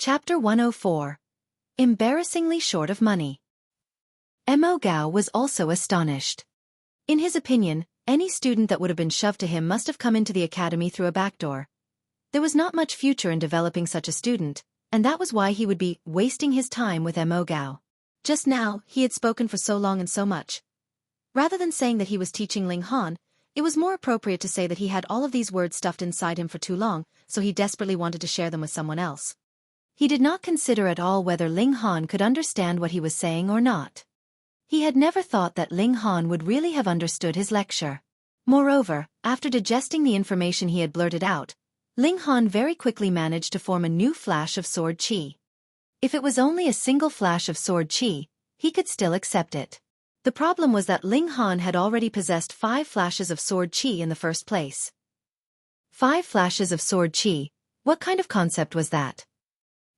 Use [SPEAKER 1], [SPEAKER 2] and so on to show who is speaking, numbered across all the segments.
[SPEAKER 1] Chapter 104. Embarrassingly short of money. Mo Gao was also astonished. In his opinion, any student that would have been shoved to him must have come into the academy through a back door. There was not much future in developing such a student, and that was why he would be wasting his time with Mo Gao. Just now, he had spoken for so long and so much. Rather than saying that he was teaching Ling Han, it was more appropriate to say that he had all of these words stuffed inside him for too long, so he desperately wanted to share them with someone else. He did not consider at all whether Ling Han could understand what he was saying or not. He had never thought that Ling Han would really have understood his lecture. Moreover, after digesting the information he had blurted out, Ling Han very quickly managed to form a new flash of sword qi. If it was only a single flash of sword qi, he could still accept it. The problem was that Ling Han had already possessed 5 flashes of sword qi in the first place. 5 flashes of sword qi, what kind of concept was that?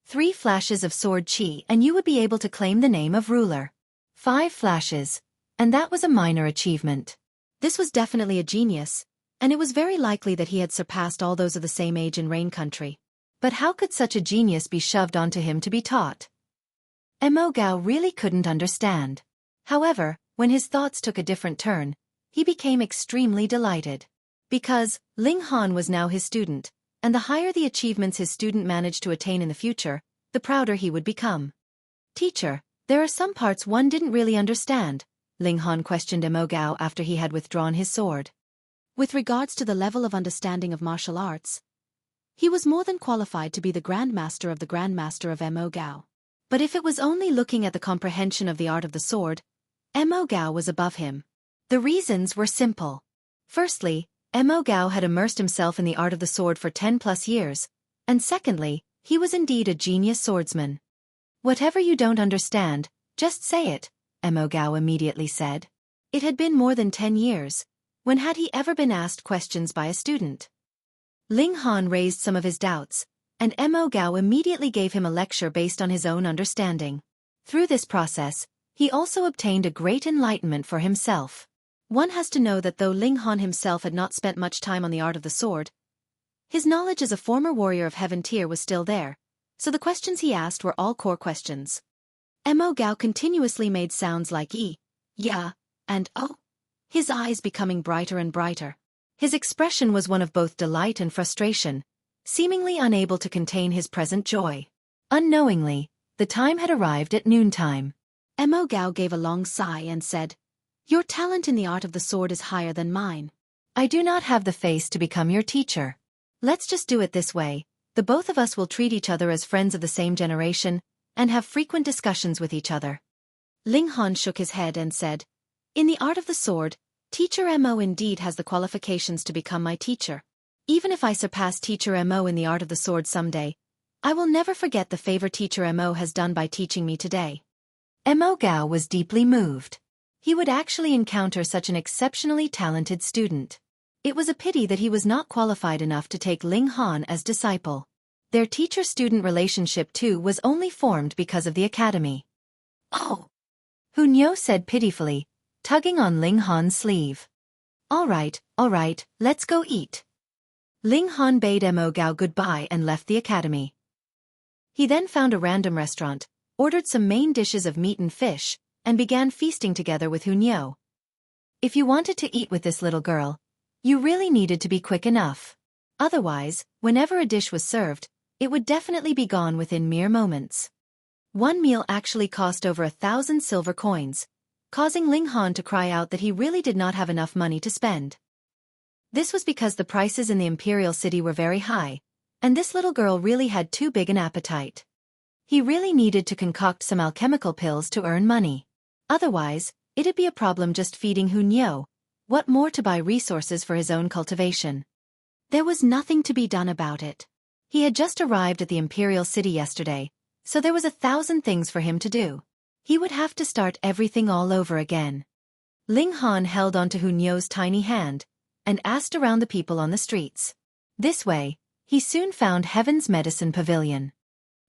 [SPEAKER 1] 3 flashes of sword qi and you would be able to claim the name of ruler. 5 flashes, and that was a minor achievement. This was definitely a genius, and it was very likely that he had surpassed all those of the same age in Rain Country. But how could such a genius be shoved onto him to be taught? Mo Gao really couldn't understand. However, when his thoughts took a different turn, he became extremely delighted. Because Ling Han was now his student, and the higher the achievements his student managed to attain in the future, the prouder he would become. Teacher, there are some parts one didn't really understand, Ling Han questioned Mo Gao after he had withdrawn his sword. With regards to the level of understanding of martial arts, he was more than qualified to be the Grandmaster of the Grandmaster of Mo Gao. But if it was only looking at the comprehension of the art of the sword, Mo Gao was above him. The reasons were simple. Firstly, Mo Gao had immersed himself in the art of the sword for 10+ years, and secondly, he was indeed a genius swordsman. Whatever you don't understand, just say it, Mo Gao immediately said. It had been more than 10 years. When had he ever been asked questions by a student? Ling Han raised some of his doubts, and Mo Gao immediately gave him a lecture based on his own understanding. Through this process, he also obtained a great enlightenment for himself. One has to know that though Ling Han himself had not spent much time on the art of the sword, his knowledge as a former warrior of Heaven Tier was still there, so the questions he asked were all core questions. Mo Gao continuously made sounds like "ee," "ya," and "oh," his eyes becoming brighter and brighter. His expression was one of both delight and frustration, seemingly unable to contain his present joy. Unknowingly, the time had arrived at noontime. Mo Gao gave a long sigh and said, "Your talent in the art of the sword is higher than mine. I do not have the face to become your teacher. Let's just do it this way. The both of us will treat each other as friends of the same generation, and have frequent discussions with each other." Ling Han shook his head and said, "In the art of the sword, Teacher Mo indeed has the qualifications to become my teacher. Even if I surpass Teacher Mo in the art of the sword someday, I will never forget the favor Teacher Mo has done by teaching me today." Mo Gao was deeply moved. He would actually encounter such an exceptionally talented student. It was a pity that he was not qualified enough to take Ling Han as disciple. Their teacher-student relationship too was only formed because of the academy. "Oh," Hunyo said pitifully, tugging on Ling Han's sleeve. All right, let's go eat." Ling Han bade Mo Gao goodbye and left the academy. He then found a random restaurant, ordered some main dishes of meat and fish, and began feasting together with Hunyo. If you wanted to eat with this little girl, you really needed to be quick enough. Otherwise, whenever a dish was served, it would definitely be gone within mere moments. One meal actually cost over 1,000 silver coins, causing Ling Han to cry out that he really did not have enough money to spend. This was because the prices in the Imperial City were very high, and this little girl really had too big an appetite. He really needed to concoct some alchemical pills to earn money. Otherwise, it'd be a problem just feeding Hunyo, what more to buy resources for his own cultivation. There was nothing to be done about it. He had just arrived at the Imperial City yesterday, so there was 1,000 things for him to do. He would have to start everything all over again. Ling Han held onto Hunyo's tiny hand, and asked around the people on the streets. This way, he soon found Heaven's Medicine Pavilion.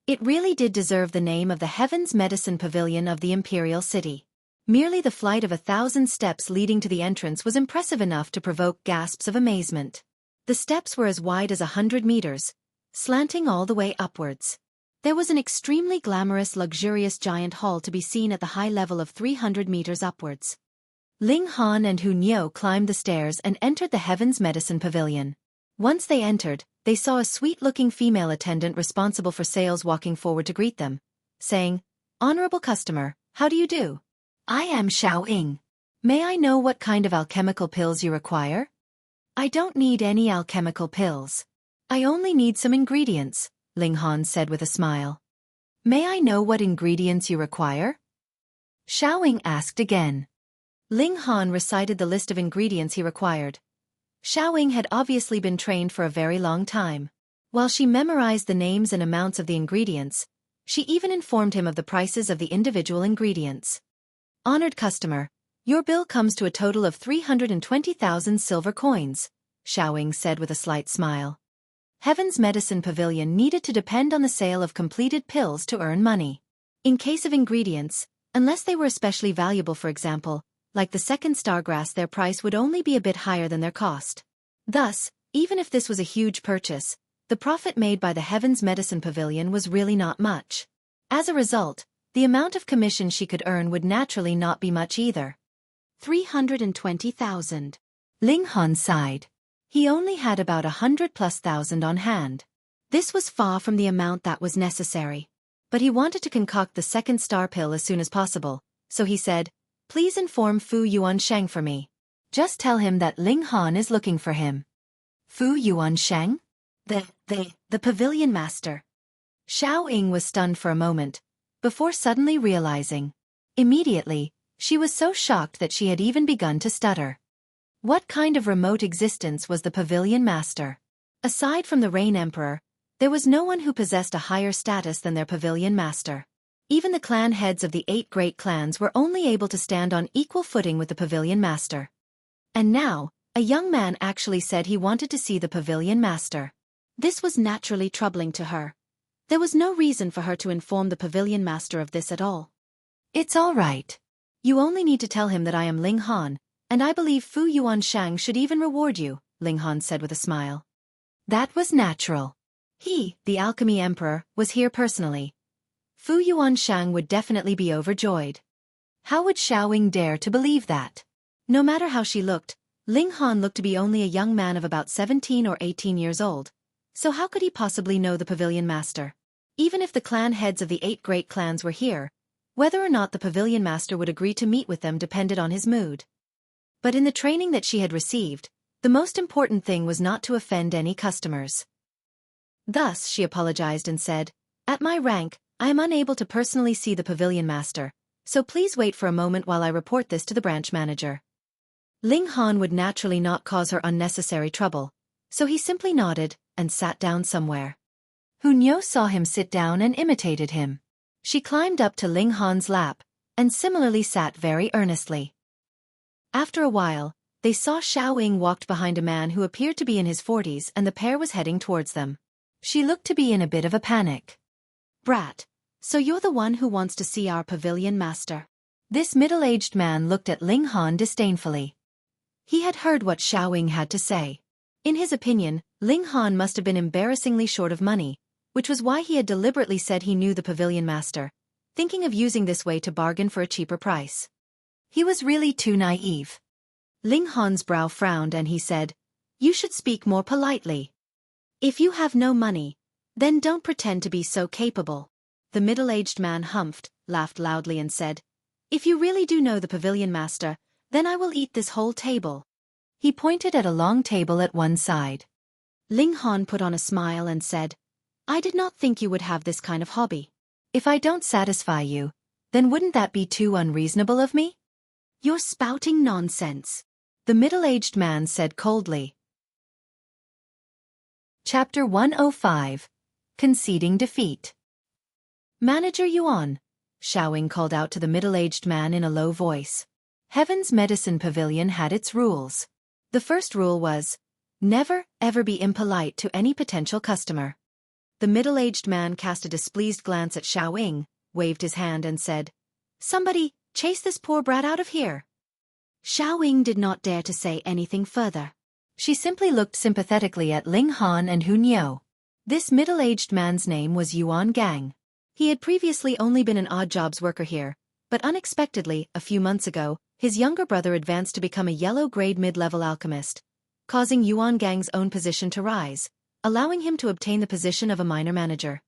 [SPEAKER 1] It really did deserve the name of the Heaven's Medicine Pavilion of the Imperial City. Merely the flight of 1,000 steps leading to the entrance was impressive enough to provoke gasps of amazement. The steps were as wide as 100 meters, slanting all the way upwards. There was an extremely glamorous, luxurious giant hall to be seen at the high level of 300 meters upwards. Ling Han and Hu Niu climbed the stairs and entered the Heaven's Medicine Pavilion. Once they entered, they saw a sweet-looking female attendant responsible for sales walking forward to greet them, saying, "Honorable customer, how do you do? I am Xiao. May I know what kind of alchemical pills you require?" "I don't need any alchemical pills. I only need some ingredients," Ling Han said with a smile. "May I know what ingredients you require?" Xiao asked again. Ling Han recited the list of ingredients he required. Xiao had obviously been trained for a very long time. While she memorized the names and amounts of the ingredients, she even informed him of the prices of the individual ingredients. "Honored customer, your bill comes to a total of 320,000 silver coins," Xiao said with a slight smile. Heaven's Medicine Pavilion needed to depend on the sale of completed pills to earn money. In case of ingredients, unless they were especially valuable, for example, like the second stargrass, their price would only be a bit higher than their cost. Thus, even if this was a huge purchase, the profit made by the Heaven's Medicine Pavilion was really not much. As a result, the amount of commission she could earn would naturally not be much either. 320,000. Ling Han sighed. He only had about 100,000+ on hand. This was far from the amount that was necessary. But he wanted to concoct the second star pill as soon as possible, so he said, "Please inform Fu Yuansheng for me. Just tell him that Ling Han is looking for him." Fu Yuansheng? The pavilion master. Xiao was stunned for a moment, before suddenly realizing. Immediately, she was so shocked that she had even begun to stutter. What kind of remote existence was the pavilion master? Aside from the Rain Emperor, there was no one who possessed a higher status than their pavilion master. Even the clan heads of the 8 great clans were only able to stand on equal footing with the pavilion master. And now, a young man actually said he wanted to see the pavilion master. This was naturally troubling to her. There was no reason for her to inform the pavilion master of this at all. "It's all right. You only need to tell him that I am Ling Han, and I believe Fu Yuanshang should even reward you," Ling Han said with a smile. That was natural. He, the Alchemy Emperor, was here personally. Fu Yuanshang would definitely be overjoyed. How would Xiao dare to believe that? No matter how she looked, Ling Han looked to be only a young man of about 17 or 18 years old. So how could he possibly know the pavilion master? Even if the clan heads of the 8 great clans were here, whether or not the pavilion master would agree to meet with them depended on his mood. But in the training that she had received, the most important thing was not to offend any customers. Thus, she apologized and said, "At my rank, I am unable to personally see the pavilion master, so please wait for a moment while I report this to the branch manager." Ling Han would naturally not cause her unnecessary trouble, so he simply nodded and sat down somewhere. Hu Niu saw him sit down and imitated him. She climbed up to Ling Han's lap, and similarly sat very earnestly. After a while, they saw Xiao walked behind a man who appeared to be in his 40s, and the pair was heading towards them. She looked to be in a bit of a panic. "Brat, so you're the one who wants to see our pavilion master?" This middle-aged man looked at Ling Han disdainfully. He had heard what Xiao had to say. In his opinion, Ling Han must have been embarrassingly short of money, which was why he had deliberately said he knew the pavilion master, thinking of using this way to bargain for a cheaper price. He was really too naive. Ling Han's brow frowned and he said, "You should speak more politely. If you have no money, then don't pretend to be so capable." The middle-aged man humphed, laughed loudly and said, "If you really do know the pavilion master, then I will eat this whole table." He pointed at a long table at one side. Ling Han put on a smile and said, "I did not think you would have this kind of hobby. If I don't satisfy you, then wouldn't that be too unreasonable of me?" "You're spouting nonsense," the middle-aged man said coldly. Chapter 105. Conceding Defeat. "Manager Yuan," Xiao called out to the middle-aged man in a low voice. Heaven's Medicine Pavilion had its rules. The first rule was, never, ever be impolite to any potential customer. The middle-aged man cast a displeased glance at Xiao, waved his hand and said, "Somebody, chase this poor brat out of here." Xiao did not dare to say anything further. She simply looked sympathetically at Ling Han and Hu Niu. This middle-aged man's name was Yuan Gang. He had previously only been an odd jobs worker here, but unexpectedly, a few months ago, his younger brother advanced to become a yellow-grade mid-level alchemist, causing Yuan Gang's own position to rise, allowing him to obtain the position of a minor manager.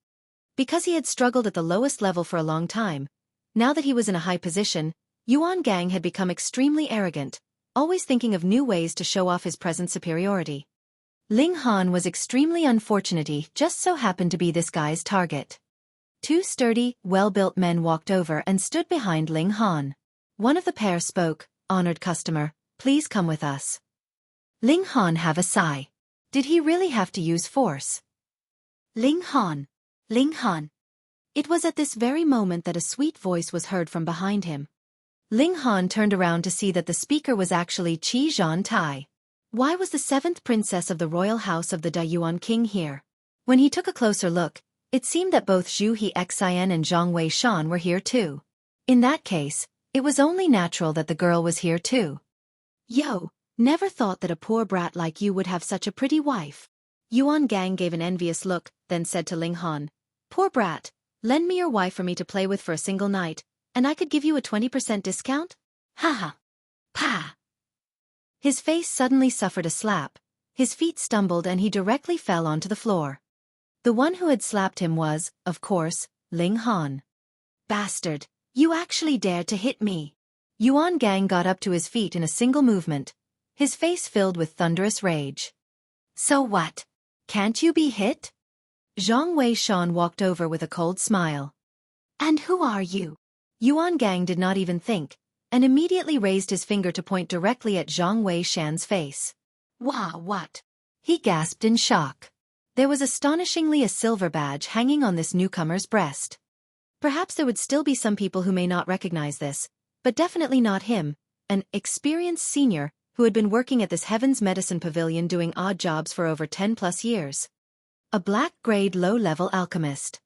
[SPEAKER 1] Because he had struggled at the lowest level for a long time, now that he was in a high position, Yuan Gang had become extremely arrogant, always thinking of new ways to show off his present superiority. Ling Han was extremely unfortunate. He just so happened to be this guy's target. Two sturdy, well-built men walked over and stood behind Ling Han. One of the pair spoke, "Honored customer, please come with us." Ling Han have a sigh. Did he really have to use force? Ling Han. Ling Han. It was at this very moment that a sweet voice was heard from behind him. Ling Han turned around to see that the speaker was actually Qi Zhan Tai. Why was the seventh princess of the royal house of the Dayuan king here? When he took a closer look, it seemed that both Zhu Hexian and Zhang Wei Shan were here too. In that case, it was only natural that the girl was here too. Yo, never thought that a poor brat like you would have such a pretty wife. Yuan Gang gave an envious look, then said to Ling Han, "Poor brat, lend me your wife for me to play with for a single night, and I could give you a 20% discount? Haha. Pa." His face suddenly suffered a slap, his feet stumbled and he directly fell onto the floor. The one who had slapped him was, of course, Ling Han. "Bastard, you actually dared to hit me." Yuan Gang got up to his feet in a single movement, his face filled with thunderous rage. "So what? Can't you be hit?" Zhang Wei Shan walked over with a cold smile. "And who are you?" Yuan Gang did not even think, and immediately raised his finger to point directly at Zhang Wei Shan's face. "Wah, what?" He gasped in shock. There was astonishingly a silver badge hanging on this newcomer's breast. Perhaps there would still be some people who may not recognize this, but definitely not him, an experienced senior who had been working at this Heaven's Medicine Pavilion doing odd jobs for over 10+ years. A black-grade low-level alchemist.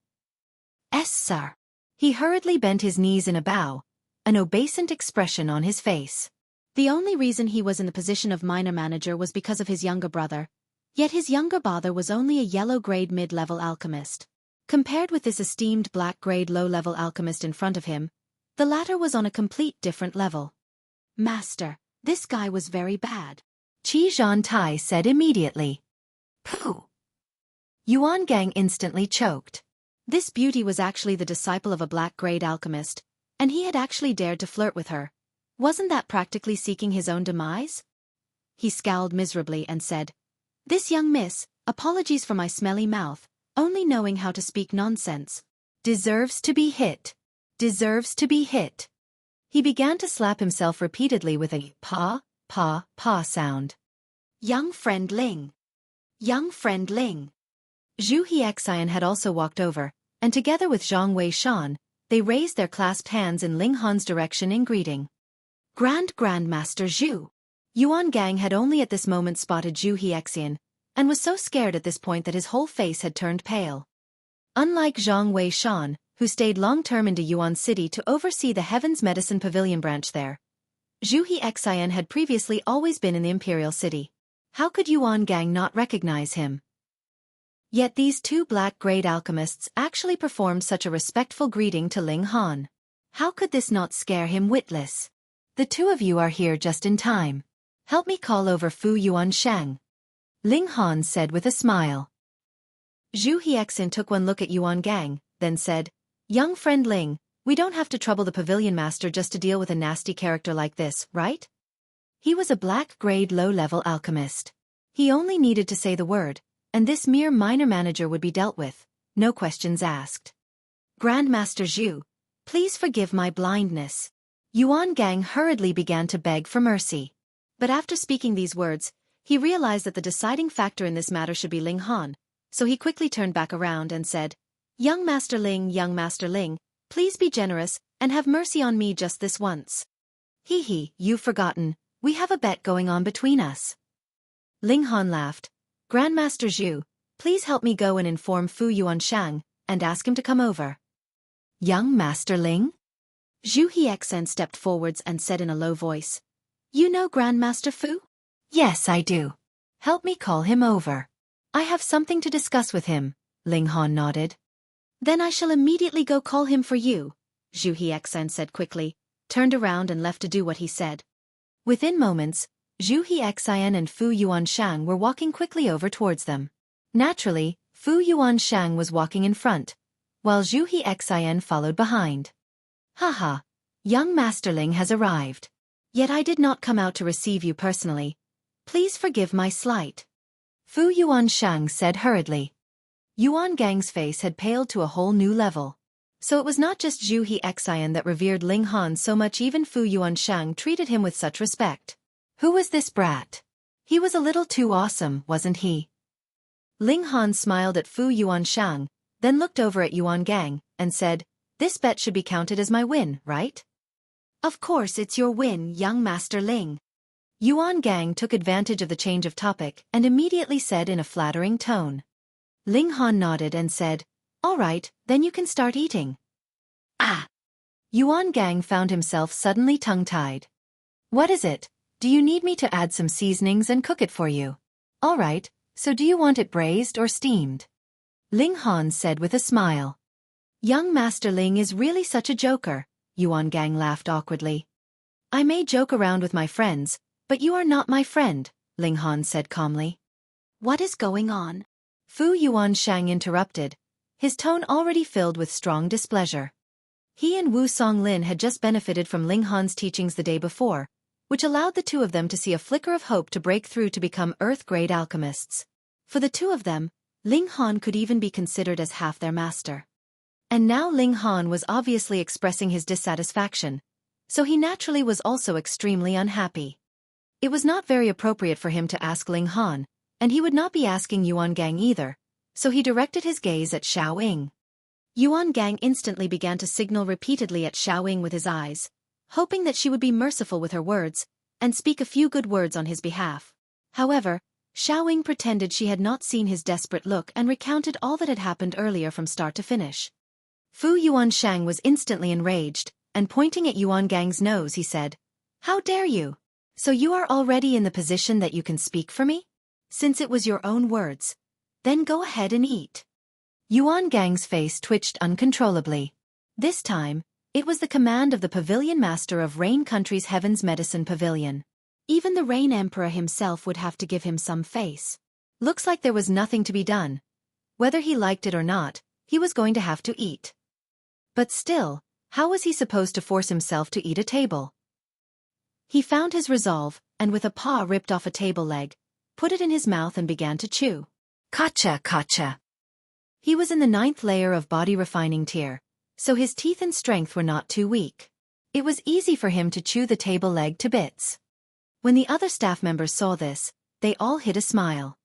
[SPEAKER 1] "Es, sir." He hurriedly bent his knees in a bow, an obeisant expression on his face. The only reason he was in the position of minor manager was because of his younger brother, yet his younger brother was only a yellow-grade mid-level alchemist. Compared with this esteemed black-grade low-level alchemist in front of him, the latter was on a complete different level. "Master, this guy was very bad," Qi Zhan Tai said immediately. "Pooh." Yuan Gang instantly choked. This beauty was actually the disciple of a black-grade alchemist, and he had actually dared to flirt with her. Wasn't that practically seeking his own demise? He scowled miserably and said, "This young miss, apologies for my smelly mouth, only knowing how to speak nonsense. Deserves to be hit. Deserves to be hit." He began to slap himself repeatedly with a pa, pa, pa sound. "Young friend Ling. Young friend Ling." Zhu Hexian had also walked over, and together with Zhang Wei Shan, they raised their clasped hands in Ling Han's direction in greeting. Grandmaster Zhu." Yuan Gang had only at this moment spotted Zhu Hexian, and was so scared at this point that his whole face had turned pale. Unlike Zhang Wei Shan, who stayed long-term into Yuan City to oversee the Heaven's Medicine Pavilion branch there, Zhu Hexian had previously always been in the Imperial City. How could Yuan Gang not recognize him? Yet these two black-grade alchemists actually performed such a respectful greeting to Ling Han. How could this not scare him witless? "The two of you are here just in time. Help me call over Fu Yuanshang," Ling Han said with a smile. Zhu Hexian took one look at Yuan Gang, then said, "Young friend Ling, we don't have to trouble the pavilion master just to deal with a nasty character like this, right?" He was a black-grade low-level alchemist. He only needed to say the word, and this mere minor manager would be dealt with, no questions asked. "Grandmaster Zhu, please forgive my blindness." Yuan Gang hurriedly began to beg for mercy. But after speaking these words, he realized that the deciding factor in this matter should be Ling Han, so he quickly turned back around and said, Young Master Ling, please be generous and have mercy on me just this once." "Hee, you've forgotten, we have a bet going on between us." Ling Han laughed. "Grandmaster Zhu, please help me go and inform Fu Yuanshang, and ask him to come over." "Young Master Ling?" Zhu Hexian stepped forwards and said in a low voice, "You know Grandmaster Fu?" "Yes, I do. Help me call him over. I have something to discuss with him," Ling Han nodded. Then I shall immediately go call him for you, Zhu Hexan said quickly, turned around and left to do what he said. Within moments, Zhu Hexan and Fu Yuanshang were walking quickly over towards them. Naturally, Fu Yuanshang was walking in front, while Zhu Hexan followed behind. Haha, young Masterling has arrived. Yet I did not come out to receive you personally. Please forgive my slight. Fu Yuanshang said hurriedly. Yuan Gang's face had paled to a whole new level. So it was not just Zhu Hexan that revered Ling Han so much, even Fu Yuanshang treated him with such respect. Who was this brat? He was a little too awesome, wasn't he? Ling Han smiled at Fu Yuanshang, then looked over at Yuan Gang, and said, "This bet should be counted as my win, right?" "Of course it's your win, young Master Ling." Yuan Gang took advantage of the change of topic and immediately said in a flattering tone. Ling Han nodded and said, "All right, then you can start eating." Ah! Yuan Gang found himself suddenly tongue-tied. "What is it? Do you need me to add some seasonings and cook it for you?" "All right, so do you want it braised or steamed?" Ling Han said with a smile. Young Master Ling is really such a joker, Yuan Gang laughed awkwardly. "I may joke around with my friends, but you are not my friend," Ling Han said calmly. "What is going on?" Fu Yuanshang interrupted, his tone already filled with strong displeasure. He and Wu Songlin had just benefited from Ling Han's teachings the day before, which allowed the two of them to see a flicker of hope to break through to become Earth-grade alchemists. For the two of them, Ling Han could even be considered as half their master. And now Ling Han was obviously expressing his dissatisfaction, so he naturally was also extremely unhappy. It was not very appropriate for him to ask Ling Han, and he would not be asking Yuan Gang either, so he directed his gaze at Xiao Ying. Yuan Gang instantly began to signal repeatedly at Xiao Ying with his eyes, hoping that she would be merciful with her words, and speak a few good words on his behalf. However, Xiao Ying pretended she had not seen his desperate look and recounted all that had happened earlier from start to finish. Fu Yuanshang was instantly enraged, and pointing at Yuan Gang's nose he said, "How dare you? So you are already in the position that you can speak for me? Since it was your own words, then go ahead and eat." Yuan Gang's face twitched uncontrollably. This time, it was the command of the pavilion master of Rain Country's Heaven's Medicine Pavilion. Even the Rain Emperor himself would have to give him some face. Looks like there was nothing to be done. Whether he liked it or not, he was going to have to eat. But still, how was he supposed to force himself to eat a table? He found his resolve, and with a paw ripped off a table leg, put it in his mouth and began to chew. Kacha kacha. He was in the 9th layer of body refining tier, so his teeth and strength were not too weak. It was easy for him to chew the table leg to bits. When the other staff members saw this, they all hid a smile.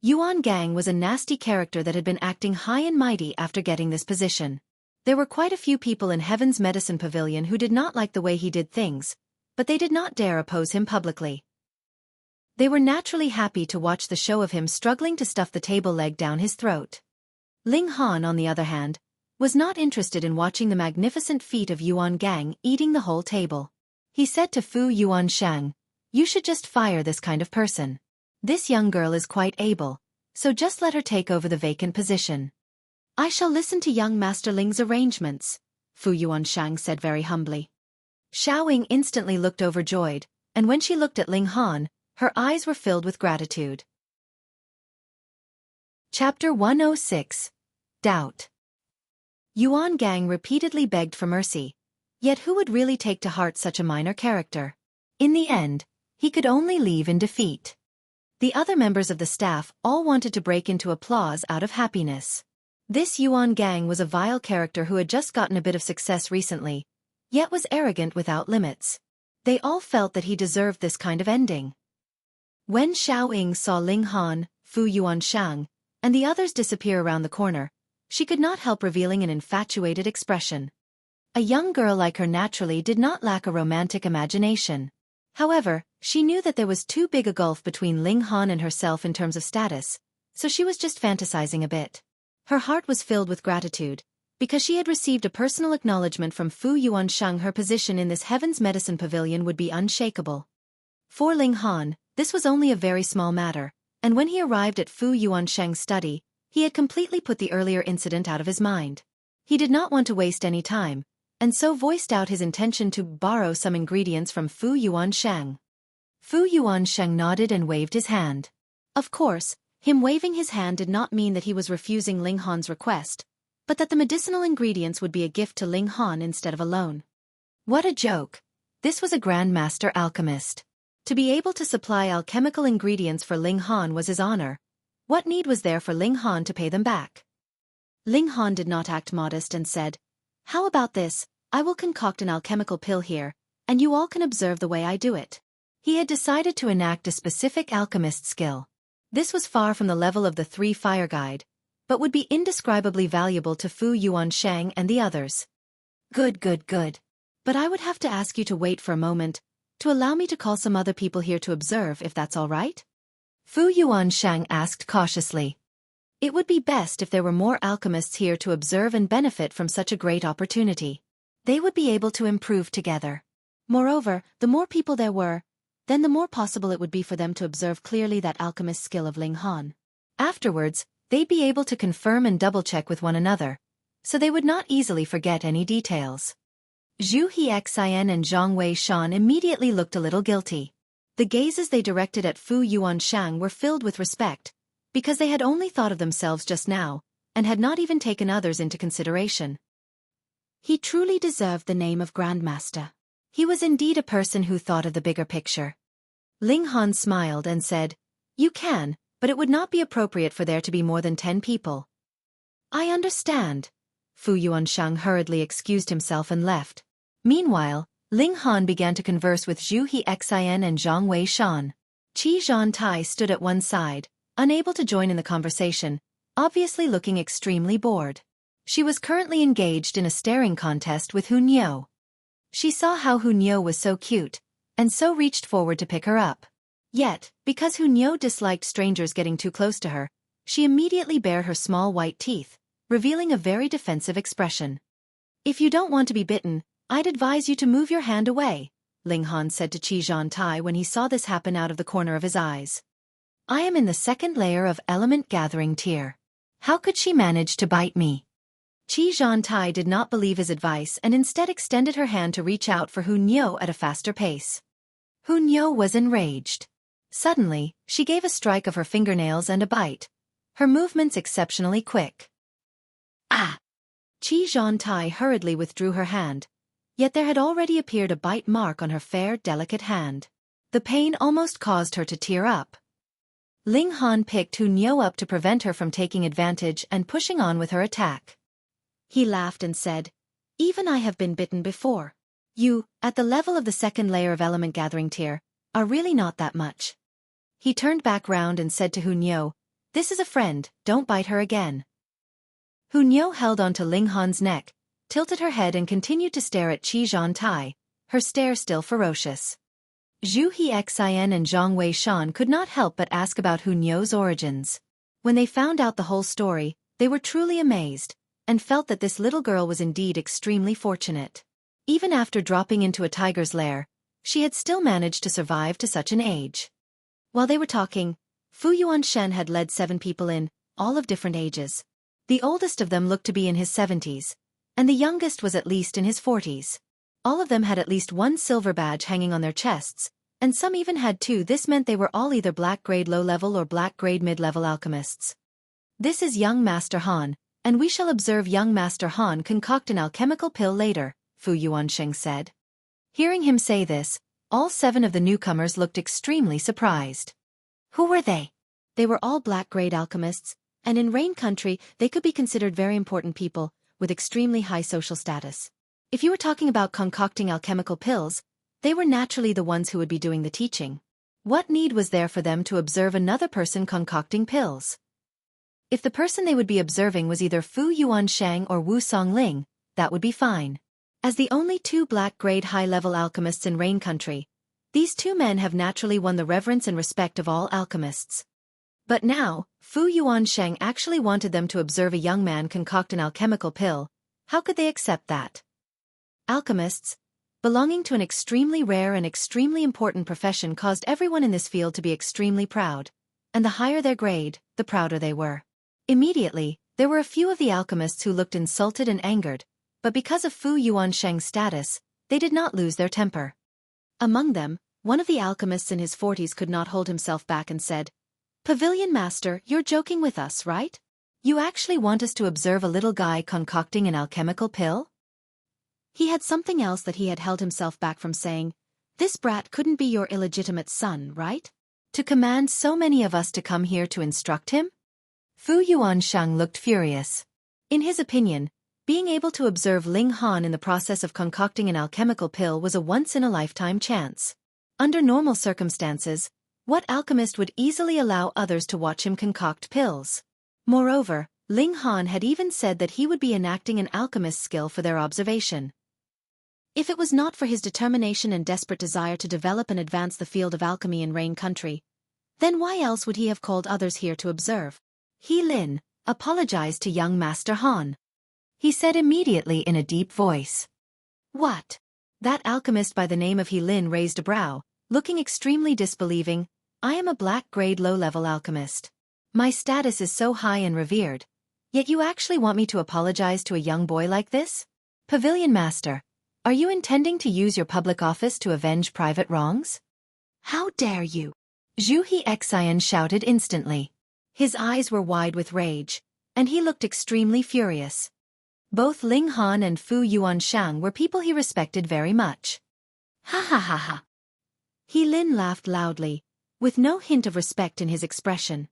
[SPEAKER 1] Yuan Gang was a nasty character that had been acting high and mighty after getting this position. There were quite a few people in Heaven's Medicine Pavilion who did not like the way he did things, but they did not dare oppose him publicly. They were naturally happy to watch the show of him struggling to stuff the table leg down his throat. Ling Han, on the other hand, was not interested in watching the magnificent feat of Yuan Gang eating the whole table. He said to Fu Yuanshang, "You should just fire this kind of person. This young girl is quite able, so just let her take over the vacant position." "I shall listen to young Master Ling's arrangements," Fu Yuanshang said very humbly. Xiao Ying instantly looked overjoyed, and when she looked at Ling Han, her eyes were filled with gratitude. Chapter 106. Doubt. Yuan Gang repeatedly begged for mercy, yet who would really take to heart such a minor character? In the end, he could only leave in defeat. The other members of the staff all wanted to break into applause out of happiness. This Yuan Gang was a vile character who had just gotten a bit of success recently, yet was arrogant without limits. They all felt that he deserved this kind of ending. When Xiao Ying saw Ling Han, Fu Yuanshang, and the others disappear around the corner, she could not help revealing an infatuated expression. A young girl like her naturally did not lack a romantic imagination. However, she knew that there was too big a gulf between Ling Han and herself in terms of status, so she was just fantasizing a bit. Her heart was filled with gratitude, because she had received a personal acknowledgement from Fu Yuanshang her position in this Heaven's Medicine Pavilion would be unshakable. For Ling Han, this was only a very small matter, and when he arrived at Fu Yuanshang's study, He had completely put the earlier incident out of his mind. He did not want to waste any time, and so voiced out his intention to borrow some ingredients from Fu Yuansheng. Fu Yuansheng nodded and waved his hand. Of course, him waving his hand did not mean that he was refusing Ling Han's request, but that the medicinal ingredients would be a gift to Ling Han instead of a loan. What a joke! This was a Grand Master alchemist. To be able to supply alchemical ingredients for Ling Han was his honor. What need was there for Ling Han to pay them back? Ling Han did not act modest and said, "How about this? I will concoct an alchemical pill here, and you all can observe the way I do it." He had decided to enact a specific alchemist skill. This was far from the level of the 3 Fire Guide, but would be indescribably valuable to Fu Yuansheng and the others. Good. But I would have to ask you to wait for a moment, to allow me to call some other people here to observe if that's all right? Fu Yuansheng asked cautiously. It would be best if there were more alchemists here to observe and benefit from such a great opportunity. They would be able to improve together. Moreover, the more people there were, then the more possible it would be for them to observe clearly that alchemist skill of Ling Han. Afterwards, they'd be able to confirm and double-check with one another, so they would not easily forget any details. Zhu Hexin and Zhang Wei Shan immediately looked a little guilty. The gazes they directed at Fu Yuansheng were filled with respect, because they had only thought of themselves just now, and had not even taken others into consideration. He truly deserved the name of Grandmaster. He was indeed a person who thought of the bigger picture. Ling Han smiled and said, "You can, but it would not be appropriate for there to be more than 10 people. I understand." Fu Yuansheng hurriedly excused himself and left. Meanwhile, Ling Han began to converse with Zhu Hexin and Zhang Wei Shan. Qi Zhantai stood at one side, unable to join in the conversation, obviously looking extremely bored. She was currently engaged in a staring contest with Hun Yo. She saw how Hun Yo was so cute, and so reached forward to pick her up. Yet, because Hun Yo disliked strangers getting too close to her, she immediately bared her small white teeth, revealing a very defensive expression. "If you don't want to be bitten, I'd advise you to move your hand away," Ling Han said to Qi Zhantai when he saw this happen out of the corner of his eyes. "I am in the 2nd layer of element gathering tier. How could she manage to bite me?" Qi Zhantai did not believe his advice and instead extended her hand to reach out for Hun Yo at a faster pace. Hun Yo was enraged. Suddenly, she gave a strike of her fingernails and a bite, her movements exceptionally quick. Ah! Qi Zhantai hurriedly withdrew her hand, yet there had already appeared a bite mark on her fair, delicate hand. The pain almost caused her to tear up. Ling Han picked Hun Yo up to prevent her from taking advantage and pushing on with her attack. He laughed and said, "Even I have been bitten before. You, at the level of the 2nd layer of element gathering tier, are really not that much." He turned back round and said to Hun Yo, "This is a friend, don't bite her again." Hun Yo held onto Ling Han's neck, tilted her head and continued to stare at Qi Zhantai, her stare still ferocious. Zhu Hexin and Zhang Wei Shan could not help but ask about Hun Yo's origins. When they found out the whole story, they were truly amazed, and felt that this little girl was indeed extremely fortunate. Even after dropping into a tiger's lair, she had still managed to survive to such an age. While they were talking, Fu Yuansheng had led 7 people in, all of different ages. The oldest of them looked to be in his 70s, and the youngest was at least in his 40s. All of them had at least 1 silver badge hanging on their chests, and some even had 2. This meant they were all either black-grade low-level or black-grade mid-level alchemists. "This is young Master Han, and we shall observe young Master Han concoct an alchemical pill later," Fu Yuansheng said. Hearing him say this, all 7 of the newcomers looked extremely surprised. Who were they? They were all black-grade alchemists, and in Rain Country they could be considered very important people, with extremely high social status. If you were talking about concocting alchemical pills, they were naturally the ones who would be doing the teaching. What need was there for them to observe another person concocting pills? If the person they would be observing was either Fu Yuansheng or Wu Songling, that would be fine. As the only 2 black-grade high-level alchemists in Rain Country, these 2 men have naturally won the reverence and respect of all alchemists. But now, Fu Yuansheng actually wanted them to observe a young man concoct an alchemical pill. How could they accept that? Alchemists, belonging to an extremely rare and extremely important profession, caused everyone in this field to be extremely proud, and the higher their grade, the prouder they were. Immediately, there were a few of the alchemists who looked insulted and angered, but because of Fu Yuansheng's status, they did not lose their temper. Among them, one of the alchemists in his 40s could not hold himself back and said, "Pavilion Master, you're joking with us, right? You actually want us to observe a little guy concocting an alchemical pill?" He had something else that he had held himself back from saying. This brat couldn't be your illegitimate son, right? To command so many of us to come here to instruct him? Fu Yuansheng looked furious. In his opinion, being able to observe Ling Han in the process of concocting an alchemical pill was a once-in-a-lifetime chance. Under normal circumstances, what alchemist would easily allow others to watch him concoct pills? Moreover, Ling Han had even said that he would be enacting an alchemist's skill for their observation. If it was not for his determination and desperate desire to develop and advance the field of alchemy in Rain Country, then why else would he have called others here to observe? He Lin apologized to young Master Han. He said immediately in a deep voice. What? That alchemist by the name of He Lin raised a brow, looking extremely disbelieving. I am a black-grade low-level alchemist. My status is so high and revered. Yet you actually want me to apologize to a young boy like this? Pavilion Master, are you intending to use your public office to avenge private wrongs? How dare you? Zhu Hexian shouted instantly. His eyes were wide with rage, and he looked extremely furious. Both Ling Han and Fu Yuansheng were people he respected very much. Ha ha ha ha. He Lin laughed loudly, with no hint of respect in his expression.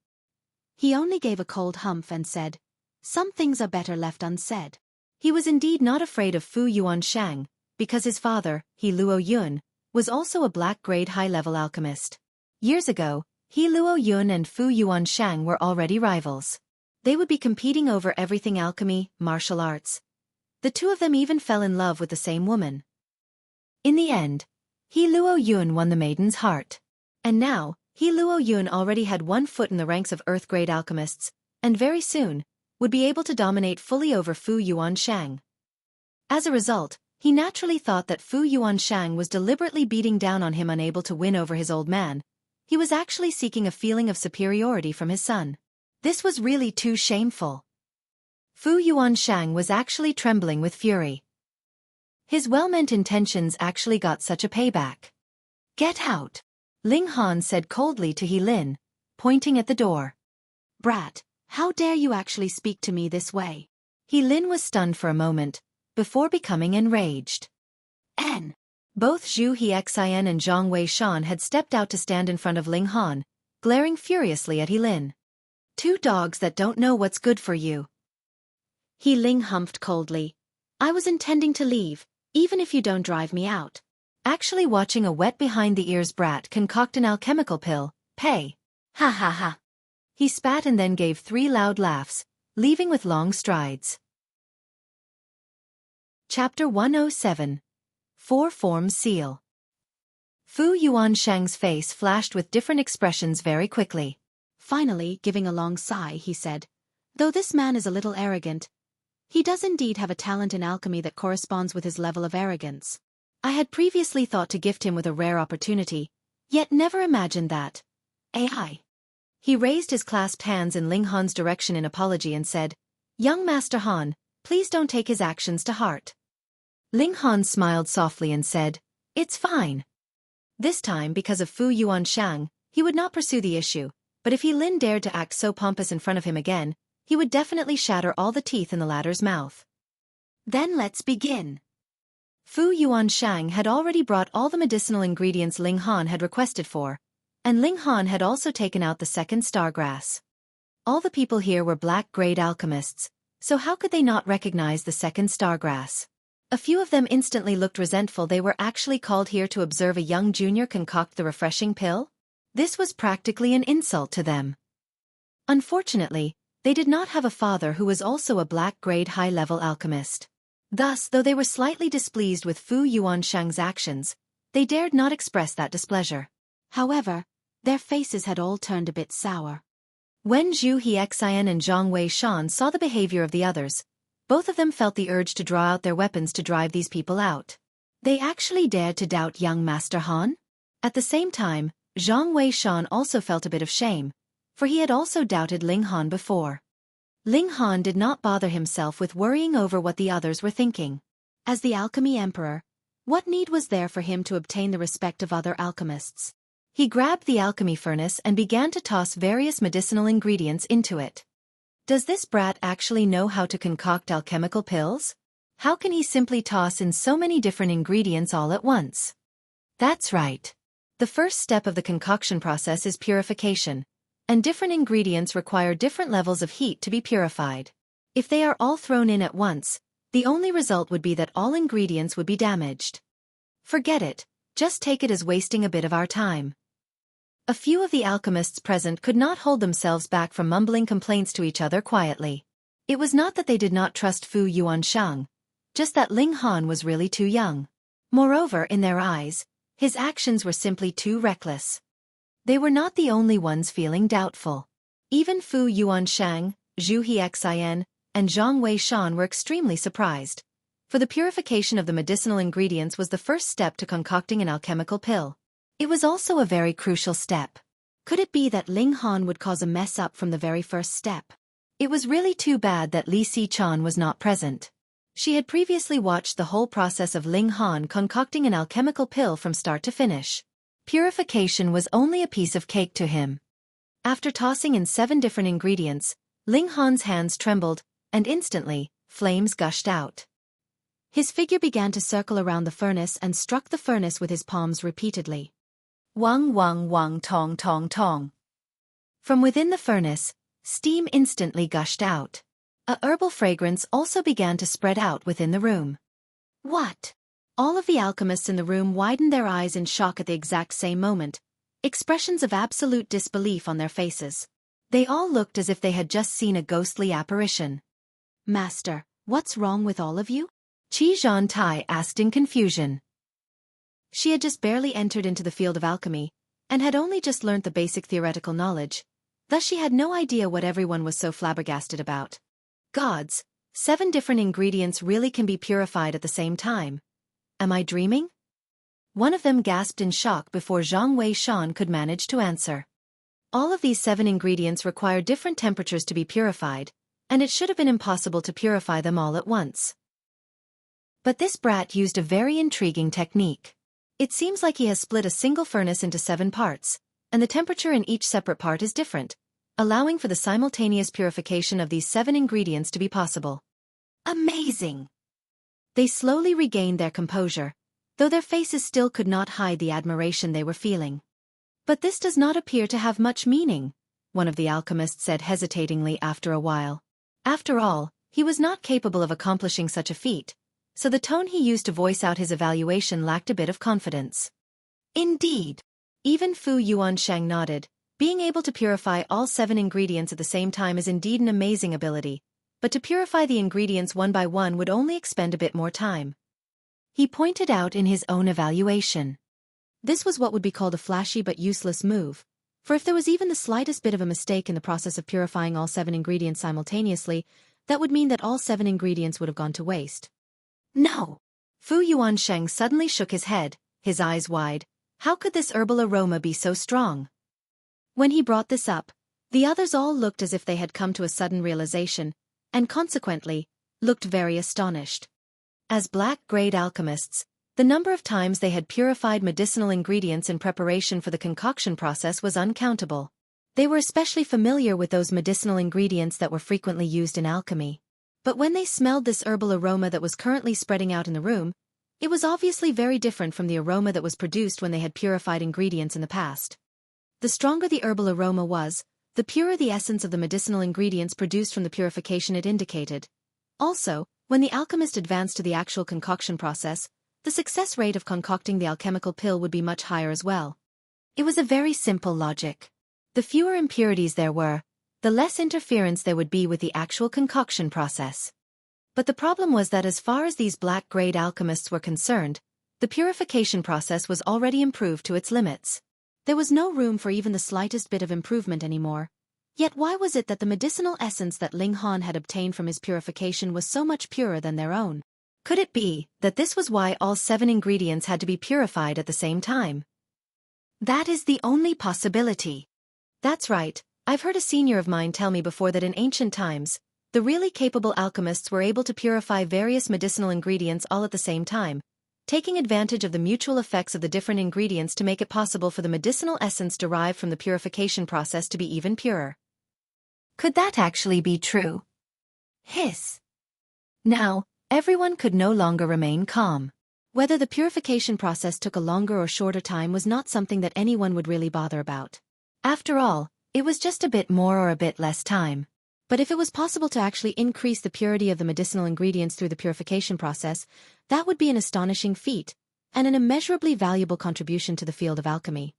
[SPEAKER 1] He only gave a cold humph and said, "Some things are better left unsaid." He was indeed not afraid of Fu Yuansheng, because his father, He Luo Yun, was also a black-grade high-level alchemist. Years ago, He Luo Yun and Fu Yuansheng were already rivals. They would be competing over everything alchemy, martial arts. The two of them even fell in love with the same woman. In the end, He Luo Yun won the maiden's heart. And now, He Luo Yun already had one foot in the ranks of Earth-grade alchemists, and very soon, would be able to dominate fully over Fu Yuansheng. As a result, he naturally thought that Fu Yuansheng was deliberately beating down on him, unable to win over his old man. He was actually seeking a feeling of superiority from his son. This was really too shameful. Fu Yuansheng was actually trembling with fury. His well-meant intentions actually got such a payback. "Get out," Ling Han said coldly to He Lin, pointing at the door. "Brat, how dare you actually speak to me this way?" He Lin was stunned for a moment, before becoming enraged. Both Zhu Hexian and Zhang Weishan had stepped out to stand in front of Ling Han, glaring furiously at He Lin. "Two dogs that don't know what's good for you." He Ling humphed coldly. "I was intending to leave, even if you don't drive me out. Actually watching a wet behind-the-ears brat concoct an alchemical pill, pay. Ha ha ha." He spat and then gave 3 loud laughs, leaving with long strides. Chapter 107. 4-Form Seal. Fu Yuansheng's face flashed with different expressions very quickly. Finally, giving a long sigh, he said, "Though this man is a little arrogant, he does indeed have a talent in alchemy that corresponds with his level of arrogance. I had previously thought to gift him with a rare opportunity, yet never imagined that. AI." He raised his clasped hands in Ling Han's direction in apology and said, "Young Master Han, please don't take his actions to heart." Ling Han smiled softly and said, "It's fine." This time, because of Fu Yuansheng, he would not pursue the issue, but if He Lin dared to act so pompous in front of him again, he would definitely shatter all the teeth in the latter's mouth. "Then let's begin." Fu Yuansheng had already brought all the medicinal ingredients Ling Han had requested for, and Ling Han had also taken out the second star grass. All the people here were black-grade alchemists, so how could they not recognize the second star grass? A few of them instantly looked resentful. They were actually called here to observe a young junior concoct the refreshing pill? This was practically an insult to them. Unfortunately, they did not have a father who was also a black-grade high-level alchemist. Thus, though they were slightly displeased with Fu Yuansheng's actions, they dared not express that displeasure. However, their faces had all turned a bit sour. When Zhu Hexian and Zhang Weishan saw the behavior of the others, both of them felt the urge to draw out their weapons to drive these people out. They actually dared to doubt young Master Han? At the same time, Zhang Weishan also felt a bit of shame, for he had also doubted Ling Han before. Ling Han did not bother himself with worrying over what the others were thinking. As the alchemy emperor, what need was there for him to obtain the respect of other alchemists? He grabbed the alchemy furnace and began to toss various medicinal ingredients into it. Does this brat actually know how to concoct alchemical pills? How can he simply toss in so many different ingredients all at once? That's right. The first step of the concoction process is purification, and different ingredients require different levels of heat to be purified. If they are all thrown in at once, the only result would be that all ingredients would be damaged. Forget it, just take it as wasting a bit of our time. A few of the alchemists present could not hold themselves back from mumbling complaints to each other quietly. It was not that they did not trust Fu Yuanshang, just that Ling Han was really too young. Moreover, in their eyes, his actions were simply too reckless. They were not the only ones feeling doubtful. Even Fu Yuanshang, Zhu Hexin, and Zhang Weishan were extremely surprised, for the purification of the medicinal ingredients was the first step to concocting an alchemical pill. It was also a very crucial step. Could it be that Ling Han would cause a mess up from the very first step? It was really too bad that Li Si-chan was not present. She had previously watched the whole process of Ling Han concocting an alchemical pill from start to finish. Purification was only a piece of cake to him. After tossing in 7 different ingredients, Ling Han's hands trembled, and instantly, flames gushed out. His figure began to circle around the furnace and struck the furnace with his palms repeatedly. Wang wang wang tong tong tong. From within the furnace, steam instantly gushed out. A herbal fragrance also began to spread out within the room. What? All of the alchemists in the room widened their eyes in shock at the exact same moment, expressions of absolute disbelief on their faces. They all looked as if they had just seen a ghostly apparition. Master, what's wrong with all of you? Qi Zhantai asked in confusion. She had just barely entered into the field of alchemy, and had only just learnt the basic theoretical knowledge, thus she had no idea what everyone was so flabbergasted about. Gods, 7 different ingredients really can be purified at the same time. Am I dreaming? One of them gasped in shock before Zhang Weishan could manage to answer. All of these 7 ingredients require different temperatures to be purified, and it should have been impossible to purify them all at once. But this brat used a very intriguing technique. It seems like he has split a single furnace into 7 parts, and the temperature in each separate part is different, allowing for the simultaneous purification of these 7 ingredients to be possible. Amazing! They slowly regained their composure, though their faces still could not hide the admiration they were feeling. But this does not appear to have much meaning, one of the alchemists said hesitatingly after a while. After all, he was not capable of accomplishing such a feat, so the tone he used to voice out his evaluation lacked a bit of confidence. Indeed. Even Fu Yuanshang nodded. Being able to purify all 7 ingredients at the same time is indeed an amazing ability, but to purify the ingredients one by one would only expend a bit more time. He pointed out in his own evaluation. This was what would be called a flashy but useless move, for if there was even the slightest bit of a mistake in the process of purifying all 7 ingredients simultaneously, that would mean that all 7 ingredients would have gone to waste. No! Fu Yuansheng suddenly shook his head, his eyes wide. How could this herbal aroma be so strong? When he brought this up, the others all looked as if they had come to a sudden realization, and consequently, looked very astonished. As black-grade alchemists, the number of times they had purified medicinal ingredients in preparation for the concoction process was uncountable. They were especially familiar with those medicinal ingredients that were frequently used in alchemy. But when they smelled this herbal aroma that was currently spreading out in the room, it was obviously very different from the aroma that was produced when they had purified ingredients in the past. The stronger the herbal aroma was, the purer the essence of the medicinal ingredients produced from the purification it indicated. Also, when the alchemist advanced to the actual concoction process, the success rate of concocting the alchemical pill would be much higher as well. It was a very simple logic. The fewer impurities there were, the less interference there would be with the actual concoction process. But the problem was that as far as these black-grade alchemists were concerned, the purification process was already improved to its limits. There was no room for even the slightest bit of improvement anymore. Yet why was it that the medicinal essence that Ling Han had obtained from his purification was so much purer than their own? Could it be that this was why all 7 ingredients had to be purified at the same time? That is the only possibility. That's right, I've heard a senior of mine tell me before that in ancient times, The really capable alchemists were able to purify various medicinal ingredients all at the same time, taking advantage of the mutual effects of the different ingredients to make it possible for the medicinal essence derived from the purification process to be even purer. Could that actually be true? Hiss. Now, everyone could no longer remain calm. Whether the purification process took a longer or shorter time was not something that anyone would really bother about. After all, it was just a bit more or a bit less time. But if it was possible to actually increase the purity of the medicinal ingredients through the purification process, that would be an astonishing feat, and an immeasurably valuable contribution to the field of alchemy.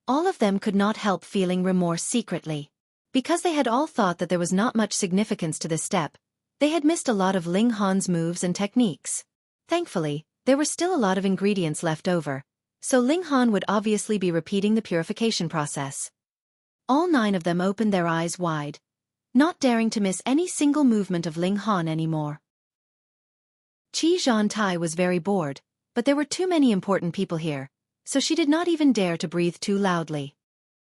[SPEAKER 1] All of them could not help feeling remorse secretly. Because they had all thought that there was not much significance to this step, they had missed a lot of Ling Han's moves and techniques. Thankfully, there were still a lot of ingredients left over, so Ling Han would obviously be repeating the purification process. All 9 of them opened their eyes wide, not daring to miss any single movement of Ling Han anymore. Qi Zhantai was very bored, but there were too many important people here, so she did not even dare to breathe too loudly.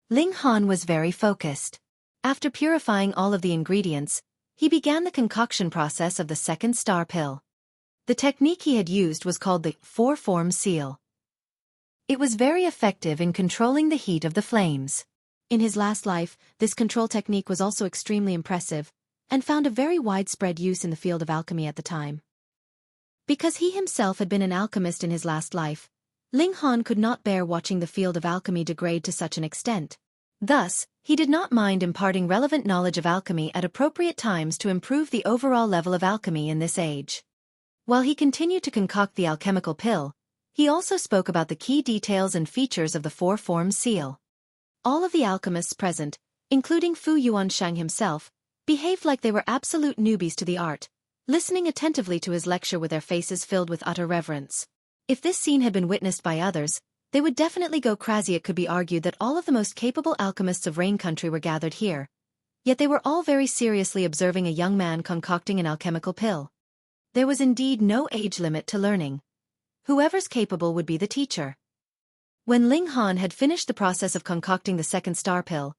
[SPEAKER 1] Ling Han was very focused. After purifying all of the ingredients, he began the concoction process of the second star pill. The technique he had used was called the 4-form seal. It was very effective in controlling the heat of the flames. In his last life, this control technique was also extremely impressive, and found a very widespread use in the field of alchemy at the time. Because he himself had been an alchemist in his last life, Ling Han could not bear watching the field of alchemy degrade to such an extent. Thus, he did not mind imparting relevant knowledge of alchemy at appropriate times to improve the overall level of alchemy in this age. While he continued to concoct the alchemical pill, he also spoke about the key details and features of the 4-form seal. All of the alchemists present, including Fu Yuanshang himself, behaved like they were absolute newbies to the art, listening attentively to his lecture with their faces filled with utter reverence. If this scene had been witnessed by others, they would definitely go crazy. It could be argued that all of the most capable alchemists of Rain Country were gathered here, yet they were all very seriously observing a young man concocting an alchemical pill. There was indeed no age limit to learning. Whoever's capable would be the teacher. When Ling Han had finished the process of concocting the second star pill,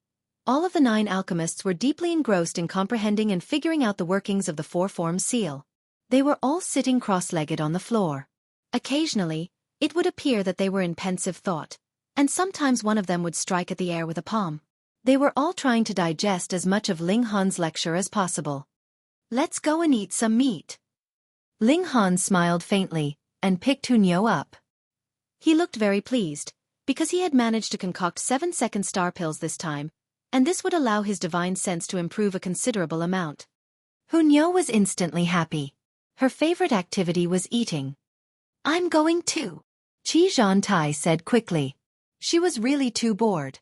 [SPEAKER 1] all of the 9 alchemists were deeply engrossed in comprehending and figuring out the workings of the 4-form seal. They were all sitting cross-legged on the floor. Occasionally, it would appear that they were in pensive thought, and sometimes one of them would strike at the air with a palm. They were all trying to digest as much of Ling Han's lecture as possible. "Let's go and eat some meat." Ling Han smiled faintly, and picked Hunyo up. He looked very pleased, because he had managed to concoct 7 second star pills this time, and this would allow his divine sense to improve a considerable amount. Hunyo was instantly happy. Her favorite activity was eating. "I'm going too," Qi Zhantai said quickly. She was really too bored.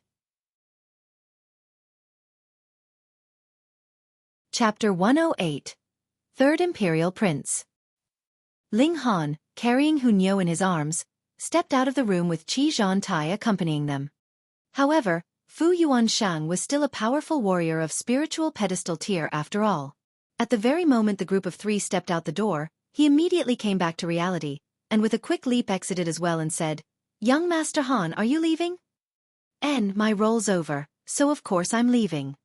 [SPEAKER 1] Chapter 108. Third Imperial Prince. Ling Han, carrying Hunyo in his arms, stepped out of the room with Qi Zhantai accompanying them. However, Fu Yuanshang was still a powerful warrior of spiritual pedestal tier after all. At the very moment the group of 3 stepped out the door, he immediately came back to reality, and with a quick leap exited as well and said, "Young Master Han, are you leaving?" My role's over, so of course I'm leaving."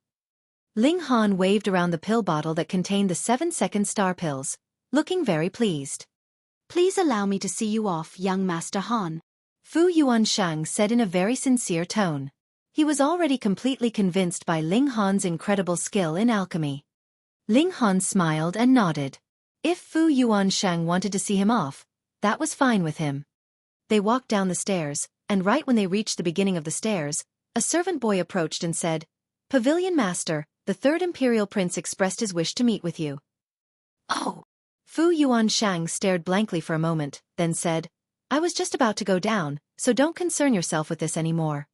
[SPEAKER 1] Ling Han waved around the pill bottle that contained the 7 second star pills, looking very pleased. "Please allow me to see you off, young Master Han," Fu Yuanshang said in a very sincere tone. He was already completely convinced by Ling Han's incredible skill in alchemy. Ling Han smiled and nodded. If Fu Yuanshang wanted to see him off, that was fine with him. They walked down the stairs, and right when they reached the beginning of the stairs, a servant boy approached and said, "Pavilion Master, the 3rd Imperial Prince expressed his wish to meet with you." "Oh." Fu Yuanshang stared blankly for a moment, then said, "I was just about to go down, so don't concern yourself with this anymore."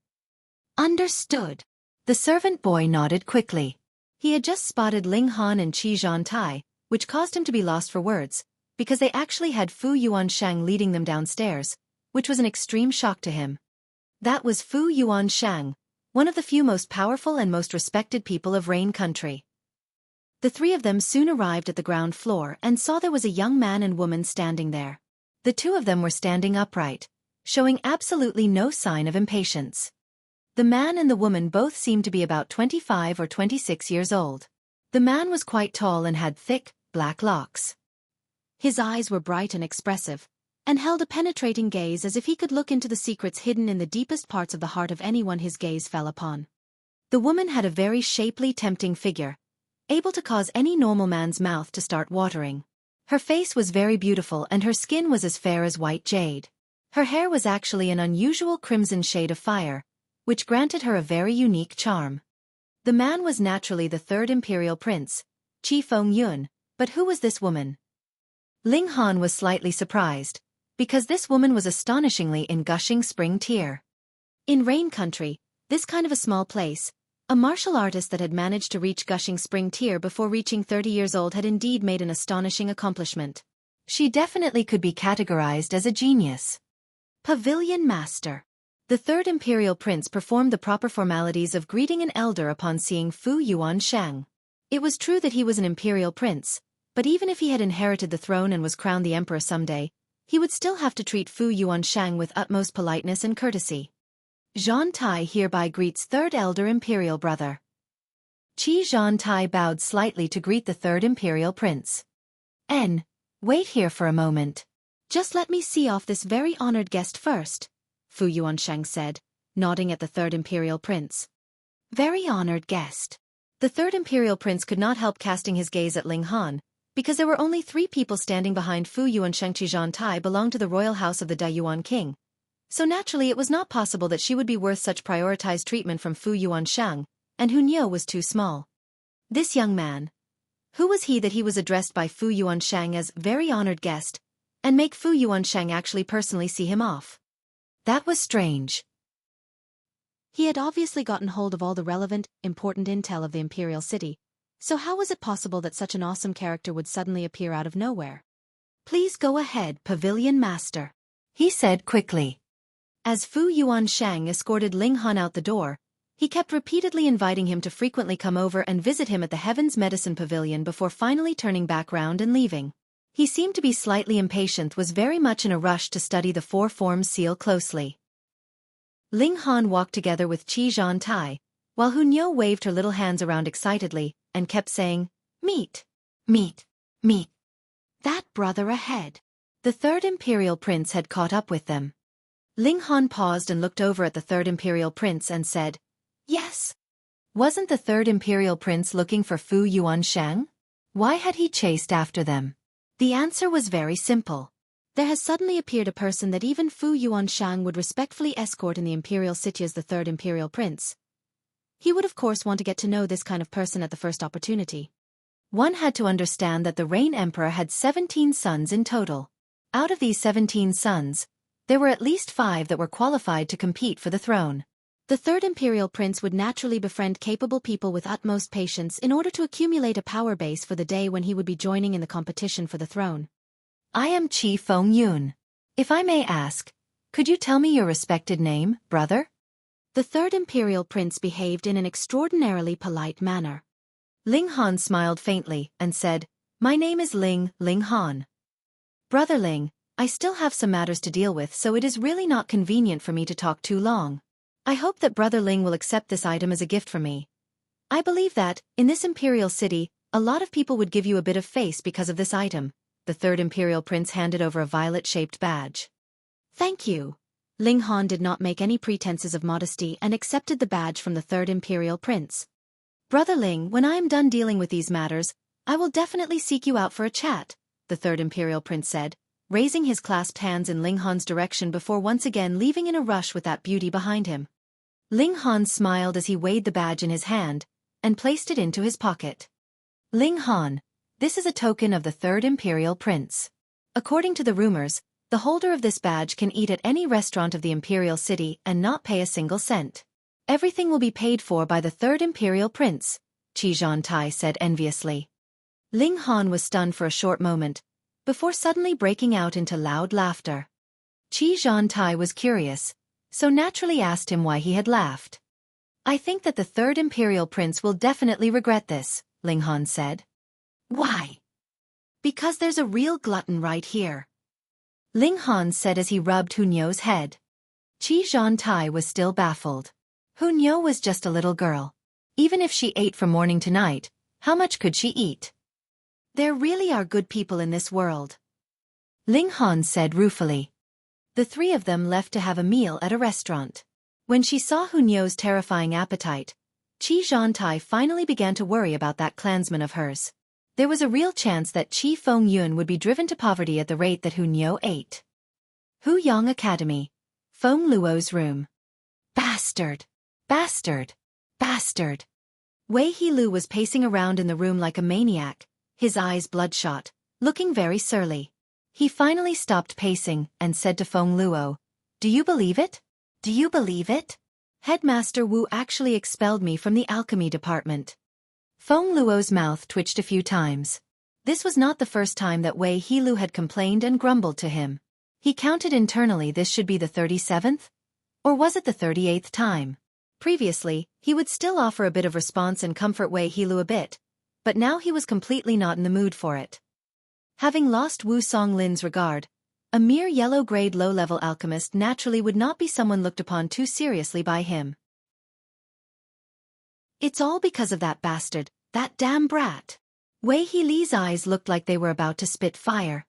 [SPEAKER 1] "Understood." The servant boy nodded quickly. He had just spotted Ling Han and Qi Zhantai, which caused him to be lost for words, because they actually had Fu Yuanshang leading them downstairs, which was an extreme shock to him. That was Fu Yuanshang, one of the few most powerful and most respected people of Rain Country. The 3 of them soon arrived at the ground floor and saw there was a young man and woman standing there. The 2 of them were standing upright, showing absolutely no sign of impatience. The man and the woman both seemed to be about 25 or 26 years old. The man was quite tall and had thick, black locks. His eyes were bright and expressive, and held a penetrating gaze as if he could look into the secrets hidden in the deepest parts of the heart of anyone his gaze fell upon. The woman had a very shapely, tempting figure, able to cause any normal man's mouth to start watering. Her face was very beautiful and her skin was as fair as white jade. Her hair was actually an unusual crimson shade of fire, which granted her a very unique charm. The man was naturally the third imperial prince, Qi Fengyun, but who was this woman? Ling Han was slightly surprised, because this woman was astonishingly in gushing spring tear. In Rain Country, this kind of a small place, a martial artist that had managed to reach gushing spring tear before reaching 30 years old had indeed made an astonishing accomplishment. She definitely could be categorized as a genius. Pavilion Master. The third imperial prince performed the proper formalities of greeting an elder upon seeing Fu Yuanshang. It was true that he was an imperial prince, but even if he had inherited the throne and was crowned the emperor someday, he would still have to treat Fu Yuanshang with utmost politeness and courtesy. Zhan Tai hereby greets third elder imperial brother. Zhan Tai bowed slightly to greet the third imperial prince. Wait here for a moment. Just let me see off this very honored guest first, Fu Yuanshang said, nodding at the third imperial prince. Very honored guest. The third imperial prince could not help casting his gaze at Ling Han, because there were only 3 people standing behind Fu Yuanshang. Zhan Tai belonged to the royal house of the Daiyuan king. So naturally it was not possible that she would be worth such prioritized treatment from Fu Yuanshang, and Hunyou was too small. This young man. Who was he that he was addressed by Fu Yuanshang as very honored guest, and make Fu Yuanshang actually personally see him off? That was strange. He had obviously gotten hold of all the relevant, important intel of the imperial city, so how was it possible that such an awesome character would suddenly appear out of nowhere? Please go ahead, Pavilion Master, he said quickly. As Fu Yuanshang escorted Ling Han out the door, he kept repeatedly inviting him to frequently come over and visit him at the Heaven's Medicine Pavilion before finally turning back round and leaving. He seemed to be slightly impatient, was very much in a rush to study the 4 forms seal closely. Ling Han walked together with Zhan Tai, while Hunyou waved her little hands around excitedly, and kept saying, "Meet, meet, meet." That brother ahead. The third imperial prince had caught up with them. Ling Han paused and looked over at the third imperial prince and said, "Yes." Wasn't the third imperial prince looking for Fu Yuanshang? Why had he chased after them? The answer was very simple. There has suddenly appeared a person that even Fu Yuanshang would respectfully escort in the imperial city as the third imperial prince. He would of course want to get to know this kind of person at the first opportunity. One had to understand that the Rain Emperor had 17 sons in total. Out of these 17 sons, there were at least 5 that were qualified to compete for the throne. The third imperial prince would naturally befriend capable people with utmost patience in order to accumulate a power base for the day when he would be joining in the competition for the throne. I am Qi Fengyun. If I may ask, could you tell me your respected name, brother? The third imperial prince behaved in an extraordinarily polite manner. Ling Han smiled faintly and said, "My name is Ling Han. Brother Ling, I still have some matters to deal with, so it is really not convenient for me to talk too long. I hope that Brother Ling will accept this item as a gift from me. I believe that, in this imperial city, a lot of people would give you a bit of face because of this item." The third imperial prince handed over a violet-shaped badge. "Thank you." Ling Han did not make any pretenses of modesty and accepted the badge from the third imperial prince. "Brother Ling, when I am done dealing with these matters, I will definitely seek you out for a chat," the third imperial prince said, raising his clasped hands in Ling Han's direction before once again leaving in a rush with that beauty behind him. Ling Han smiled as he weighed the badge in his hand and placed it into his pocket. "Ling Han, this is a token of the third imperial prince. According to the rumors, the holder of this badge can eat at any restaurant of the imperial city and not pay a single cent. Everything will be paid for by the third imperial prince," Zhan Tai said enviously. Ling Han was stunned for a short moment, before suddenly breaking out into loud laughter. Zhan Tai was curious, so naturally asked him why he had laughed. "I think that the third imperial prince will definitely regret this," Ling Han said. "Why?" "Because there's a real glutton right here," Ling Han said as he rubbed Hunyou's head. Zhan Tai was still baffled. Hunyou was just a little girl. Even if she ate from morning to night, How much could she eat? There really are good people in this world, Ling Han said ruefully. The three of them left to have a meal at a restaurant. When she saw Hu Niu's terrifying appetite, Qi Zhantai finally began to worry about that clansman of hers. There was a real chance that Qi Fengyun would be driven to poverty at the rate that Hu Niu ate. Huyang Academy. Feng Luo's room. Bastard! Bastard! Bastard! Wei Heelu was pacing around in the room like a maniac, his eyes bloodshot, looking very surly. He finally stopped pacing and said to Feng Luo, "Do you believe it? Do you believe it? Headmaster Wu actually expelled me from the alchemy department." Feng Luo's mouth twitched a few times. This was not the first time that Wei Heelu had complained and grumbled to him. He counted internally this should be the 37th? Or was it the 38th time? Previously, he would still offer a bit of response and comfort Wei Heelu a bit, but now he was completely not in the mood for it. Having lost Wu Songlin's regard, a mere yellow-grade low-level alchemist naturally would not be someone looked upon too seriously by him. It's all because of that bastard, that damn brat. Wei Heeli's eyes looked like they were about to spit fire.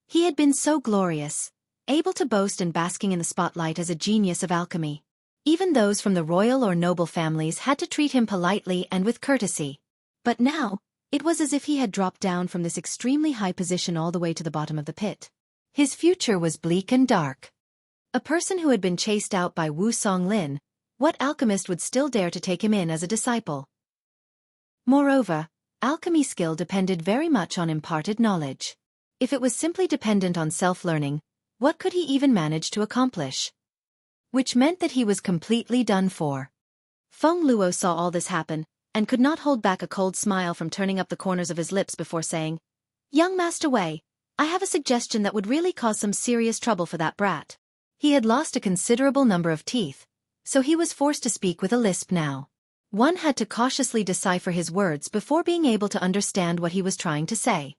[SPEAKER 1] He had been so glorious, able to boast and basking in the spotlight as a genius of alchemy. Even those from the royal or noble families had to treat him politely and with courtesy. But now, it was as if he had dropped down from this extremely high position all the way to the bottom of the pit. His future was bleak and dark. A person who had been chased out by Wu Songlin, what alchemist would still dare to take him in as a disciple? Moreover, alchemy skill depended very much on imparted knowledge. If it was simply dependent on self-learning, what could he even manage to accomplish? Which meant that he was completely done for. Feng Luo saw all this happen, and could not hold back a cold smile from turning up the corners of his lips before saying, "Young Master Wei, I have a suggestion that would really cause some serious trouble for that brat." He had lost a considerable number of teeth, so he was forced to speak with a lisp now. One had to cautiously decipher his words before being able to understand what he was trying to say.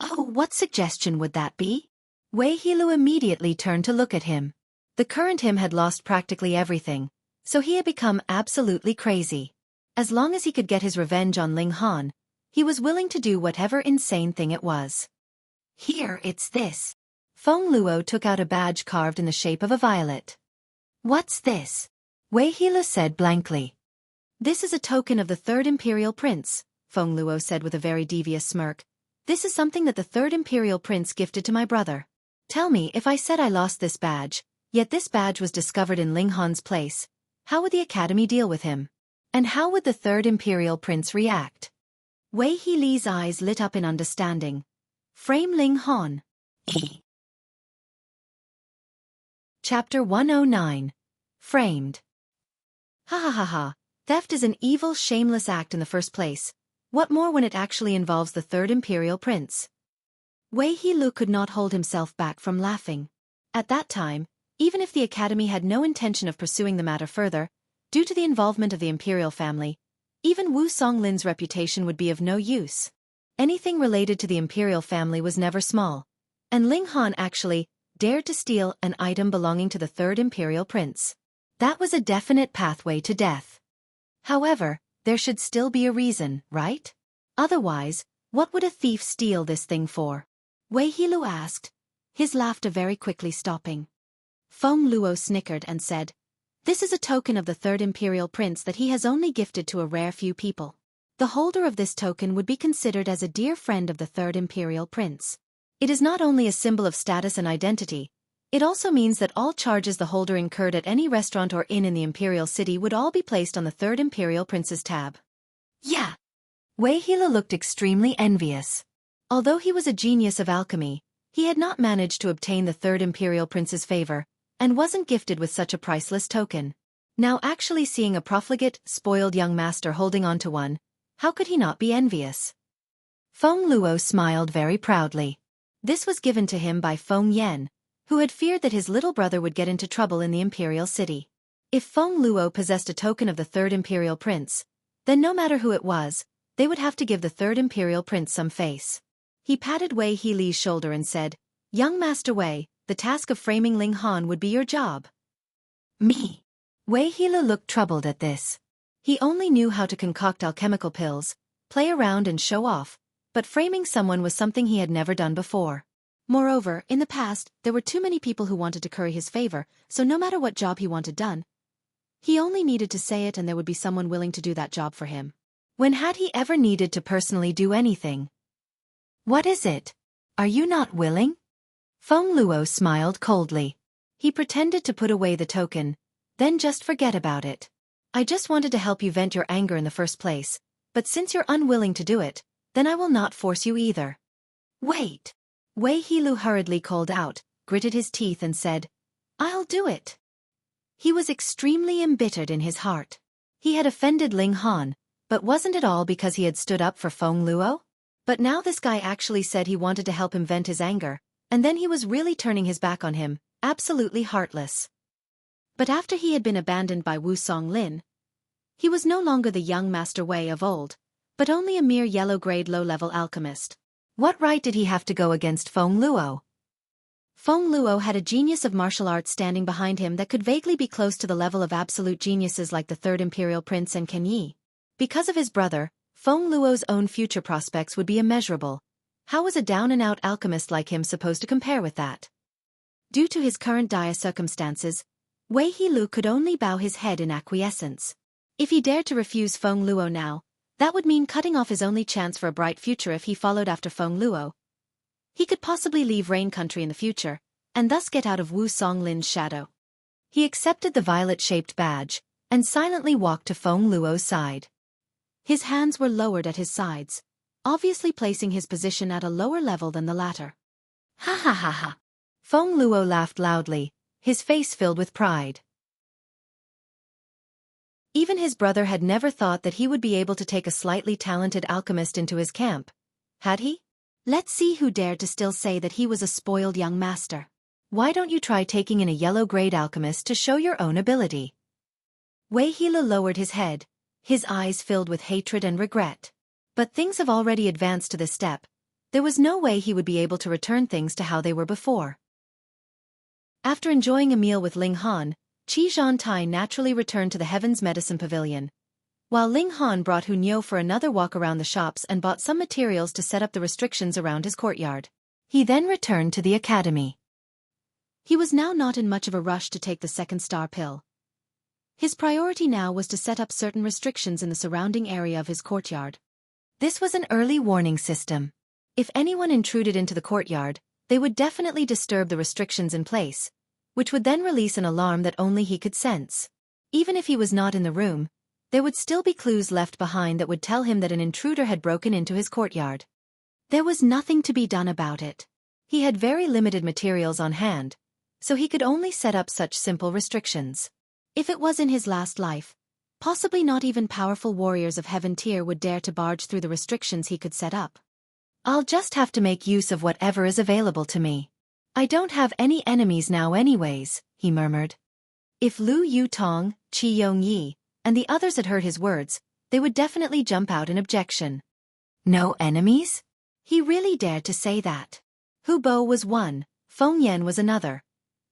[SPEAKER 1] "Oh, what suggestion would that be?" Wei Heelu immediately turned to look at him. The current him had lost practically everything, so he had become absolutely crazy. As long as he could get his revenge on Ling Han, he was willing to do whatever insane thing it was. "Here, it's this." Feng Luo took out a badge carved in the shape of a violet. "What's this?" Wei Heelu said blankly. "This is a token of the Third Imperial Prince," Feng Luo said with a very devious smirk. "This is something that the Third Imperial Prince gifted to my brother. Tell me, if I said I lost this badge, yet this badge was discovered in Ling Han's place, how would the Academy deal with him? And how would the Third Imperial Prince react?" Wei Heeli's eyes lit up in understanding. Frame Ling Han. Chapter 109. Framed. Ha ha ha ha. Theft is an evil, shameless act in the first place. What more when it actually involves the Third Imperial Prince? Wei Heelu could not hold himself back from laughing. At that time, even if the Academy had no intention of pursuing the matter further, due to the involvement of the imperial family, even Wu Songlin's reputation would be of no use. Anything related to the imperial family was never small, and Ling Han actually dared to steal an item belonging to the Third Imperial Prince. That was a definite pathway to death. However, there should still be a reason, right? Otherwise, what would a thief steal this thing for? Wei Heelu asked, his laughter very quickly stopping. Feng Luo snickered and said, "This is a token of the Third Imperial Prince that he has only gifted to a rare few people. The holder of this token would be considered as a dear friend of the Third Imperial Prince. It is not only a symbol of status and identity, it also means that all charges the holder incurred at any restaurant or inn in the Imperial City would all be placed on the Third Imperial Prince's tab." Yeah. Wei Heelu looked extremely envious. Although he was a genius of alchemy, he had not managed to obtain the Third Imperial Prince's favor, and wasn't gifted with such a priceless token. Now actually seeing a profligate, spoiled young master holding on to one, how could he not be envious? Feng Luo smiled very proudly. This was given to him by Feng Yan, who had feared that his little brother would get into trouble in the Imperial City. If Feng Luo possessed a token of the Third Imperial Prince, then no matter who it was, they would have to give the Third Imperial Prince some face. He patted Wei Heeli's shoulder and said, "Young Master Wei, the task of framing Ling Han would be your job." Me? Wei Heelu looked troubled at this. He only knew how to concoct alchemical pills, play around and show off, but framing someone was something he had never done before. Moreover, in the past, there were too many people who wanted to curry his favor, so no matter what job he wanted done, he only needed to say it and there would be someone willing to do that job for him. When had he ever needed to personally do anything? What is it? Are you not willing? Feng Luo smiled coldly. He pretended to put away the token, then just forget about it. I just wanted to help you vent your anger in the first place, but since you're unwilling to do it, then I will not force you either. Wait! Wei Hilu hurriedly called out, gritted his teeth and said, I'll do it. He was extremely embittered in his heart. He had offended Ling Han, but wasn't it all because he had stood up for Feng Luo? But now this guy actually said he wanted to help him vent his anger, and then he was really turning his back on him, absolutely heartless. But after he had been abandoned by Wu Songlin, he was no longer the young Master Wei of old, but only a mere yellow-grade low-level alchemist. What right did he have to go against Feng Luo? Feng Luo had a genius of martial arts standing behind him that could vaguely be close to the level of absolute geniuses like the Third Imperial Prince and Ken Yi. Because of his brother, Feng Luo's own future prospects would be immeasurable. How was a down-and-out alchemist like him supposed to compare with that? Due to his current dire circumstances, Wei Hilu could only bow his head in acquiescence. If he dared to refuse Feng Luo now, that would mean cutting off his only chance for a bright future if he followed after Feng Luo. He could possibly leave Rain Country in the future, and thus get out of Wu Songlin's shadow. He accepted the violet-shaped badge, and silently walked to Feng Luo's side. His hands were lowered at his sides, obviously placing his position at a lower level than the latter. Ha ha ha ha! Feng Luo laughed loudly, his face filled with pride. Even his brother had never thought that he would be able to take a slightly talented alchemist into his camp. Had he? Let's see who dared to still say that he was a spoiled young master. Why don't you try taking in a yellow-grade alchemist to show your own ability? Wei Hilu lowered his head, his eyes filled with hatred and regret. But things have already advanced to this step. There was no way he would be able to return things to how they were before. After enjoying a meal with Ling Han, Qi Zhantai naturally returned to the Heaven's Medicine Pavilion, while Ling Han brought Hu Niu for another walk around the shops and bought some materials to set up the restrictions around his courtyard. He then returned to the academy. He was now not in much of a rush to take the second star pill. His priority now was to set up certain restrictions in the surrounding area of his courtyard. This was an early warning system. If anyone intruded into the courtyard, they would definitely disturb the restrictions in place, which would then release an alarm that only he could sense. Even if he was not in the room, there would still be clues left behind that would tell him that an intruder had broken into his courtyard. There was nothing to be done about it. He had very limited materials on hand, so he could only set up such simple restrictions. If it was in his last life, possibly not even powerful warriors of Heaven tier would dare to barge through the restrictions he could set up. I'll just have to make use of whatever is available to me. I don't have any enemies now anyways, he murmured. If Lu Yutong, Qi Yongyi, and the others had heard his words, they would definitely jump out in objection. No enemies? He really dared to say that. Hu Bo was one, Feng Yan was another.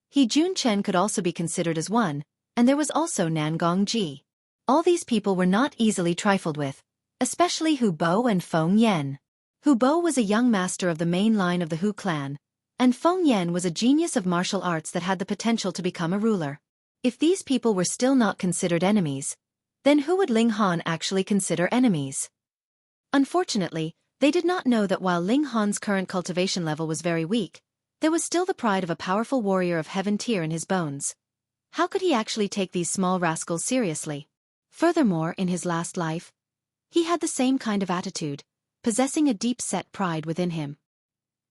[SPEAKER 1] He Jun Chen could also be considered as one, and there was also Nangong Ji. All these people were not easily trifled with, especially Hu Bo and Feng Yan. Hu Bo was a young master of the main line of the Hu clan, and Feng Yan was a genius of martial arts that had the potential to become a ruler. If these people were still not considered enemies, then who would Ling Han actually consider enemies? Unfortunately, they did not know that while Ling Han's current cultivation level was very weak, there was still the pride of a powerful warrior of Heaven tier in his bones. How could he actually take these small rascals seriously? Furthermore, in his last life, he had the same kind of attitude, possessing a deep-set pride within him.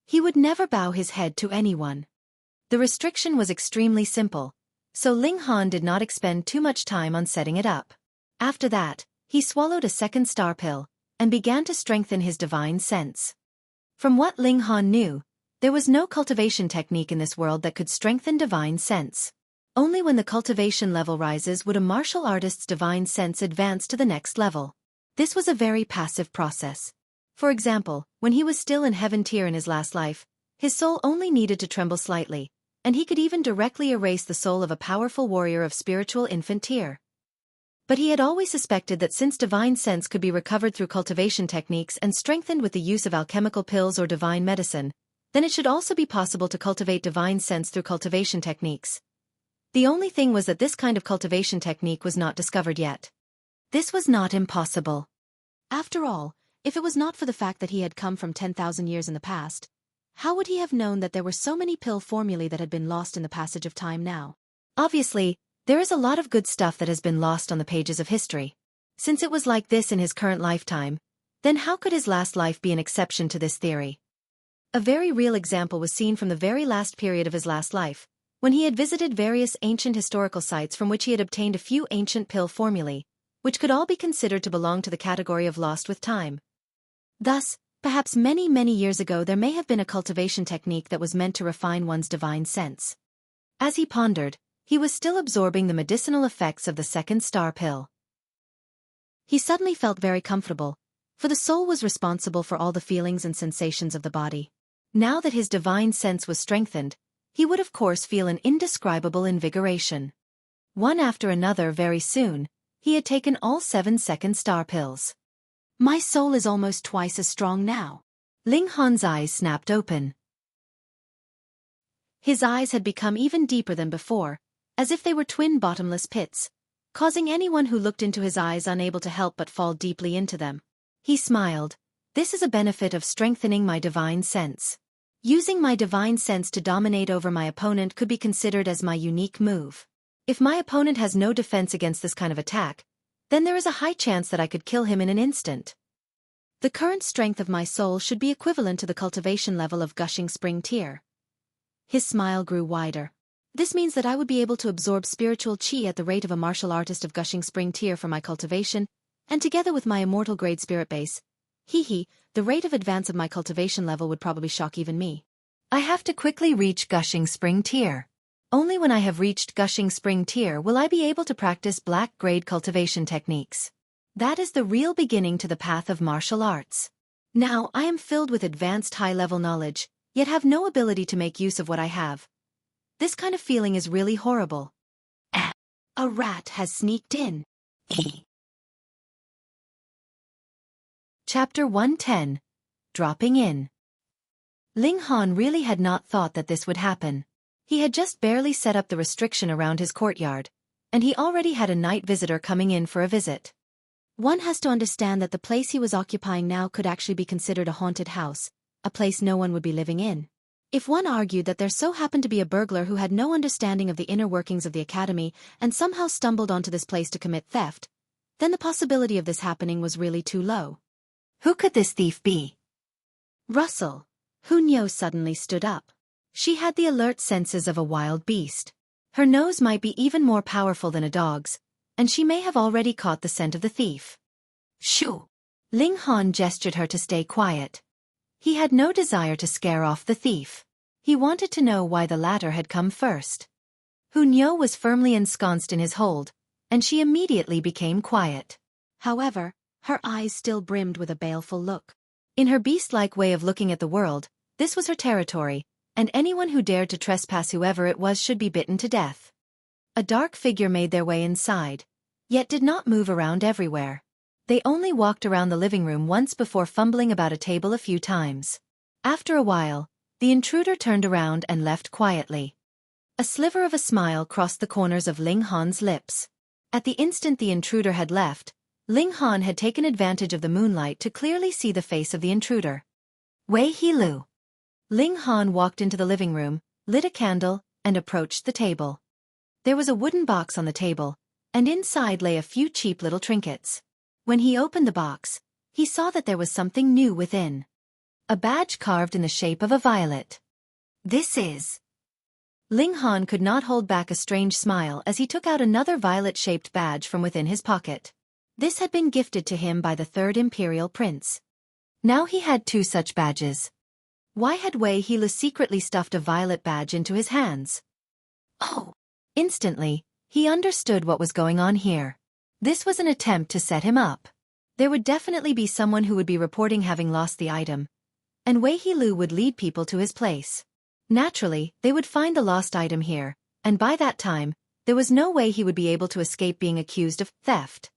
[SPEAKER 1] He would never bow his head to anyone. The restriction was extremely simple, so Ling Han did not expend too much time on setting it up. After that, he swallowed a second star pill, and began to strengthen his divine sense. From what Ling Han knew, there was no cultivation technique in this world that could strengthen divine sense. Only when the cultivation level rises would a martial artist's divine sense advance to the next level. This was a very passive process. For example, when he was still in Heaven tier in his last life, his soul only needed to tremble slightly, and he could even directly erase the soul of a powerful warrior of spiritual infant tier. But he had always suspected that since divine sense could be recovered through cultivation techniques and strengthened with the use of alchemical pills or divine medicine, then it should also be possible to cultivate divine sense through cultivation techniques. The only thing was that this kind of cultivation technique was not discovered yet. This was not impossible. After all, if it was not for the fact that he had come from 10,000 years in the past, how would he have known that there were so many pill formulae that had been lost in the passage of time now? Obviously, there is a lot of good stuff that has been lost on the pages of history. Since it was like this in his current lifetime, then how could his last life be an exception to this theory? A very real example was seen from the very last period of his last life, when he had visited various ancient historical sites from which he had obtained a few ancient pill formulae, which could all be considered to belong to the category of lost with time. Thus, perhaps many, many years ago there may have been a cultivation technique that was meant to refine one's divine sense. As he pondered, he was still absorbing the medicinal effects of the second star pill. He suddenly felt very comfortable, for the soul was responsible for all the feelings and sensations of the body. Now that his divine sense was strengthened, he would of course feel an indescribable invigoration. One after another very soon, he had taken all 7 second star pills. My soul is almost twice as strong now. Ling Han's eyes snapped open. His eyes had become even deeper than before, as if they were twin bottomless pits, causing anyone who looked into his eyes unable to help but fall deeply into them. He smiled. This is a benefit of strengthening my divine sense. Using my divine sense to dominate over my opponent could be considered as my unique move. If my opponent has no defense against this kind of attack, then there is a high chance that I could kill him in an instant. The current strength of my soul should be equivalent to the cultivation level of gushing spring tear. His smile grew wider. This means that I would be able to absorb spiritual chi at the rate of a martial artist of gushing spring tear for my cultivation, and together with my immortal grade spirit base, the rate of advance of my cultivation level would probably shock even me. I have to quickly reach gushing spring tear. Only when I have reached gushing spring tear will I be able to practice black grade cultivation techniques. That is the real beginning to the path of martial arts. Now I am filled with advanced high-level knowledge, yet have no ability to make use of what I have. This kind of feeling is really horrible. A rat has sneaked in. Chapter 110. Dropping in. Ling Han really had not thought that this would happen. He had just barely set up the restriction around his courtyard, and he already had a night visitor coming in for a visit. One has to understand that the place he was occupying now could actually be considered a haunted house, a place no one would be living in. If one argued that there so happened to be a burglar who had no understanding of the inner workings of the academy and somehow stumbled onto this place to commit theft, then the possibility of this happening was really too low. Who could this thief be? Russell. Hunyo suddenly stood up. She had the alert senses of a wild beast. Her nose might be even more powerful than a dog's, and she may have already caught the scent of the thief. Shoo! Ling Han gestured her to stay quiet. He had no desire to scare off the thief. He wanted to know why the latter had come first. Hunyo was firmly ensconced in his hold, and she immediately became quiet. However, her eyes still brimmed with a baleful look. In her beast-like way of looking at the world, this was her territory, and anyone who dared to trespass whoever it was should be bitten to death. A dark figure made their way inside, yet did not move around everywhere. They only walked around the living room once before fumbling about a table a few times. After a while, the intruder turned around and left quietly. A sliver of a smile crossed the corners of Ling Han's lips. At the instant the intruder had left, Ling Han had taken advantage of the moonlight to clearly see the face of the intruder. Wei Hilu. Ling Han walked into the living room, lit a candle, and approached the table. There was a wooden box on the table, and inside lay a few cheap little trinkets. When he opened the box, he saw that there was something new within. A badge carved in the shape of a violet. This is... Ling Han could not hold back a strange smile as he took out another violet-shaped badge from within his pocket. This had been gifted to him by the third imperial prince. Now he had 2 such badges. Why had Wei Hilu secretly stuffed a violet badge into his hands? Oh! Instantly, he understood what was going on here. This was an attempt to set him up. There would definitely be someone who would be reporting having lost the item, and Wei Hilu would lead people to his place. Naturally, they would find the lost item here, and by that time, there was no way he would be able to escape being accused of theft.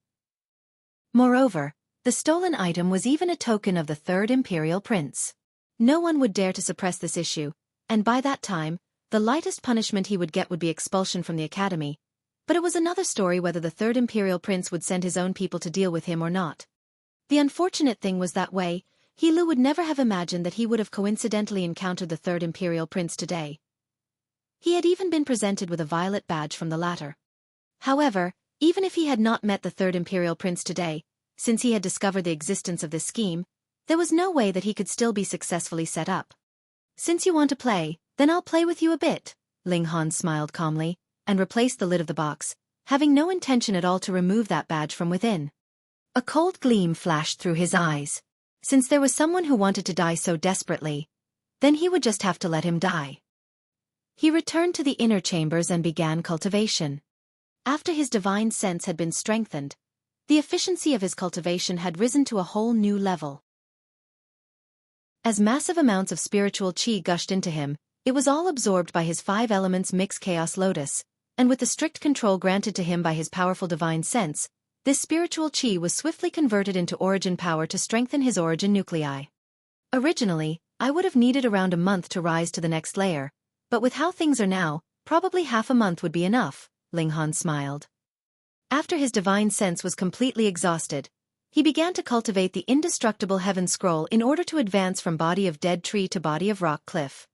[SPEAKER 1] Moreover, the stolen item was even a token of the third imperial prince. No one would dare to suppress this issue, and by that time, the lightest punishment he would get would be expulsion from the academy. But it was another story whether the third imperial prince would send his own people to deal with him or not. The unfortunate thing was that He Lu would never have imagined that he would have coincidentally encountered the third imperial prince today. He had even been presented with a violet badge from the latter. However, even if he had not met the third imperial prince today, since he had discovered the existence of this scheme, there was no way that he could still be successfully set up. Since you want to play, then I'll play with you a bit, Ling Han smiled calmly, and replaced the lid of the box, having no intention at all to remove that badge from within. A cold gleam flashed through his eyes. Since there was someone who wanted to die so desperately, then he would just have to let him die. He returned to the inner chambers and began cultivation. After his divine sense had been strengthened, the efficiency of his cultivation had risen to a whole new level. As massive amounts of spiritual qi gushed into him, it was all absorbed by his 5 elements mix chaos lotus, and with the strict control granted to him by his powerful divine sense, this spiritual qi was swiftly converted into origin power to strengthen his origin nuclei. Originally, I would have needed around a month to rise to the next layer, but with how things are now, probably half a month would be enough, Ling Han smiled. After his divine sense was completely exhausted, he began to cultivate the indestructible heaven scroll in order to advance from body of dead tree to body of rock cliff.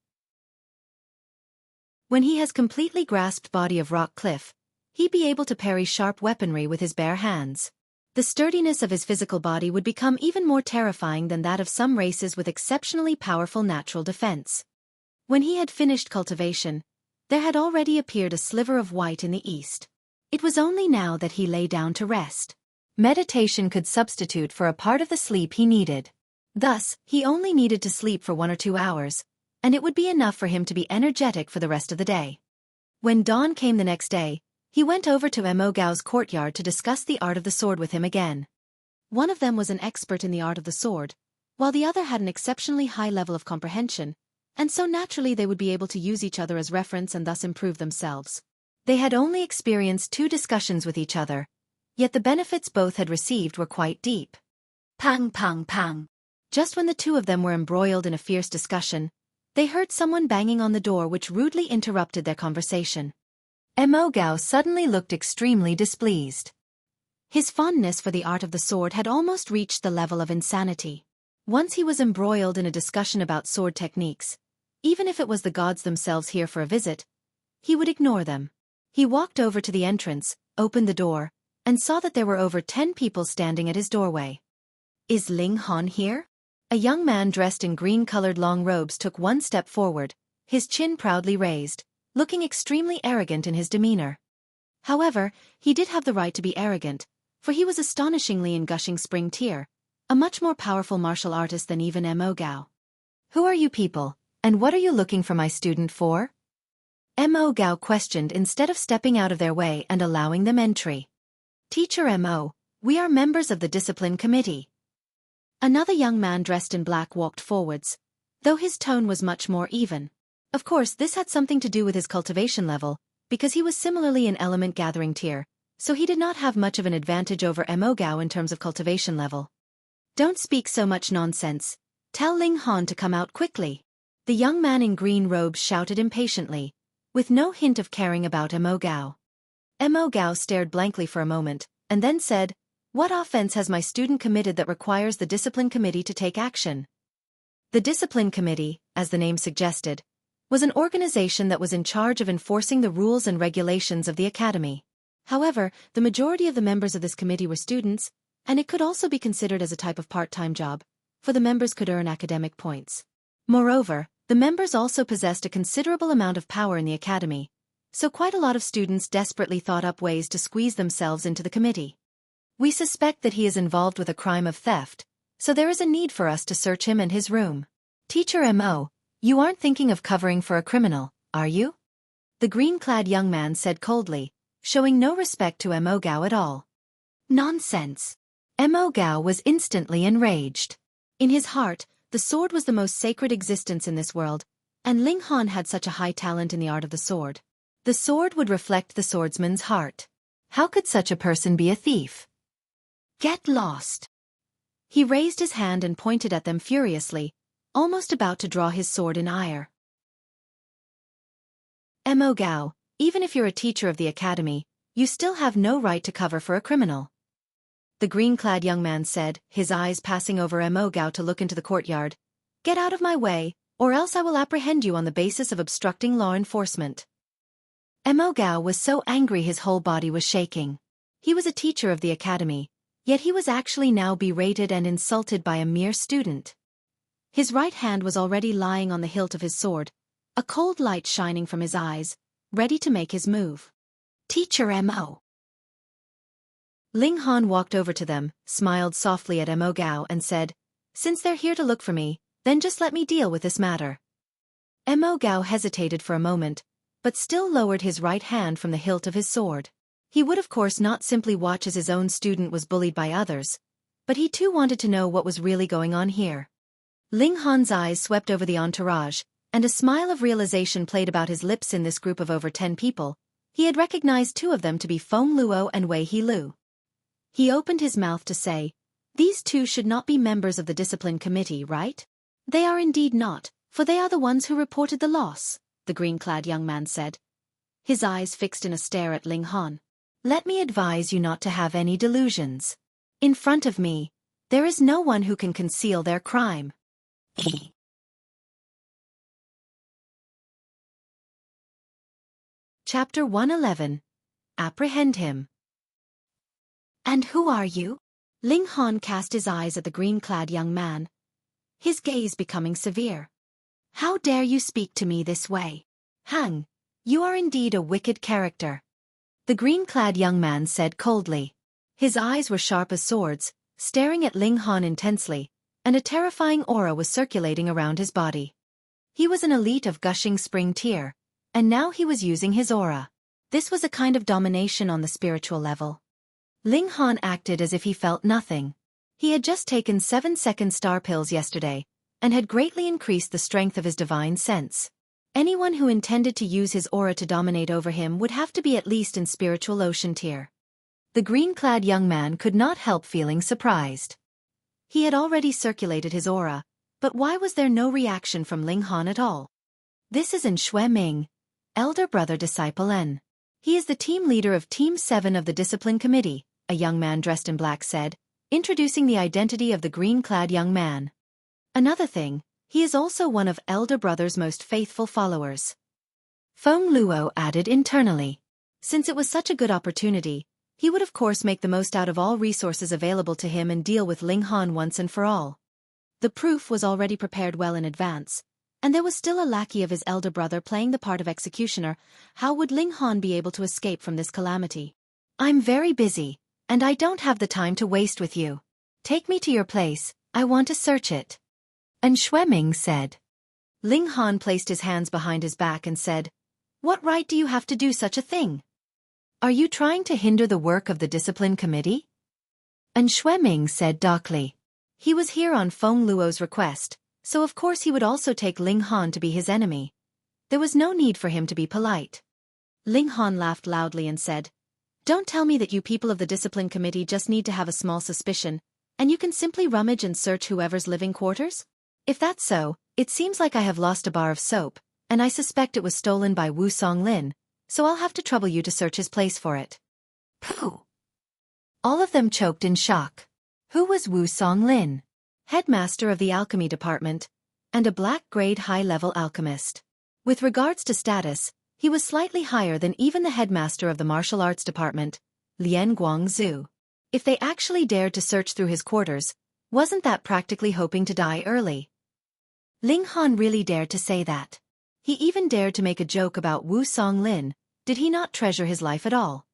[SPEAKER 1] When he has completely grasped body of rock cliff, he'd be able to parry sharp weaponry with his bare hands. The sturdiness of his physical body would become even more terrifying than that of some races with exceptionally powerful natural defense. When he had finished cultivation, there had already appeared a sliver of white in the east. It was only now that he lay down to rest. Meditation could substitute for a part of the sleep he needed. Thus, he only needed to sleep for 1 or 2 hours, and it would be enough for him to be energetic for the rest of the day. When dawn came the next day, he went over to Mo Gao's courtyard to discuss the art of the sword with him again. One of them was an expert in the art of the sword, while the other had an exceptionally high level of comprehension, and so naturally they would be able to use each other as reference and thus improve themselves. They had only experienced 2 discussions with each other, yet the benefits both had received were quite deep. Pang pang pang. Just when the 2 of them were embroiled in a fierce discussion, they heard someone banging on the door which rudely interrupted their conversation. Mo Gao suddenly looked extremely displeased. His fondness for the art of the sword had almost reached the level of insanity. Once he was embroiled in a discussion about sword techniques, even if it was the gods themselves here for a visit, he would ignore them. He walked over to the entrance, opened the door, and saw that there were over 10 people standing at his doorway. Is Ling Han here? A young man dressed in green-colored long robes took 1 step forward, his chin proudly raised, looking extremely arrogant in his demeanor. However, he did have the right to be arrogant, for he was astonishingly in gushing spring tier, a much more powerful martial artist than even Mo Gao. Who are you people, and what are you looking for my student for? Mo Gao questioned instead of stepping out of their way and allowing them entry. Teacher Mo, we are members of the discipline committee. Another young man dressed in black walked forwards, though his tone was much more even. Of course, this had something to do with his cultivation level, because he was similarly in element gathering tier, so he did not have much of an advantage over Mo Gao in terms of cultivation level. Don't speak so much nonsense. Tell Ling Han to come out quickly. The young man in green robes shouted impatiently, with no hint of caring about Mo Gao. Mo Gao stared blankly for a moment, and then said, "What offense has my student committed that requires the discipline committee to take action?" The discipline committee, as the name suggested, was an organization that was in charge of enforcing the rules and regulations of the academy. However, the majority of the members of this committee were students, and it could also be considered as a type of part-time job, for the members could earn academic points. Moreover, the members also possessed a considerable amount of power in the academy, so quite a lot of students desperately thought up ways to squeeze themselves into the committee. We suspect that he is involved with a crime of theft, so there is a need for us to search him and his room. Teacher Mo, you aren't thinking of covering for a criminal, are you? The green-clad young man said coldly, showing no respect to Mo Gao at all. Nonsense. Mo Gao was instantly enraged. In his heart, the sword was the most sacred existence in this world, and Ling Han had such a high talent in the art of the sword. The sword would reflect the swordsman's heart. How could such a person be a thief? Get lost! He raised his hand and pointed at them furiously, almost about to draw his sword in ire. Mo Gao, even if you're a teacher of the academy, you still have no right to cover for a criminal. The green-clad young man said, his eyes passing over Mo Gao to look into the courtyard. Get out of my way, or else I will apprehend you on the basis of obstructing law enforcement. Mo Gao was so angry his whole body was shaking. He was a teacher of the academy, yet he was actually now berated and insulted by a mere student. His right hand was already lying on the hilt of his sword, a cold light shining from his eyes, ready to make his move. Teacher Mo. Ling Han walked over to them, smiled softly at Mo Gao and said, Since they're here to look for me, then just let me deal with this matter. Mo Gao hesitated for a moment, but still lowered his right hand from the hilt of his sword. He would of course not simply watch as his own student was bullied by others, but he too wanted to know what was really going on here. Ling Han's eyes swept over the entourage, and a smile of realization played about his lips. In this group of over 10 people, he had recognized 2 of them to be Feng Luo and Wei He Lu. He opened his mouth to say, These 2 should not be members of the discipline committee, right? They are indeed not, for they are the ones who reported the loss, the green-clad young man said, his eyes fixed in a stare at Ling Han. Let me advise you not to have any delusions. In front of me, there is no one who can conceal their crime. Chapter 111. Apprehend him. And who are you? Ling Han cast his eyes at the green-clad young man, his gaze becoming severe. How dare you speak to me this way? Hang, you are indeed a wicked character. The green-clad young man said coldly. His eyes were sharp as swords, staring at Ling Han intensely, and a terrifying aura was circulating around his body. He was an elite of gushing spring tier, and now he was using his aura. This was a kind of domination on the spiritual level. Ling Han acted as if he felt nothing. He had just taken 7-second star pills yesterday, and had greatly increased the strength of his divine sense. Anyone who intended to use his aura to dominate over him would have to be at least in spiritual ocean tier. The green-clad young man could not help feeling surprised. He had already circulated his aura, but why was there no reaction from Ling Han at all? This is Shui Ming, elder brother disciple N. He is the team leader of Team 7 of the Discipline Committee, a young man dressed in black said, introducing the identity of the green-clad young man. Another thing, he is also one of elder brother's most faithful followers. Feng Luo added internally. Since it was such a good opportunity, he would of course make the most out of all resources available to him and deal with Ling Han once and for all. The proof was already prepared well in advance, and there was still a lackey of his elder brother playing the part of executioner. How would Ling Han be able to escape from this calamity? I'm very busy, and I don't have the time to waste with you. Take me to your place, I want to search it. And Shui Ming said. Ling Han placed his hands behind his back and said, What right do you have to do such a thing? Are you trying to hinder the work of the discipline committee? And Shui Ming said darkly. He was here on Feng Luo's request, so of course he would also take Ling Han to be his enemy. There was no need for him to be polite. Ling Han laughed loudly and said, Don't tell me that you people of the discipline committee just need to have a small suspicion, and you can simply rummage and search whoever's living quarters? If that's so, it seems like I have lost a bar of soap, and I suspect it was stolen by Wu Songlin, so I'll have to trouble you to search his place for it. Pooh! All of them choked in shock. Who was Wu Songlin? Headmaster of the Alchemy department, and a black-grade high-level alchemist. With regards to status, he was slightly higher than even the headmaster of the martial arts department, Lian Guangzhu. If they actually dared to search through his quarters, wasn't that practically hoping to die early? Ling Han really dared to say that. He even dared to make a joke about Wu Songlin. Did he not treasure his life at all?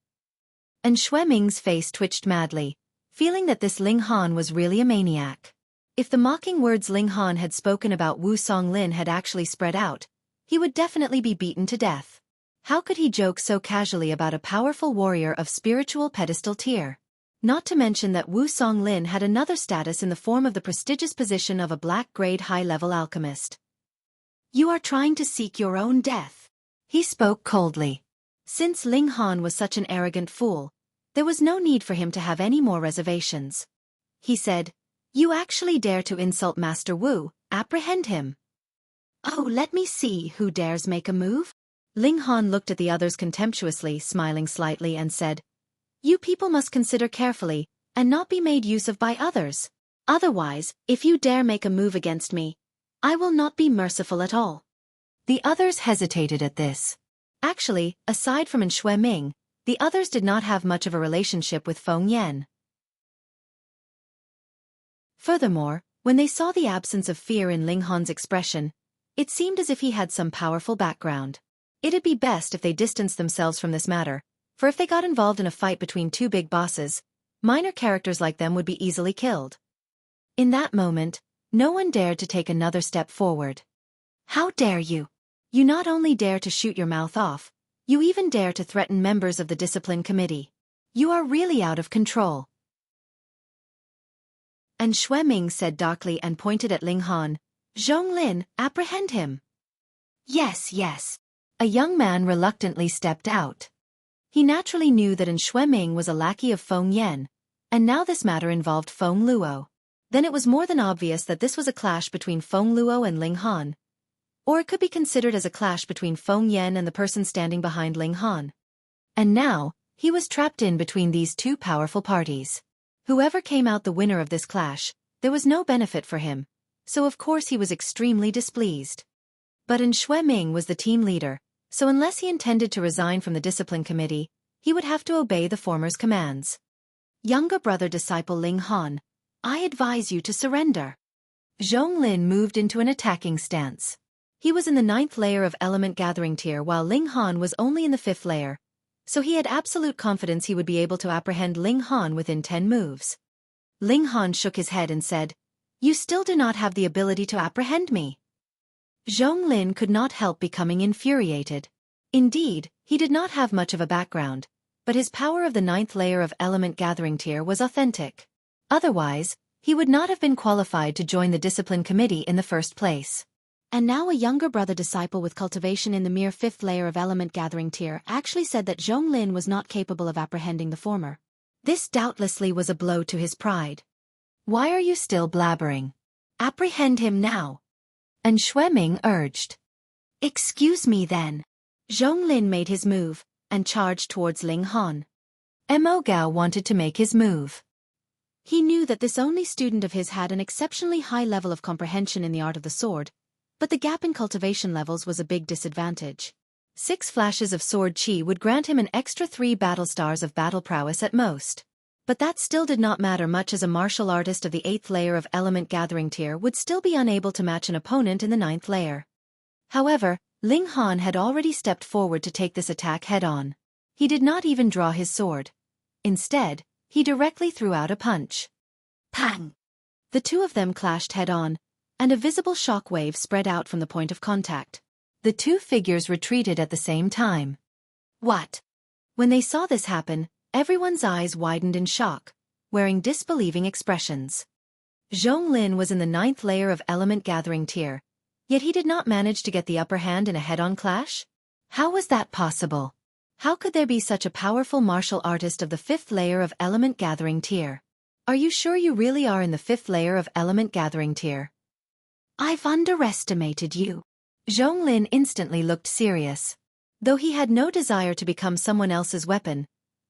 [SPEAKER 1] And Shui Ming's face twitched madly, feeling that this Ling Han was really a maniac. If the mocking words Ling Han had spoken about Wu Songlin had actually spread out, he would definitely be beaten to death. How could he joke so casually about a powerful warrior of spiritual pedestal tier? Not to mention that Wu Songlin had another status in the form of the prestigious position of a black-grade high-level alchemist. You are trying to seek your own death. He spoke coldly. Since Ling Han was such an arrogant fool, there was no need for him to have any more reservations. He said, "You actually dare to insult Master Wu, apprehend him." "Oh, let me see who dares make a move." Ling Han looked at the others contemptuously, smiling slightly, and said, "You people must consider carefully, and not be made use of by others. Otherwise, if you dare make a move against me, I will not be merciful at all." The others hesitated at this. Actually, aside from Shui Ming, the others did not have much of a relationship with Feng Yan. Furthermore, when they saw the absence of fear in Ling Han's expression, it seemed as if he had some powerful background. It'd be best if they distanced themselves from this matter, for if they got involved in a fight between two big bosses, minor characters like them would be easily killed. In that moment, no one dared to take another step forward. "How dare you? You not only dare to shoot your mouth off, you even dare to threaten members of the discipline committee. You are really out of control." And Shui Ming said darkly and pointed at Ling Han, "Zhonglin, apprehend him." "Yes, yes." A young man reluctantly stepped out. He naturally knew that Shui Ming was a lackey of Feng Yan, and now this matter involved Feng Luo. Then it was more than obvious that this was a clash between Feng Luo and Ling Han. Or it could be considered as a clash between Feng Yan and the person standing behind Ling Han. And now, he was trapped in between these two powerful parties. Whoever came out the winner of this clash, there was no benefit for him, so of course he was extremely displeased. But Shui Ming was the team leader, so unless he intended to resign from the discipline committee, he would have to obey the former's commands. "Younger brother disciple Ling Han, I advise you to surrender." Zhonglin moved into an attacking stance. He was in the 9th layer of element gathering tier while Ling Han was only in the 5th layer, so he had absolute confidence he would be able to apprehend Ling Han within 10 moves. Ling Han shook his head and said, "You still do not have the ability to apprehend me." Zhonglin could not help becoming infuriated. Indeed, he did not have much of a background, but his power of the 9th layer of element gathering tier was authentic. Otherwise, he would not have been qualified to join the discipline committee in the first place. And now a younger brother disciple with cultivation in the mere 5th layer of element gathering tier actually said that Zhonglin was not capable of apprehending the former. This doubtlessly was a blow to his pride. "Why are you still blabbering? Apprehend him now." And Shui Ming urged. "Excuse me then." Zhonglin made his move, and charged towards Ling Han. Mo Gao wanted to make his move. He knew that this only student of his had an exceptionally high level of comprehension in the art of the sword, but the gap in cultivation levels was a big disadvantage. 6 flashes of sword chi would grant him an extra 3 battle stars of battle prowess at most. But that still did not matter much as a martial artist of the 8th layer of element gathering tier would still be unable to match an opponent in the 9th layer. However, Ling Han had already stepped forward to take this attack head-on. He did not even draw his sword. Instead, he directly threw out a punch. Pang! The two of them clashed head-on, and a visible shock wave spread out from the point of contact. The two figures retreated at the same time. What? When they saw this happen, everyone's eyes widened in shock, wearing disbelieving expressions. Zhonglin was in the 9th layer of element gathering tier, yet he did not manage to get the upper hand in a head-on clash? How was that possible? How could there be such a powerful martial artist of the 5th layer of element gathering tier? Are you sure you really are in the 5th layer of element gathering tier? I've underestimated you. Zhonglin instantly looked serious. Though he had no desire to become someone else's weapon,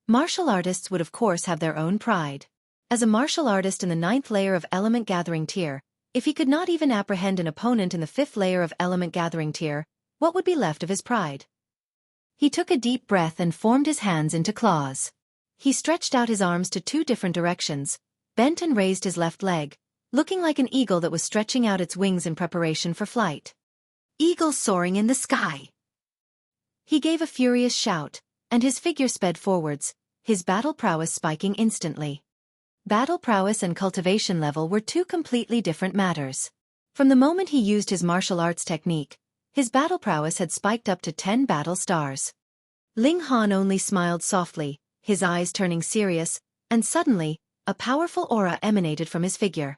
[SPEAKER 1] martial artists would of course have their own pride. As a martial artist in the 9th layer of element gathering tier, if he could not even apprehend an opponent in the 5th layer of element gathering tier, what would be left of his pride? He took a deep breath and formed his hands into claws. He stretched out his arms to 2 different directions, bent and raised his left leg, looking like an eagle that was stretching out its wings in preparation for flight. Eagle soaring in the sky. He gave a furious shout, and his figure sped forwards, his battle prowess spiking instantly. Battle prowess and cultivation level were 2 completely different matters. From the moment he used his martial arts technique, his battle prowess had spiked up to 10 battle stars. Ling Han only smiled softly, his eyes turning serious, and suddenly, a powerful aura emanated from his figure.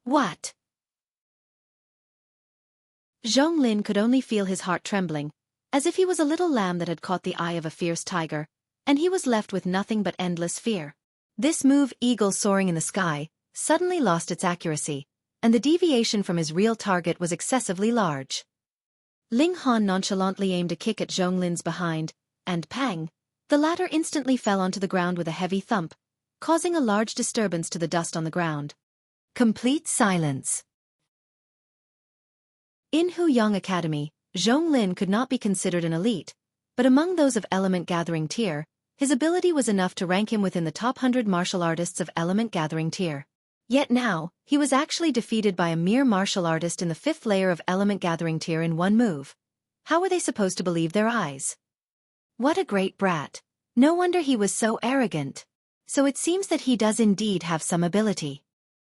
[SPEAKER 1] What? Zhonglin could only feel his heart trembling, as if he was a little lamb that had caught the eye of a fierce tiger, and he was left with nothing but endless fear. This move, eagle soaring in the sky, suddenly lost its accuracy, and the deviation from his real target was excessively large. Ling Han nonchalantly aimed a kick at Zhonglin's behind, and pang! The latter instantly fell onto the ground with a heavy thump, causing a large disturbance to the dust on the ground. Complete silence. In Huyang Academy, Zhonglin could not be considered an elite, but among those of element-gathering tier, his ability was enough to rank him within the top 100 martial artists of element-gathering tier. Yet now, he was actually defeated by a mere martial artist in the 5th layer of element-gathering tier in one move. How were they supposed to believe their eyes? What a great brat. No wonder he was so arrogant. So it seems that he does indeed have some ability.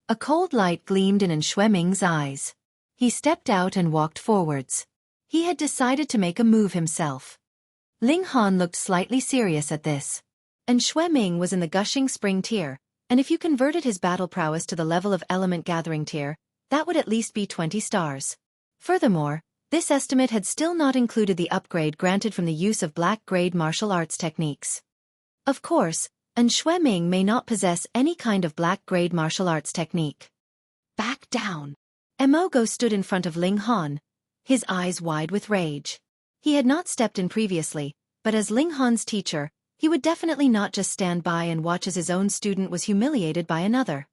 [SPEAKER 1] A cold light gleamed in Xueming's eyes. He stepped out and walked forwards. He had decided to make a move himself. Ling Han looked slightly serious at this. And Xueming was in the gushing spring tier, and if you converted his battle prowess to the level of element gathering tier, that would at least be 20 stars. Furthermore, this estimate had still not included the upgrade granted from the use of black-grade martial arts techniques. Of course, and Xueming may not possess any kind of black-grade martial arts technique. Back down. Emogo stood in front of Ling Han, his eyes wide with rage. He had not stepped in previously, but as Ling Han's teacher, he would definitely not just stand by and watch as his own student was humiliated by another.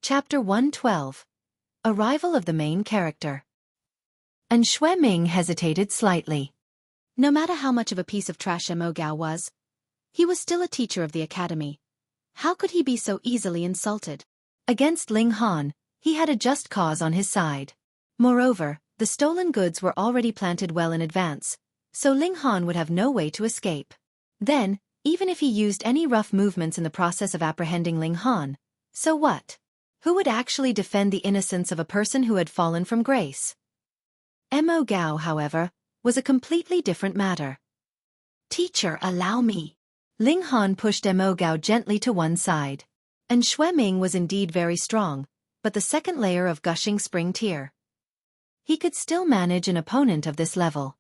[SPEAKER 1] Chapter 112. Arrival of the main character. And Xueming hesitated slightly. No matter how much of a piece of trash Emogo was, he was still a teacher of the academy. How could he be so easily insulted? Against Ling Han, he had a just cause on his side. Moreover, the stolen goods were already planted well in advance, so Ling Han would have no way to escape. Then, even if he used any rough movements in the process of apprehending Ling Han, so what? Who would actually defend the innocence of a person who had fallen from grace? Emogo, however, was a completely different matter. Teacher, allow me. Ling Han pushed Emogo gently to one side. And Xueming was indeed very strong, but the 2nd layer of gushing spring tier. He could still manage an opponent of this level.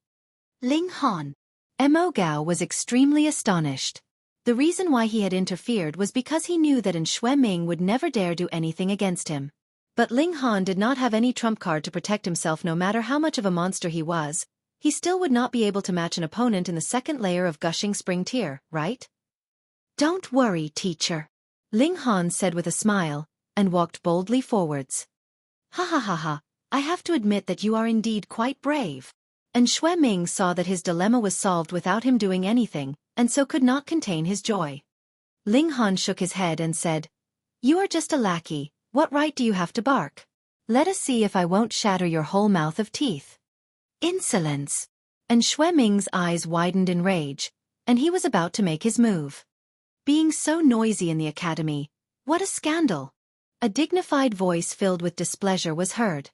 [SPEAKER 1] Ling Han. Emogo was extremely astonished. The reason why he had interfered was because he knew that Xueming would never dare do anything against him. But Ling Han did not have any trump card to protect himself. No matter how much of a monster he was, he still would not be able to match an opponent in the 2nd layer of gushing spring tier, right? Don't worry, teacher. Ling Han said with a smile, and walked boldly forwards. Ha ha ha ha, I have to admit that you are indeed quite brave. And Xueming saw that his dilemma was solved without him doing anything, and so could not contain his joy. Ling Han shook his head and said, You are just a lackey, what right do you have to bark? Let us see if I won't shatter your whole mouth of teeth. Insolence! And Xueming's eyes widened in rage, and he was about to make his move. Being so noisy in the academy, what a scandal! A dignified voice filled with displeasure was heard.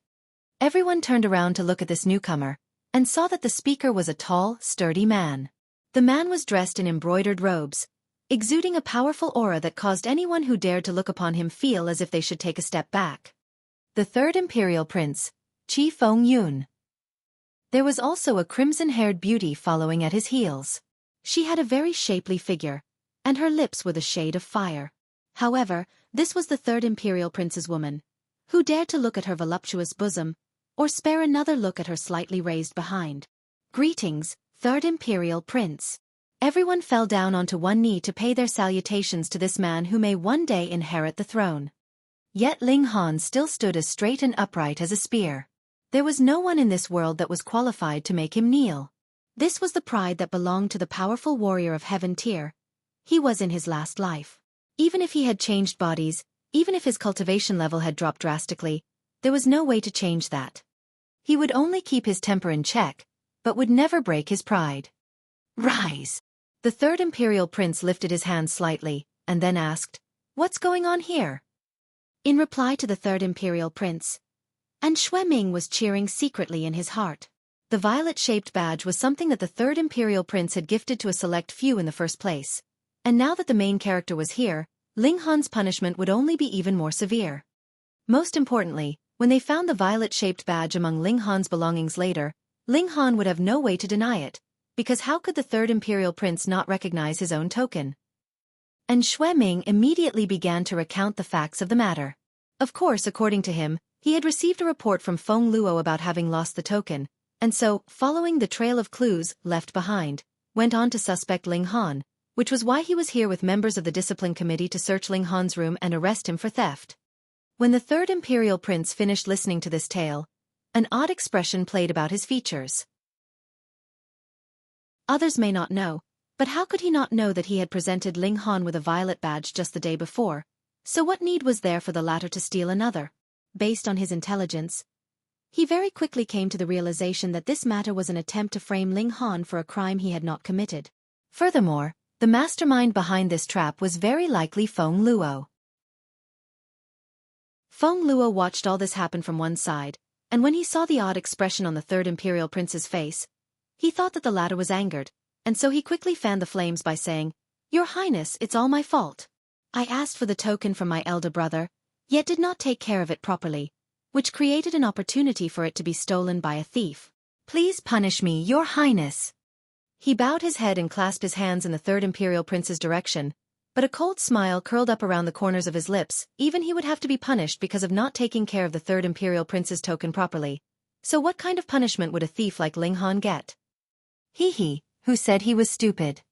[SPEAKER 1] Everyone turned around to look at this newcomer, and saw that the speaker was a tall, sturdy man. The man was dressed in embroidered robes, exuding a powerful aura that caused anyone who dared to look upon him feel as if they should take a step back. The 3rd Imperial Prince, Qi Feng Yun. There was also a crimson-haired beauty following at his heels. She had a very shapely figure, and her lips were the shade of fire. However, this was the 3rd Imperial Prince's woman. Who dared to look at her voluptuous bosom, or spare another look at her slightly raised behind? Greetings, 3rd Imperial Prince. Everyone fell down onto one knee to pay their salutations to this man who may one day inherit the throne. Yet Ling Han still stood as straight and upright as a spear. There was no one in this world that was qualified to make him kneel. This was the pride that belonged to the powerful warrior of heaven tier. He was in his last life. Even if he had changed bodies, even if his cultivation level had dropped drastically, there was no way to change that. He would only keep his temper in check, but would never break his pride. Rise! The 3rd Imperial Prince lifted his hand slightly, and then asked, What's going on here? In reply to the 3rd Imperial Prince, and Xueming was cheering secretly in his heart. The violet-shaped badge was something that the 3rd Imperial Prince had gifted to a select few in the first place. And now that the main character was here, Ling Han's punishment would only be even more severe. Most importantly, When they found the violet-shaped badge among Ling Han's belongings later, Ling Han would have no way to deny it, because how could the third imperial prince not recognize his own token? And Xue Ming immediately began to recount the facts of the matter. Of course, according to him, he had received a report from Feng Luo about having lost the token, and so, following the trail of clues left behind, went on to suspect Ling Han, which was why he was here with members of the discipline committee to search Ling Han's room and arrest him for theft. When the third imperial prince finished listening to this tale, an odd expression played about his features. Others may not know, but how could he not know that he had presented Ling Han with a violet badge just the day before? So what need was there for the latter to steal another? Based on his intelligence, he very quickly came to the realization that this matter was an attempt to frame Ling Han for a crime he had not committed. Furthermore, the mastermind behind this trap was very likely Feng Luo. Feng Luo watched all this happen from one side, and when he saw the odd expression on the third imperial prince's face, he thought that the latter was angered, and so he quickly fanned the flames by saying, "Your Highness, it's all my fault. I asked for the token from my elder brother, yet did not take care of it properly, which created an opportunity for it to be stolen by a thief. Please punish me, Your Highness." He bowed his head and clasped his hands in the third imperial prince's direction, but a cold smile curled up around the corners of his lips. Even he would have to be punished because of not taking care of the third imperial prince's token properly. So what kind of punishment would a thief like Ling Han get? He who said he was stupid.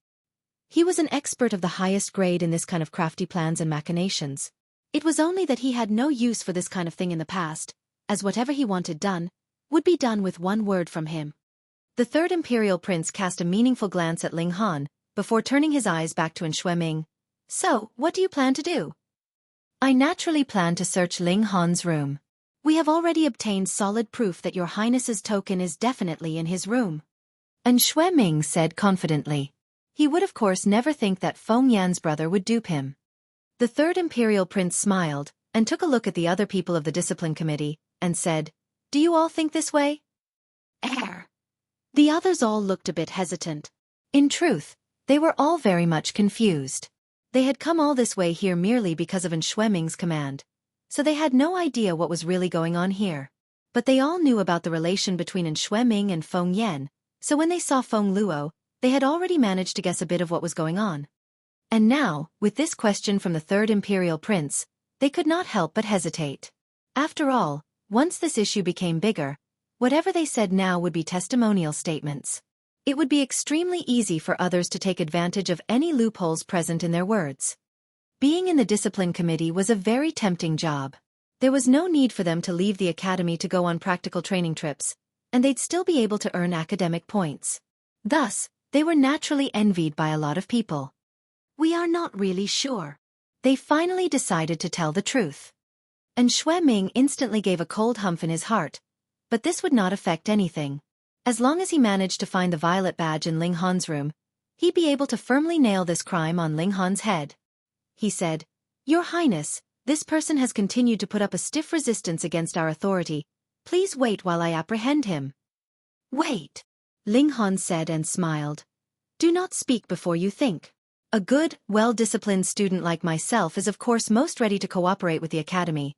[SPEAKER 1] He was an expert of the highest grade in this kind of crafty plans and machinations. It was only that he had no use for this kind of thing in the past, as whatever he wanted done, would be done with one word from him. The third imperial prince cast a meaningful glance at Ling Han, before turning his eyes back to Xue Ming. "So, what do you plan to do?" "I naturally plan to search Ling Han's room. We have already obtained solid proof that Your Highness's token is definitely in his room." And Xue Ming said confidently. He would of course never think that Feng Yan's brother would dupe him. The third imperial prince smiled, and took a look at the other people of the discipline committee, and said, "Do you all think this way?" The others all looked a bit hesitant. In truth, they were all very much confused. They had come all this way here merely because of Xue Ming's command, so they had no idea what was really going on here. But they all knew about the relation between Xue Ming and Feng Yan, so when they saw Feng Luo, they had already managed to guess a bit of what was going on. And now, with this question from the third imperial prince, they could not help but hesitate. After all, once this issue became bigger, whatever they said now would be testimonial statements. It would be extremely easy for others to take advantage of any loopholes present in their words. Being in the discipline committee was a very tempting job. There was no need for them to leave the academy to go on practical training trips, and they'd still be able to earn academic points. Thus, they were naturally envied by a lot of people. "We are not really sure." They finally decided to tell the truth. And Xue Ming instantly gave a cold hump in his heart, but this would not affect anything. As long as he managed to find the violet badge in Ling Han's room, he'd be able to firmly nail this crime on Ling Han's head. He said, "Your Highness, this person has continued to put up a stiff resistance against our authority. Please wait while I apprehend him." "Wait," Ling Han said and smiled. "Do not speak before you think. A good, well-disciplined student like myself is of course most ready to cooperate with the academy.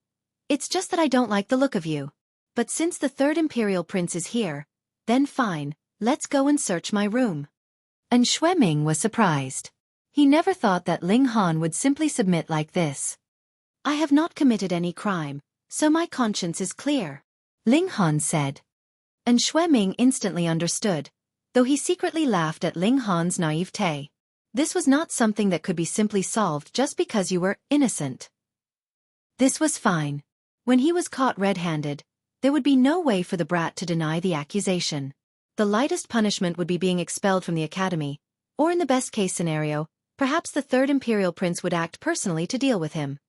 [SPEAKER 1] It's just that I don't like the look of you. But since the third imperial prince is here, then fine, let's go and search my room." And Xue Ming was surprised. He never thought that Ling Han would simply submit like this. "I have not committed any crime, so my conscience is clear," Ling Han said. And Xue Ming instantly understood, though he secretly laughed at Ling Han's naivete. This was not something that could be simply solved just because you were innocent. This was fine. When he was caught red-handed, there would be no way for the brat to deny the accusation. The lightest punishment would be being expelled from the academy, or in the best-case scenario, perhaps the third imperial prince would act personally to deal with him.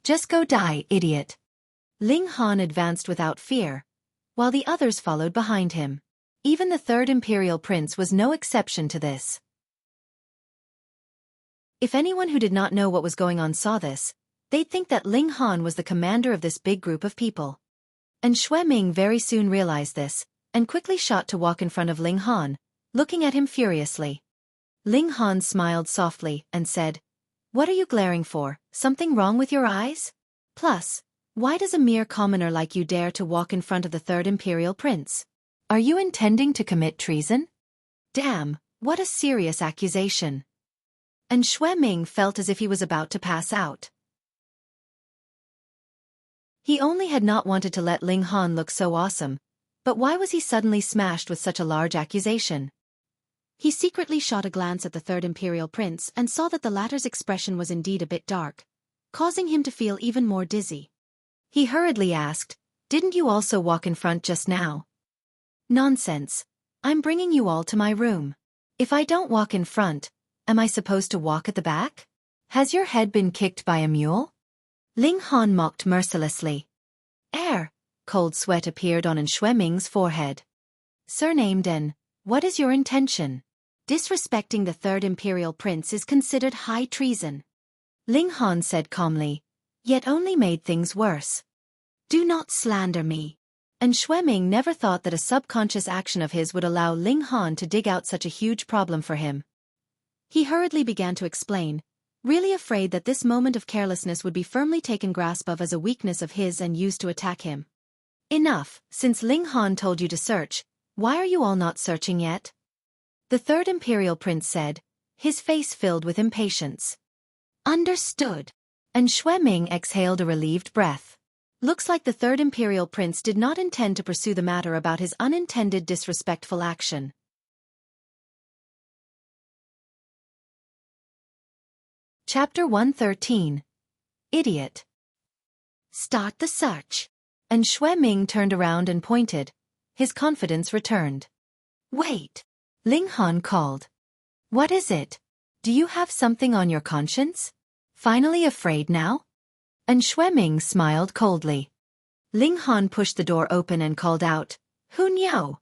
[SPEAKER 1] "Just go die, idiot." Ling Han advanced without fear, while the others followed behind him. Even the third imperial prince was no exception to this. If anyone who did not know what was going on saw this, they'd think that Ling Han was the commander of this big group of people. And Xue Ming very soon realized this, and quickly shot to walk in front of Ling Han, looking at him furiously. Ling Han smiled softly and said, "What are you glaring for? Something wrong with your eyes? Plus, Why does a mere commoner like you dare to walk in front of the third imperial prince? Are you intending to commit treason? Damn, what a serious accusation. And Xue Ming felt as if he was about to pass out. He only had not wanted to let Ling Han look so awesome, but why was he suddenly smashed with such a large accusation? He secretly shot a glance at the third imperial prince and saw that the latter's expression was indeed a bit dark, causing him to feel even more dizzy. He hurriedly asked, "Didn't you also walk in front just now?" "Nonsense. I'm bringing you all to my room. If I don't walk in front, am I supposed to walk at the back? Has your head been kicked by a mule?" Ling Han mocked mercilessly. Cold sweat appeared on Xue Ming's forehead. "Surnamed En, what is your intention? Disrespecting the third imperial prince is considered high treason." Ling Han said calmly, yet only made things worse. "Do not slander me." And Xue Ming never thought that a subconscious action of his would allow Ling Han to dig out such a huge problem for him. He hurriedly began to explain, really afraid that this moment of carelessness would be firmly taken grasp of as a weakness of his and used to attack him. "Enough, since Ling Han told you to search, why are you all not searching yet?" The third imperial prince said, his face filled with impatience. "Understood." And Xue Ming exhaled a relieved breath. Looks like the third imperial prince did not intend to pursue the matter about his unintended disrespectful action. Chapter 113. Idiot. "Start the search." And Xue Ming turned around and pointed. His confidence returned. "Wait!" Ling Han called. "What is it? Do you have something on your conscience? Finally afraid now?" And Xue Ming smiled coldly. Ling Han pushed the door open and called out, "Hun Yo!"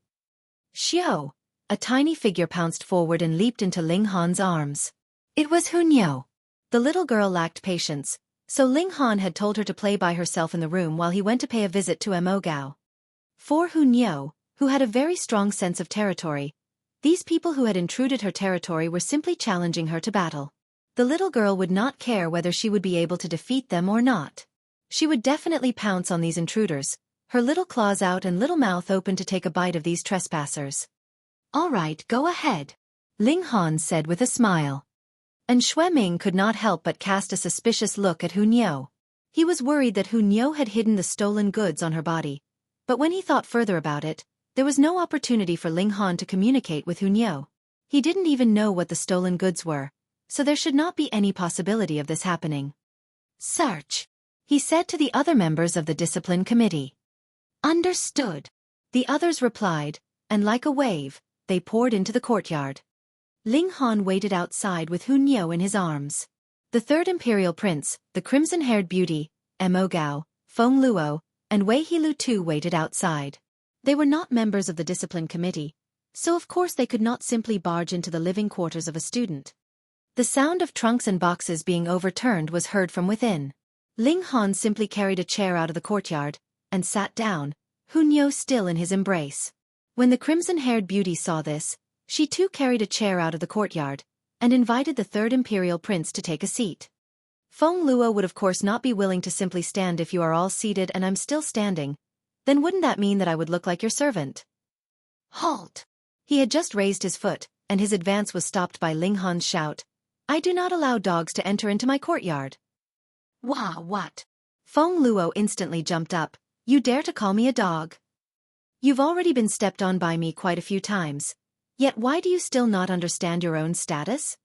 [SPEAKER 1] Xiao! A tiny figure pounced forward and leaped into Ling Han's arms. It was Hun Yo. The little girl lacked patience, so Ling Han had told her to play by herself in the room while he went to pay a visit to Mo Gao. For Hun Yo, who had a very strong sense of territory, these people who had intruded her territory were simply challenging her to battle. The little girl would not care whether she would be able to defeat them or not. She would definitely pounce on these intruders, her little claws out and little mouth open to take a bite of these trespassers. "All right, go ahead," Ling Han said with a smile. And Xue Ming could not help but cast a suspicious look at Hun Yo. He was worried that Hun Yo had hidden the stolen goods on her body, but when he thought further about it, there was no opportunity for Ling Han to communicate with Hun Yo. He didn't even know what the stolen goods were, so there should not be any possibility of this happening. "Search," he said to the other members of the discipline committee. "Understood," the others replied, and like a wave, they poured into the courtyard. Ling Han waited outside with Hun Yo in his arms. The third imperial prince, the crimson-haired beauty, Mo Gao, Feng Luo, and Wei Heelu too waited outside. They were not members of the discipline committee, so of course they could not simply barge into the living quarters of a student. The sound of trunks and boxes being overturned was heard from within. Ling Han simply carried a chair out of the courtyard, and sat down, Hun Yo still in his embrace. When the crimson-haired beauty saw this, she too carried a chair out of the courtyard, and invited the third imperial prince to take a seat. Feng Luo would of course not be willing to simply stand. "If you are all seated and I'm still standing, then wouldn't that mean that I would look like your servant?" "Halt!" He had just raised his foot, and his advance was stopped by Ling Han's shout, "I do not allow dogs to enter into my courtyard." "Wah, what?" Feng Luo instantly jumped up. "You dare to call me a dog? You've already been stepped on by me quite a few times. Yet why do you still not understand your own status?"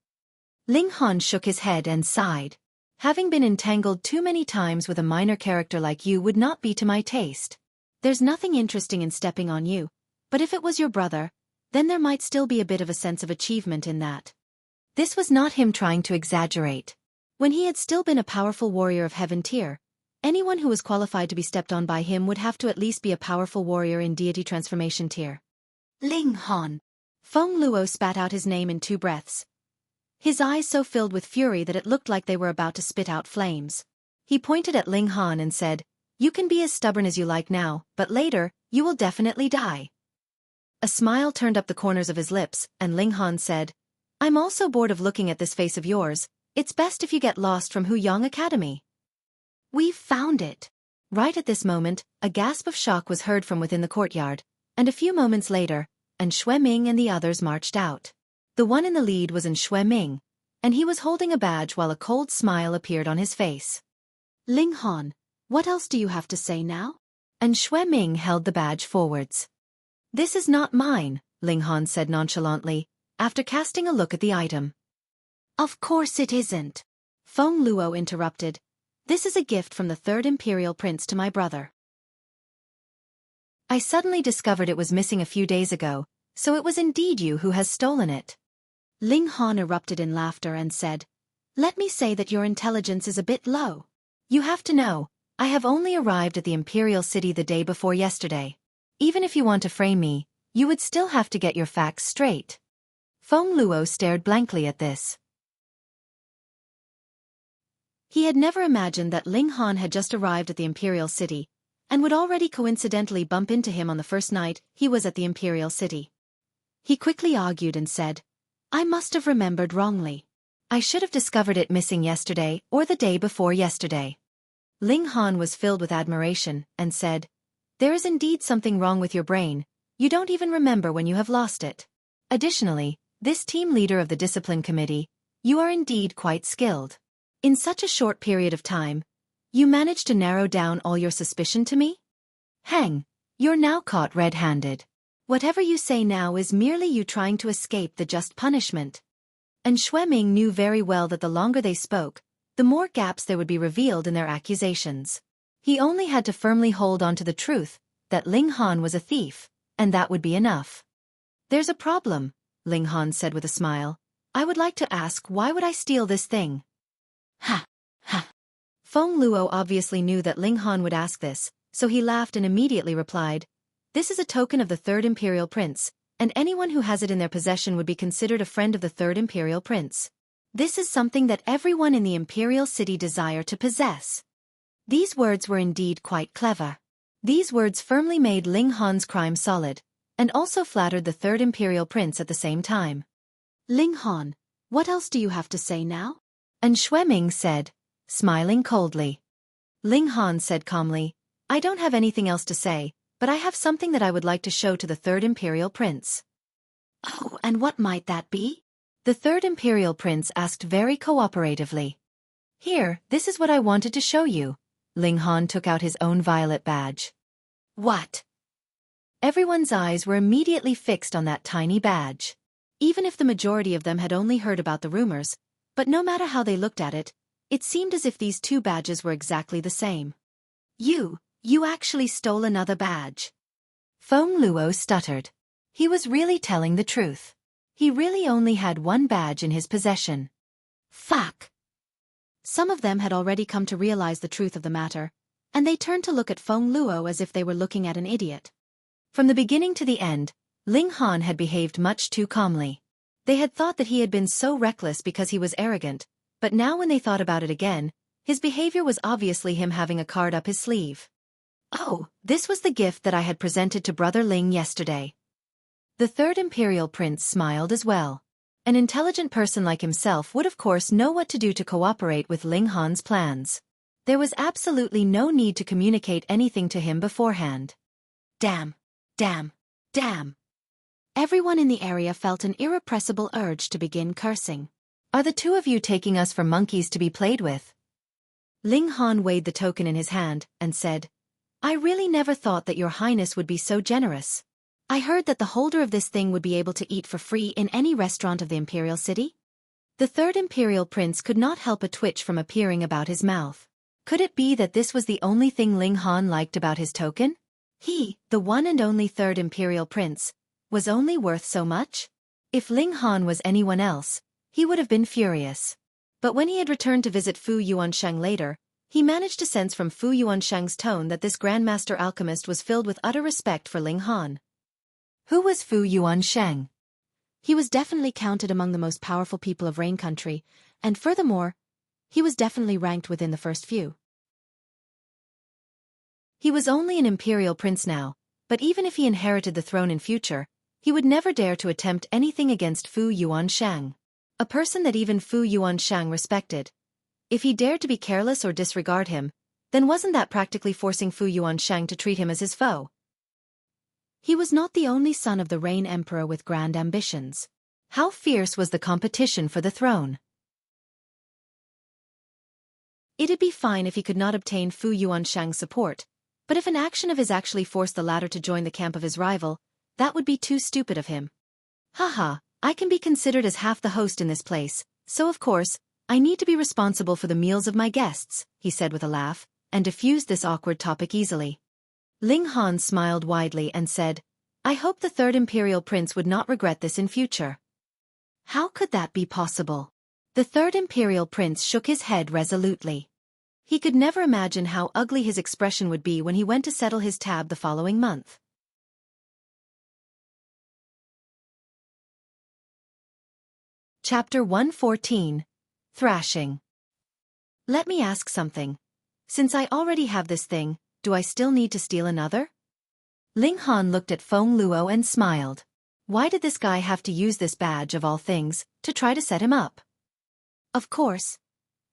[SPEAKER 1] Ling Han shook his head and sighed. "Having been entangled too many times with a minor character like you would not be to my taste. There's nothing interesting in stepping on you, but if it was your brother, then there might still be a bit of a sense of achievement in that." This was not him trying to exaggerate. When he had still been a powerful warrior of heaven tier, anyone who was qualified to be stepped on by him would have to at least be a powerful warrior in deity transformation tier. "Ling Han." Feng Luo spat out his name in 2 breaths. His eyes so filled with fury that it looked like they were about to spit out flames. He pointed at Ling Han and said, "You can be as stubborn as you like now, but later, you will definitely die." A smile turned up the corners of his lips, and Ling Han said, "I'm also bored of looking at this face of yours. It's best if you get lost from Huyang Academy." "We've found it." Right at this moment, a gasp of shock was heard from within the courtyard, and a few moments later, Shui Ming and the others marched out. The one in the lead was Shui Ming, and he was holding a badge while a cold smile appeared on his face.
[SPEAKER 2] Ling Han, what else do you have to say now?
[SPEAKER 1] Shui Ming held the badge forwards. This is not mine, Ling Han said nonchalantly, after casting a look at the item.
[SPEAKER 2] Of course it isn't. Feng Luo interrupted. This is a gift from the third imperial prince to my brother.
[SPEAKER 1] I suddenly discovered it was missing a few days ago, so it was indeed you who has stolen it.
[SPEAKER 2] Ling Han erupted in laughter and said, Let me say that your intelligence is a bit low.
[SPEAKER 1] You have to know, I have only arrived at the imperial city the day before yesterday. Even if you want to frame me, you would still have to get your facts straight. Feng Luo stared blankly at this. He had never imagined that Ling Han had just arrived at the imperial city, and would already coincidentally bump into him on the first night he was at the imperial city. He quickly argued and said, I must have remembered wrongly. I should have discovered it missing yesterday or the day before yesterday. Ling Han was filled with admiration and said, There is indeed something wrong with your brain, you don't even remember when you have lost it. Additionally, this team leader of the discipline committee, you are indeed quite skilled. In such a short period of time, you managed to narrow down all your suspicion to me? Hang, you're now caught red-handed. Whatever you say now is merely you trying to escape the just punishment. Shui Ming knew very well that the longer they spoke, the more gaps there would be revealed in their accusations. He only had to firmly hold on to the truth, that Ling Han was a thief, and that would be enough. There's a problem, Ling Han said with a smile. I would like to ask, why would I steal this thing?
[SPEAKER 2] Ha, ha.
[SPEAKER 1] Feng Luo obviously knew that Ling Han would ask this, so he laughed and immediately replied, This is a token of the third imperial prince, and anyone who has it in their possession would be considered a friend of the third imperial prince. This is something that everyone in the imperial city desire to possess. These words were indeed quite clever. These words firmly made Ling Han's crime solid, and also flattered the third imperial prince at the same time.
[SPEAKER 2] Ling Han, what else do you have to say now?
[SPEAKER 1] Shui Ming said, smiling coldly. Ling Han said calmly, I don't have anything else to say, but I have something that I would like to show to the third imperial prince.
[SPEAKER 2] Oh, and what might that be?
[SPEAKER 1] The third imperial prince asked very cooperatively. Here, this is what I wanted to show you. Ling Han took out his own violet badge.
[SPEAKER 2] What?
[SPEAKER 1] Everyone's eyes were immediately fixed on that tiny badge. Even if the majority of them had only heard about the rumors, but no matter how they looked at it, it seemed as if these two badges were exactly the same. You actually stole another badge. Feng Luo stuttered. He was really telling the truth. He really only had one badge in his possession.
[SPEAKER 2] Fuck! Some of them had already come to realize the truth of the matter, and they turned to look at Feng Luo as if they were looking at an idiot.
[SPEAKER 1] From the beginning to the end, Ling Han had behaved much too calmly. They had thought that he had been so reckless because he was arrogant, but now when they thought about it again, his behavior was obviously him having a card up his sleeve. Oh, this was the gift that I had presented to Brother Ling yesterday. The third imperial prince smiled as well. An intelligent person like himself would of course know what to do to cooperate with Ling Han's plans. There was absolutely no need to communicate anything to him beforehand.
[SPEAKER 2] Damn. Damn. Damn. Everyone in the area felt an irrepressible urge to begin cursing.
[SPEAKER 1] Are the two of you taking us for monkeys to be played with? Ling Han weighed the token in his hand and said, I really never thought that your highness would be so generous. I heard that the holder of this thing would be able to eat for free in any restaurant of the imperial city. The third imperial prince could not help a twitch from appearing about his mouth. Could it be that this was the only thing Ling Han liked about his token? He, the one and only third imperial prince, was only worth so much? If Ling Han was anyone else, he would have been furious. But when he had returned to visit Fu Yuansheng later, he managed to sense from Fu Yuansheng's tone that this grandmaster alchemist was filled with utter respect for Ling Han. Who was Fu Yuansheng?
[SPEAKER 2] He was definitely counted among the most powerful people of Rain Country, and furthermore, he was definitely ranked within the first few.
[SPEAKER 1] He was only an imperial prince now, but even if he inherited the throne in future, he would never dare to attempt anything against Fu Yuansheng. A person that even Fu Yuansheng respected. If he dared to be careless or disregard him, then wasn't that practically forcing Fu Yuansheng to treat him as his foe?
[SPEAKER 2] He was not the only son of the Rain Emperor with grand ambitions.
[SPEAKER 1] How fierce was the competition for the throne?
[SPEAKER 2] It'd be fine if he could not obtain Fu Yuansheng's support, but if an action of his actually forced the latter to join the camp of his rival, that would be too stupid of him.
[SPEAKER 1] Haha, I can be considered as half the host in this place, so of course, I need to be responsible for the meals of my guests, he said with a laugh, and diffused this awkward topic easily. Ling Han smiled widely and said, I hope the third imperial prince would not regret this in future.
[SPEAKER 2] How could that be possible?
[SPEAKER 1] The third imperial prince shook his head resolutely. He could never imagine how ugly his expression would be when he went to settle his tab the following month. Chapter 114. Thrashing. Let me ask something. Since I already have this thing, do I still need to steal another? Ling Han looked at Feng Luo and smiled. Why did this guy have to use this badge of all things, to try to set him up?
[SPEAKER 2] Of course.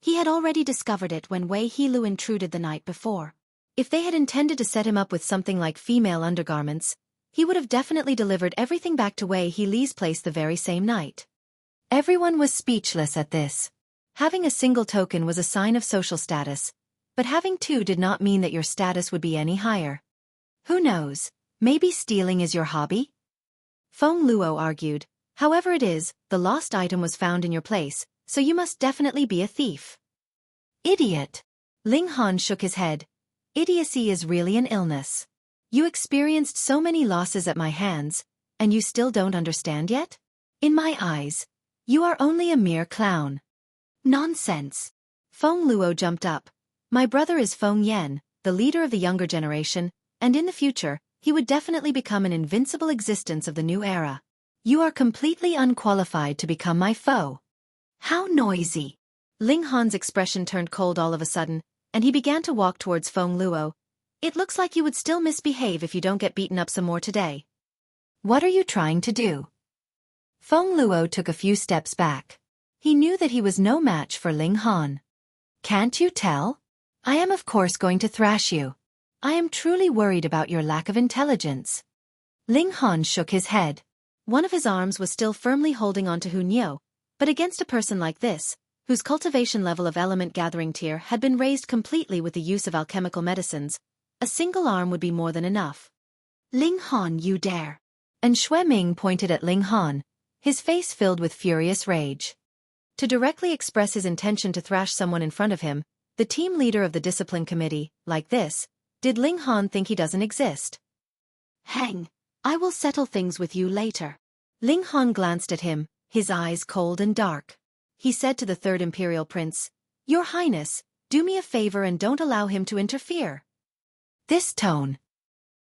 [SPEAKER 2] He had already discovered it when Wei Heelu intruded the night before.
[SPEAKER 1] If they had intended to set him up with something like female undergarments, he would have definitely delivered everything back to Wei Heelu's place the very same night. Everyone was speechless at this. Having a single token was a sign of social status, but having two did not mean that your status would be any higher. Who knows, maybe stealing is your hobby? Feng Luo argued, however it is, the lost item was found in your place, so you must definitely be a thief. Idiot! Ling Han shook his head. Idiocy is really an illness. You experienced so many losses at my hands, and you still don't understand yet? In my eyes, you are only a mere clown.
[SPEAKER 2] Nonsense.
[SPEAKER 1] Feng Luo jumped up. My brother is Feng Yan, the leader of the younger generation, and in the future, he would definitely become an invincible existence of the new era. You are completely unqualified to become my foe.
[SPEAKER 2] How noisy.
[SPEAKER 1] Ling Han's expression turned cold all of a sudden, and he began to walk towards Feng Luo. It looks like you would still misbehave if you don't get beaten up some more today. What are you trying to do? Feng Luo took a few steps back. He knew that he was no match for Ling Han. Can't you tell? I am of course going to thrash you. I am truly worried about your lack of intelligence. Ling Han shook his head. One of his arms was still firmly holding onto Hu Niu, but against a person like this, whose cultivation level of element gathering tier had been raised completely with the use of alchemical medicines, a single arm would be more than enough.
[SPEAKER 2] Ling Han, you dare.
[SPEAKER 1] And Xue Ming pointed at Ling Han, his face filled with furious rage. To directly express his intention to thrash someone in front of him, the team leader of the discipline committee, like this, did Ling Han think he doesn't exist?
[SPEAKER 2] Hang, I will settle things with you later.
[SPEAKER 1] Ling Han glanced at him, his eyes cold and dark. He said to the third imperial prince, Your Highness, do me a favor and don't allow him to interfere. This tone.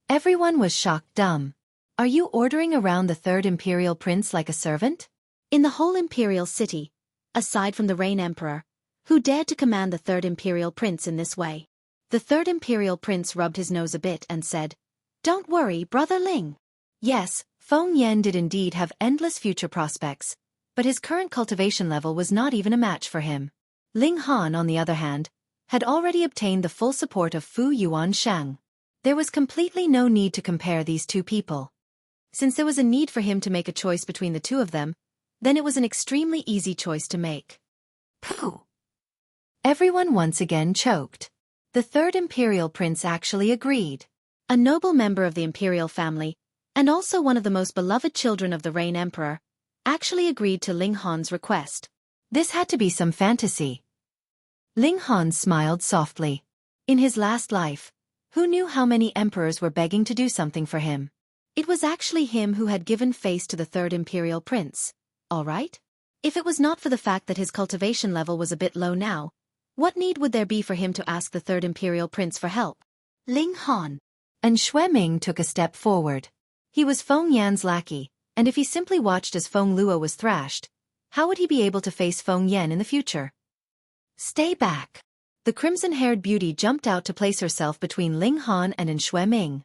[SPEAKER 1] Everyone was shocked dumb. Are you ordering around the third imperial prince like a servant?
[SPEAKER 2] In the whole imperial city, aside from the Rain Emperor, who dared to command the third imperial prince in this way?
[SPEAKER 1] The third imperial prince rubbed his nose a bit and said, Don't worry, brother Ling. Yes, Feng Yan did indeed have endless future prospects, but his current cultivation level was not even a match for him. Ling Han, on the other hand, had already obtained the full support of Fu Yuansheng. There was completely no need to compare these two people. Since there was a need for him to make a choice between the two of them, then it was an extremely easy choice to make.
[SPEAKER 2] Pooh!
[SPEAKER 1] Everyone once again choked. The third imperial prince actually agreed. A noble member of the imperial family, and also one of the most beloved children of the Rain Emperor, actually agreed to Ling Han's request. This had to be some fantasy. Ling Han smiled softly. In his last life, who knew how many emperors were begging to do something for him? It was actually him who had given face to the third imperial prince, all right? If it was not for the fact that his cultivation level was a bit low now, what need would there be for him to ask the third imperial prince for help?
[SPEAKER 2] Ling Han.
[SPEAKER 1] And Xue Ming took a step forward. He was Feng Yan's lackey, and if he simply watched as Feng Luo was thrashed, how would he be able to face Feng Yan in the future? Stay back. The crimson-haired beauty jumped out to place herself between Ling Han and Xue Ming.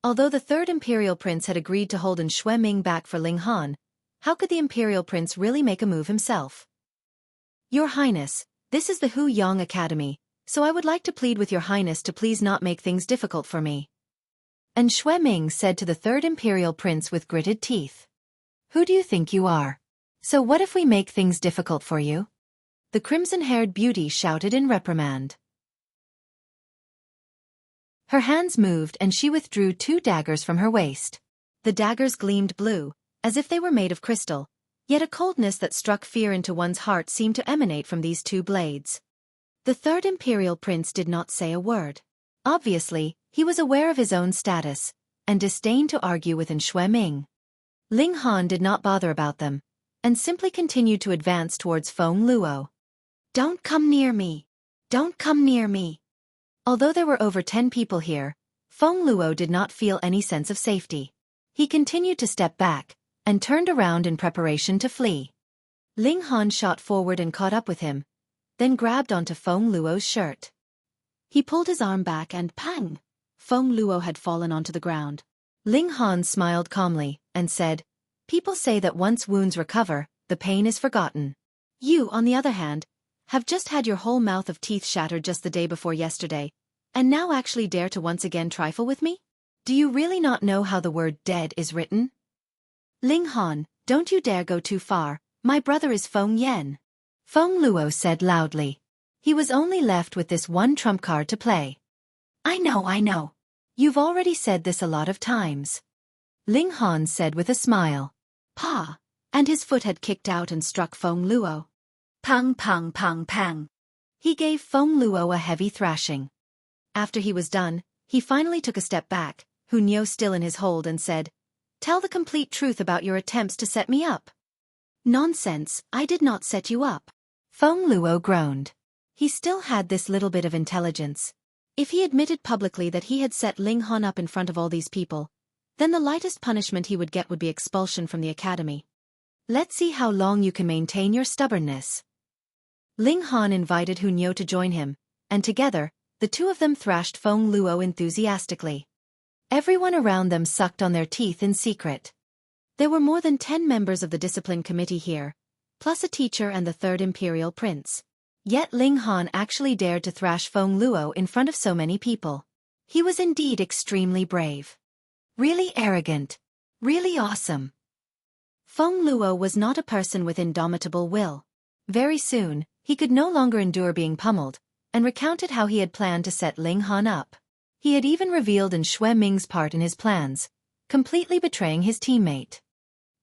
[SPEAKER 1] Although the third imperial prince had agreed to hold Xue Ming back for Ling Han, how could the imperial prince really make a move himself? Your Highness,
[SPEAKER 2] This is the Hu Yang Academy, so I would like to plead with your highness to please not make things difficult for me.
[SPEAKER 1] And Xue Ming said to the third imperial prince with gritted teeth. Who do you think you are? So what if we make things difficult for you? The crimson-haired beauty shouted in reprimand. Her hands moved and she withdrew 2 daggers from her waist.
[SPEAKER 2] The daggers gleamed blue, as if they were made of crystal, yet a coldness that struck fear into one's heart seemed to emanate from these 2 blades. The third imperial prince did not say a word. Obviously, he was aware of his own status, and disdained to argue with Xue Ming. Ling Han did not bother about them, and simply continued to advance towards Feng Luo.
[SPEAKER 1] Don't come near me. Don't come near me.
[SPEAKER 2] Although there were over 10 people here, Feng Luo did not feel any sense of safety. He continued to step back, and turned around in preparation to flee. Ling Han shot forward and caught up with him, then grabbed onto Feng Luo's shirt. He pulled his arm back and pang! Feng Luo had fallen onto the ground. Ling Han smiled calmly, and said, "People say that once wounds recover, the pain is forgotten. You, on the other hand, have just had your whole mouth of teeth shattered just the day before yesterday, and now actually dare to once again trifle with me? Do you really not know how the word dead is written? Ling Han, don't you dare go too far, my brother is Feng Yan."
[SPEAKER 1] Feng Luo said loudly. He was only left with this one trump card to play. I know. You've already said this a lot of times. Ling Han said with a smile.
[SPEAKER 2] Pa! And his foot had kicked out and struck Feng Luo.
[SPEAKER 1] Pang pang pang pang.
[SPEAKER 2] He gave Feng Luo a heavy thrashing. After he was done, he finally took a step back, Hu Niu still in his hold, and said, "Tell the complete truth about your attempts to set me up."
[SPEAKER 1] "Nonsense, I did not set you up." Feng Luo groaned.
[SPEAKER 2] He still had this little bit of intelligence. If he admitted publicly that he had set Ling Han up in front of all these people, then the lightest punishment he would get would be expulsion from the academy.
[SPEAKER 1] Let's see how long you can maintain your stubbornness.
[SPEAKER 2] Ling Han invited Hu Niu to join him, and together, the 2 of them thrashed Feng Luo enthusiastically.
[SPEAKER 1] Everyone around them sucked on their teeth in secret.
[SPEAKER 2] There were more than 10 members of the discipline committee here, plus a teacher and the third imperial prince. Yet Ling Han actually dared to thrash Feng Luo in front of so many people.
[SPEAKER 1] He was indeed extremely brave. Really arrogant. Really awesome.
[SPEAKER 2] Feng Luo was not a person with indomitable will. Very soon, he could no longer endure being pummeled, and recounted how he had planned to set Ling Han up. He had even revealed Xue Ming's part in his plans, completely betraying his teammate.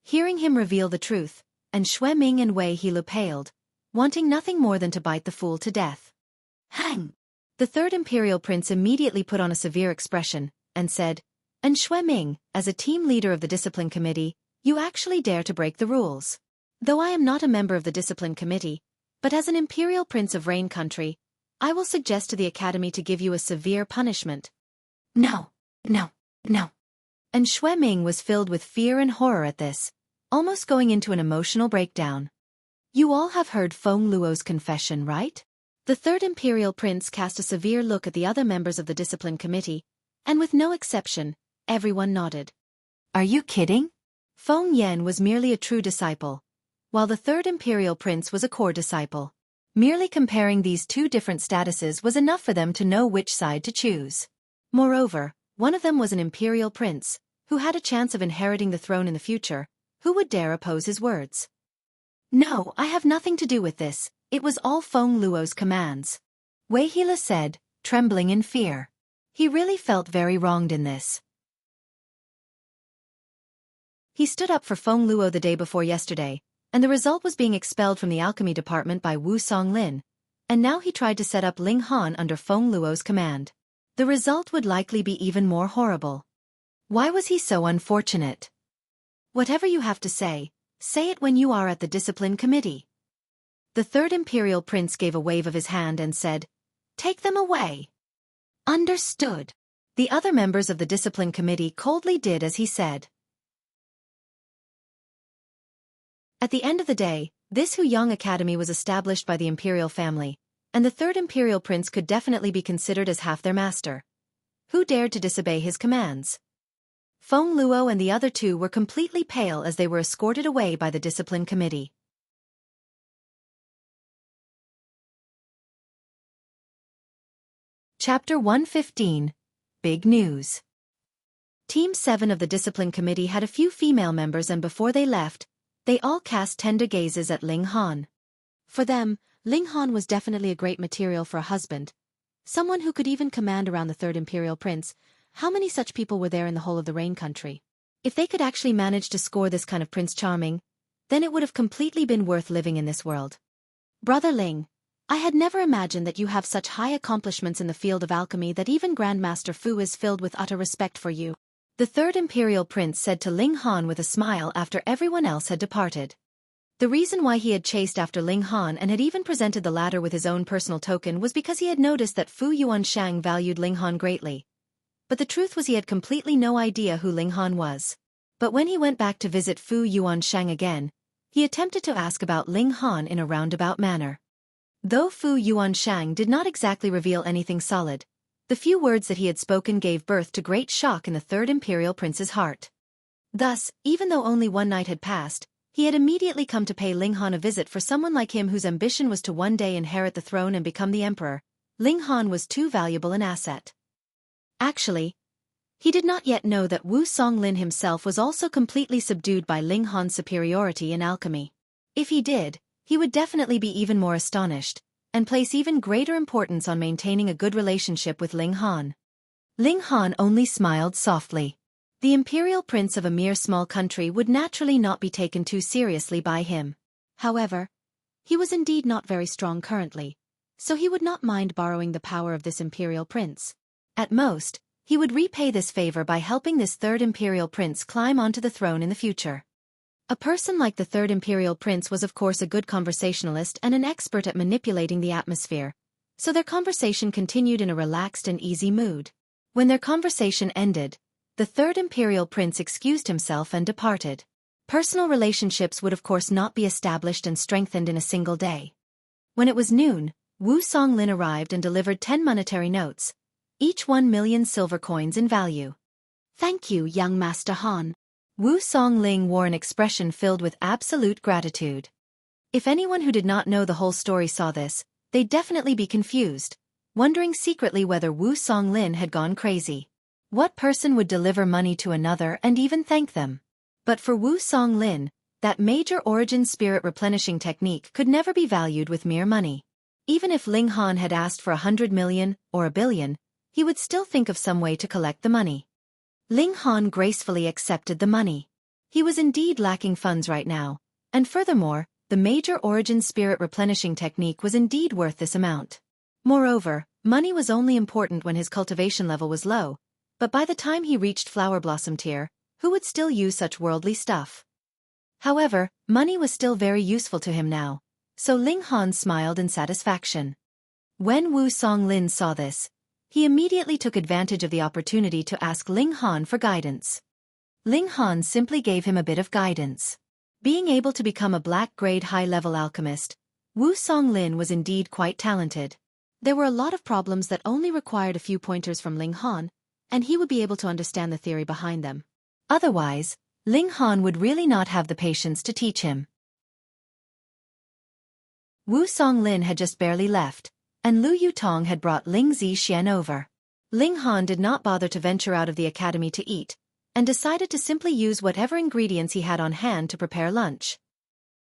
[SPEAKER 2] Hearing him reveal the truth, Xue Ming and Wei Heelu paled, wanting nothing more than to bite the fool to death.
[SPEAKER 1] Hang!
[SPEAKER 2] The third imperial prince immediately put on a severe expression, and said, "Xue Ming, as a team leader of the discipline committee, you actually dare to break the rules. Though I am not a member of the discipline committee, but as an imperial prince of Rain Country, I will suggest to the academy to give you a severe punishment."
[SPEAKER 1] No.
[SPEAKER 2] Xue Ming was filled with fear and horror at this, almost going into an emotional breakdown. You all have heard Feng Luo's confession, right? The third imperial prince cast a severe look at the other members of the discipline committee, and with no exception, everyone nodded.
[SPEAKER 1] Are you kidding?
[SPEAKER 2] Feng Yan was merely a true disciple, while the third imperial prince was a core disciple. Merely comparing these 2 different statuses was enough for them to know which side to choose. Moreover, one of them was an imperial prince, who had a chance of inheriting the throne in the future. Who would dare oppose his words? "No, I have nothing to do with this, it was all Feng Luo's commands,"
[SPEAKER 1] Wei Heelu said, trembling in fear.
[SPEAKER 2] He really felt very wronged in this. He stood up for Feng Luo the day before yesterday, and the result was being expelled from the alchemy department by Wu Songlin, and now he tried to set up Ling Han under Feng Luo's command. The result would likely be even more horrible.
[SPEAKER 1] Why was he so unfortunate?
[SPEAKER 2] Whatever you have to say it when you are at the discipline committee. The third imperial prince gave a wave of his hand and said, "Take them away."
[SPEAKER 1] Understood.
[SPEAKER 2] The other members of the discipline committee coldly did as he said. At the end of the day, this Hu Yang Academy was established by the imperial family, and the third imperial prince could definitely be considered as half their master. Who dared to disobey his commands? Feng Luo and the other 2 were completely pale as they were escorted away by the discipline committee.
[SPEAKER 1] Chapter 115. Big News. Team 7 of the Discipline Committee had a few female members, and before they left, they all cast tender gazes at Ling Han. For them, Ling Han was definitely a great material for a husband. Someone who could even command around the third imperial prince. How many such people were there in the whole of the Rain country? If they could actually manage to score this kind of Prince Charming, then it would have completely been worth living in this world. Brother Ling, I had never imagined that you have such high accomplishments in the field of alchemy that even Grandmaster Fu is filled with utter respect for you. The third imperial prince said to Ling Han with a smile after everyone else had departed. The reason why he had chased after Ling Han and had even presented the latter with his own personal token was because he had noticed that Fu Yuanshang valued Ling Han greatly. But the truth was he had completely no idea who Ling Han was. But when he went back to visit Fu Yuanshang again, he attempted to ask about Ling Han in a roundabout manner. Though Fu Yuanshang did not exactly reveal anything solid, the few words that he had spoken gave birth to great shock in the third imperial prince's heart. Thus, even though only one night had passed, he had immediately come to pay Ling Han a visit. For someone like him whose ambition was to one day inherit the throne and become the emperor, Ling Han was too valuable an asset. Actually, he did not yet know that Wu Songlin himself was also completely subdued by Ling Han's superiority in alchemy. If he did, he would definitely be even more astonished, and place even greater importance on maintaining a good relationship with Ling Han. Ling Han only smiled softly. The imperial prince of a mere small country would naturally not be taken too seriously by him. However, he was indeed not very strong currently, so he would not mind borrowing the power of this imperial prince. At most, he would repay this favor by helping this third imperial prince climb onto the throne in the future. A person like the third imperial prince was of course a good conversationalist and an expert at manipulating the atmosphere, so their conversation continued in a relaxed and easy mood. When their conversation ended, the third imperial prince excused himself and departed. Personal relationships would of course not be established and strengthened in a single day. When it was noon, Wu Songlin arrived and delivered 10 monetary notes, each 1,000,000 silver coins in value. Thank you, young Master Han. Wu Songling wore an expression filled with absolute gratitude. If anyone who did not know the whole story saw this, they'd definitely be confused, wondering secretly whether Wu Songlin had gone crazy. What person would deliver money to another and even thank them? But for Wu Songlin, that major origin spirit replenishing technique could never be valued with mere money. Even if Ling Han had asked for 100 million or a billion, he would still think of some way to collect the money. Ling Han gracefully accepted the money. He was indeed lacking funds right now, and furthermore, the major origin spirit replenishing technique was indeed worth this amount. Moreover, money was only important when his cultivation level was low, but by the time he reached flower blossom tier, who would still use such worldly stuff? However, money was still very useful to him now, so Ling Han smiled in satisfaction. When Wu Songlin saw this, he immediately took advantage of the opportunity to ask Ling Han for guidance. Ling Han simply gave him a bit of guidance. Being able to become a black-grade high-level alchemist, Wu Songlin was indeed quite talented. There were a lot of problems that only required a few pointers from Ling Han, and he would be able to understand the theory behind them. Otherwise, Ling Han would really not have the patience to teach him. Wu Songlin had just barely left, and Lu Yutong had brought Ling Zixian over. Ling Han did not bother to venture out of the academy to eat, and decided to simply use whatever ingredients he had on hand to prepare lunch.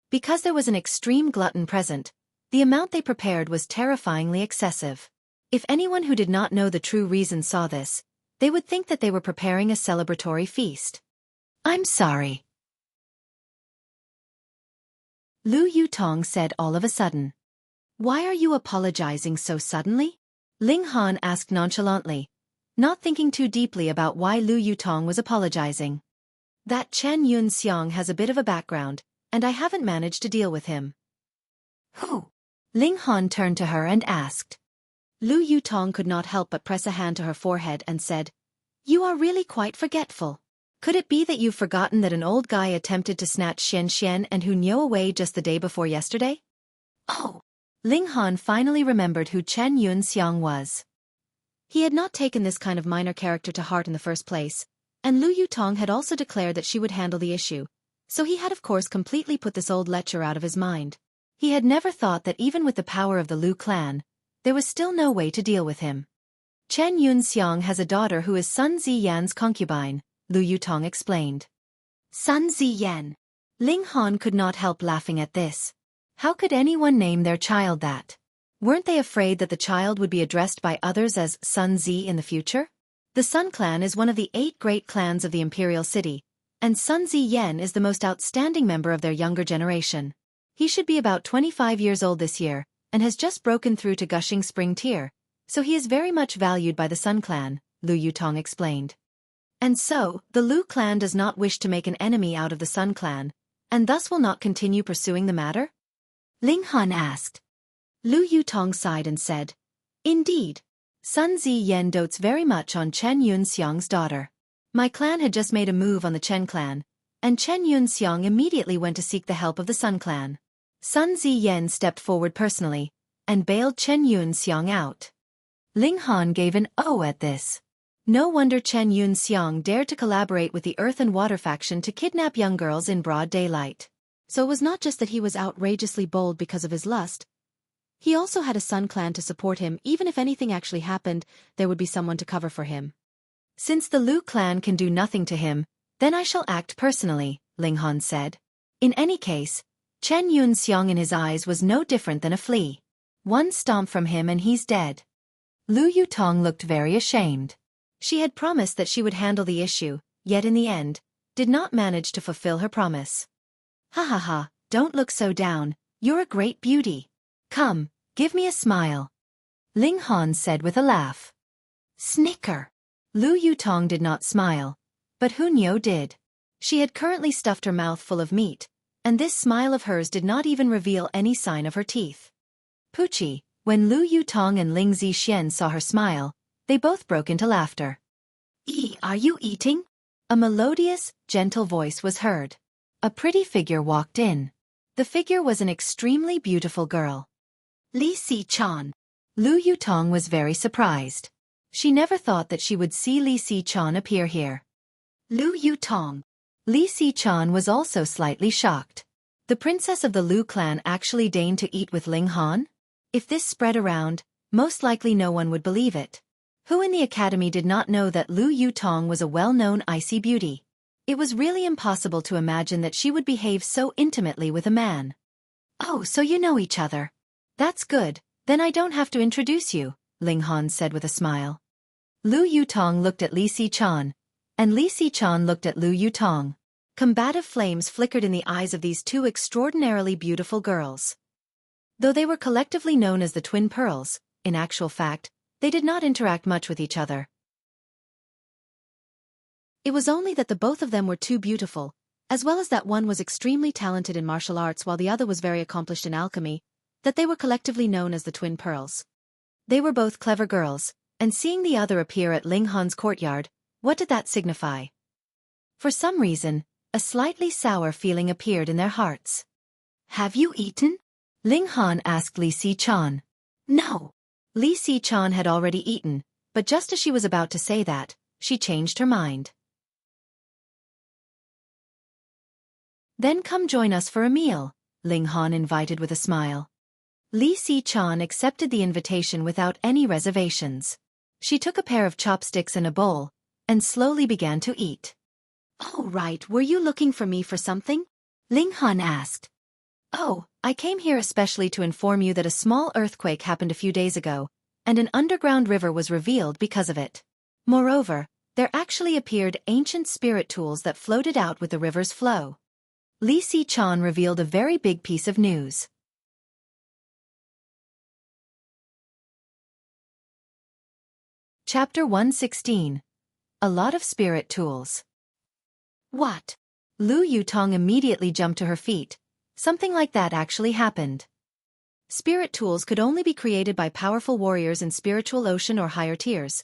[SPEAKER 1] Because there was an extreme glutton present, the amount they prepared was terrifyingly excessive. If anyone who did not know the true reason saw this, they would think that they were preparing a celebratory feast. "I'm sorry," Lu Yutong said all of a sudden. "Why are you apologizing so suddenly?" Ling Han asked nonchalantly, not thinking too deeply about why Lu Yutong was apologizing. "That Chen Yunxiang has a bit of a background, and I haven't managed to deal with him." "Who?" Ling Han turned to her and asked. Lu Yutong could not help but press a hand to her forehead and said, "You are really quite forgetful. Could it be that you've forgotten that an old guy attempted to snatch Xian Xian and Hu Niu away just the day before yesterday?" "Oh." Ling Han finally remembered who Chen Yunxiang was. He had not taken this kind of minor character to heart in the first place, and Lu Yutong had also declared that she would handle the issue, so he had of course completely put this old lecher out of his mind. He had never thought that even with the power of the Lu clan, there was still no way to deal with him. Chen Yunxiang has a daughter who is Sun Ziyan's concubine, Lu Yutong explained. Sun Ziyan. Ling Han could not help laughing at this. How could anyone name their child that? Weren't they afraid that the child would be addressed by others as Sun Zi in the future? The Sun clan is one of the 8 great clans of the imperial city, and Sun Ziyan is the most outstanding member of their younger generation. He should be about 25 years old this year, and has just broken through to Gushing Spring Tier, so he is very much valued by the Sun clan, Lu Yutong explained. And so, the Lu clan does not wish to make an enemy out of the Sun clan, and thus will not continue pursuing the matter? Ling Han asked. Lu Yutong sighed and said, Indeed. Sun Ziyan dotes very much on Chen Yunxiang's daughter. My clan had just made a move on the Chen clan, and Chen Yunxiang immediately went to seek the help of the Sun clan. Sun Ziyan stepped forward personally, and bailed Chen Yunxiang out. Ling Han gave an "oh" at this. No wonder Chen Yunxiang dared to collaborate with the Earth and Water faction to kidnap young girls in broad daylight. So it was not just that he was outrageously bold because of his lust. He also had a Sun clan to support him. Even if anything actually happened, there would be someone to cover for him. Since the Lu clan can do nothing to him, then I shall act personally, Ling Han said. In any case, Chen Yunxiang in his eyes was no different than a flea. One stomp from him and he's dead. Lu Yutong looked very ashamed. She had promised that she would handle the issue, yet in the end, did not manage to fulfill her promise. Ha ha ha, don't look so down, you're a great beauty. Come, give me a smile. Ling Han said with a laugh. Snicker. Lu Yutong did not smile, but Hunyo did. She had currently stuffed her mouth full of meat, and this smile of hers did not even reveal any sign of her teeth. Puchi, when Lu Yutong and Ling Zixian saw her smile, they both broke into laughter. Are you eating? A melodious, gentle voice was heard. A pretty figure walked in. The figure was an extremely beautiful girl. Li Si-chan. Lu Yutong was very surprised. She never thought that she would see Li Si-chan appear here. Lu Yutong. Li Si-chan was also slightly shocked. The princess of the Lu clan actually deigned to eat with Ling Han? If this spread around, most likely no one would believe it. Who in the academy did not know that Lu Yutong was a well-known icy beauty? It was really impossible to imagine that she would behave so intimately with a man. Oh, so you know each other. That's good, then I don't have to introduce you, Ling Han said with a smile. Lu Yutong looked at Li Si-chan, and Li Si-chan looked at Lu Yutong. Combative flames flickered in the eyes of these two extraordinarily beautiful girls. Though they were collectively known as the Twin Pearls, in actual fact, they did not interact much with each other. It was only that the both of them were too beautiful, as well as that one was extremely talented in martial arts while the other was very accomplished in alchemy, that they were collectively known as the Twin Pearls. They were both clever girls, and seeing the other appear at Ling Han's courtyard, what did that signify? For some reason, a slightly sour feeling appeared in their hearts. Have you eaten? Ling Han asked Li Si-chan. No. Li Si-chan had already eaten, but just as she was about to say that, she changed her mind. Then come join us for a meal, Ling Han invited with a smile. Li Si-chan accepted the invitation without any reservations. She took a pair of chopsticks and a bowl, and slowly began to eat. Oh right, were you looking for me for something? Ling Han asked. Oh, I came here especially to inform you that a small earthquake happened a few days ago, and an underground river was revealed because of it. Moreover, there actually appeared ancient spirit tools that floated out with the river's flow. Li Si-chan revealed a very big piece of news. Chapter 116. A lot of spirit tools. What? Lu Yutong immediately jumped to her feet. Something like that actually happened. Spirit tools could only be created by powerful warriors in spiritual ocean or higher tiers.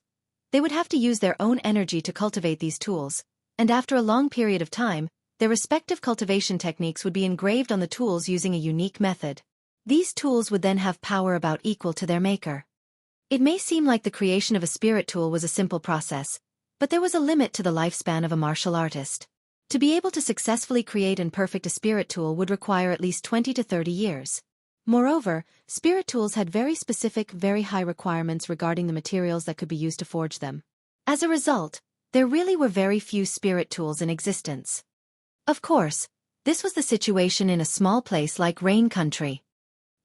[SPEAKER 1] They would have to use their own energy to cultivate these tools, and after a long period of time, their respective cultivation techniques would be engraved on the tools using a unique method. These tools would then have power about equal to their maker. It may seem like the creation of a spirit tool was a simple process, but there was a limit to the lifespan of a martial artist. To be able to successfully create and perfect a spirit tool would require at least 20 to 30 years. Moreover, spirit tools had very specific, very high requirements regarding the materials that could be used to forge them. As a result, there really were very few spirit tools in existence. Of course, this was the situation in a small place like Rain Country.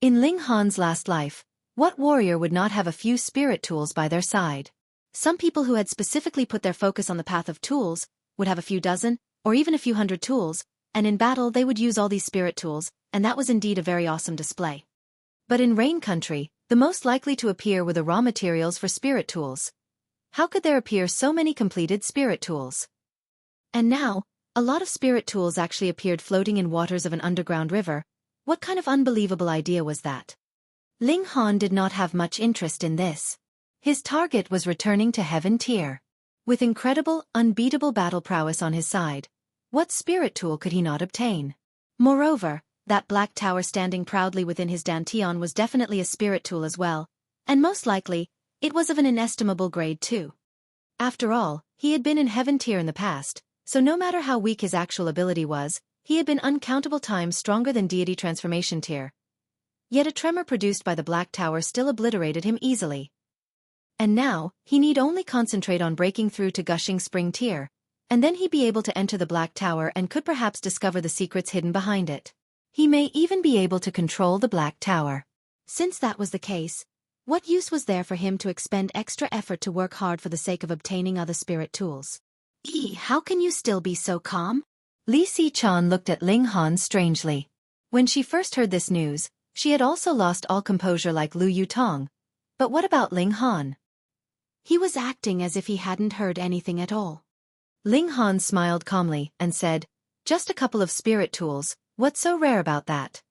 [SPEAKER 1] In Ling Han's last life, what warrior would not have a few spirit tools by their side? Some people who had specifically put their focus on the path of tools would have a few dozen, or even a few hundred tools, and in battle they would use all these spirit tools, and that was indeed a very awesome display. But in Rain Country, the most likely to appear were the raw materials for spirit tools. How could there appear so many completed spirit tools? And now, a lot of spirit tools actually appeared floating in waters of an underground river. What kind of unbelievable idea was that? Ling Han did not have much interest in this. His target was returning to Heaven Tier. With incredible, unbeatable battle prowess on his side, what spirit tool could he not obtain? Moreover, that black tower standing proudly within his dantian was definitely a spirit tool as well, and most likely, it was of an inestimable grade too. After all, he had been in Heaven Tier in the past, so no matter how weak his actual ability was, he had been uncountable times stronger than Deity Transformation Tier. Yet a tremor produced by the Black Tower still obliterated him easily. And now, he need only concentrate on breaking through to Gushing Spring Tier, and then he'd be able to enter the Black Tower and could perhaps discover the secrets hidden behind it. He may even be able to control the Black Tower. Since that was the case, what use was there for him to expend extra effort to work hard for the sake of obtaining other spirit tools? How can you still be so calm? Li Si-chan looked at Ling Han strangely. When she first heard this news, she had also lost all composure like Lu Yutong. But what about Ling Han? He was acting as if he hadn't heard anything at all. Ling Han smiled calmly and said, "Just a couple of spirit tools, what's so rare about that?"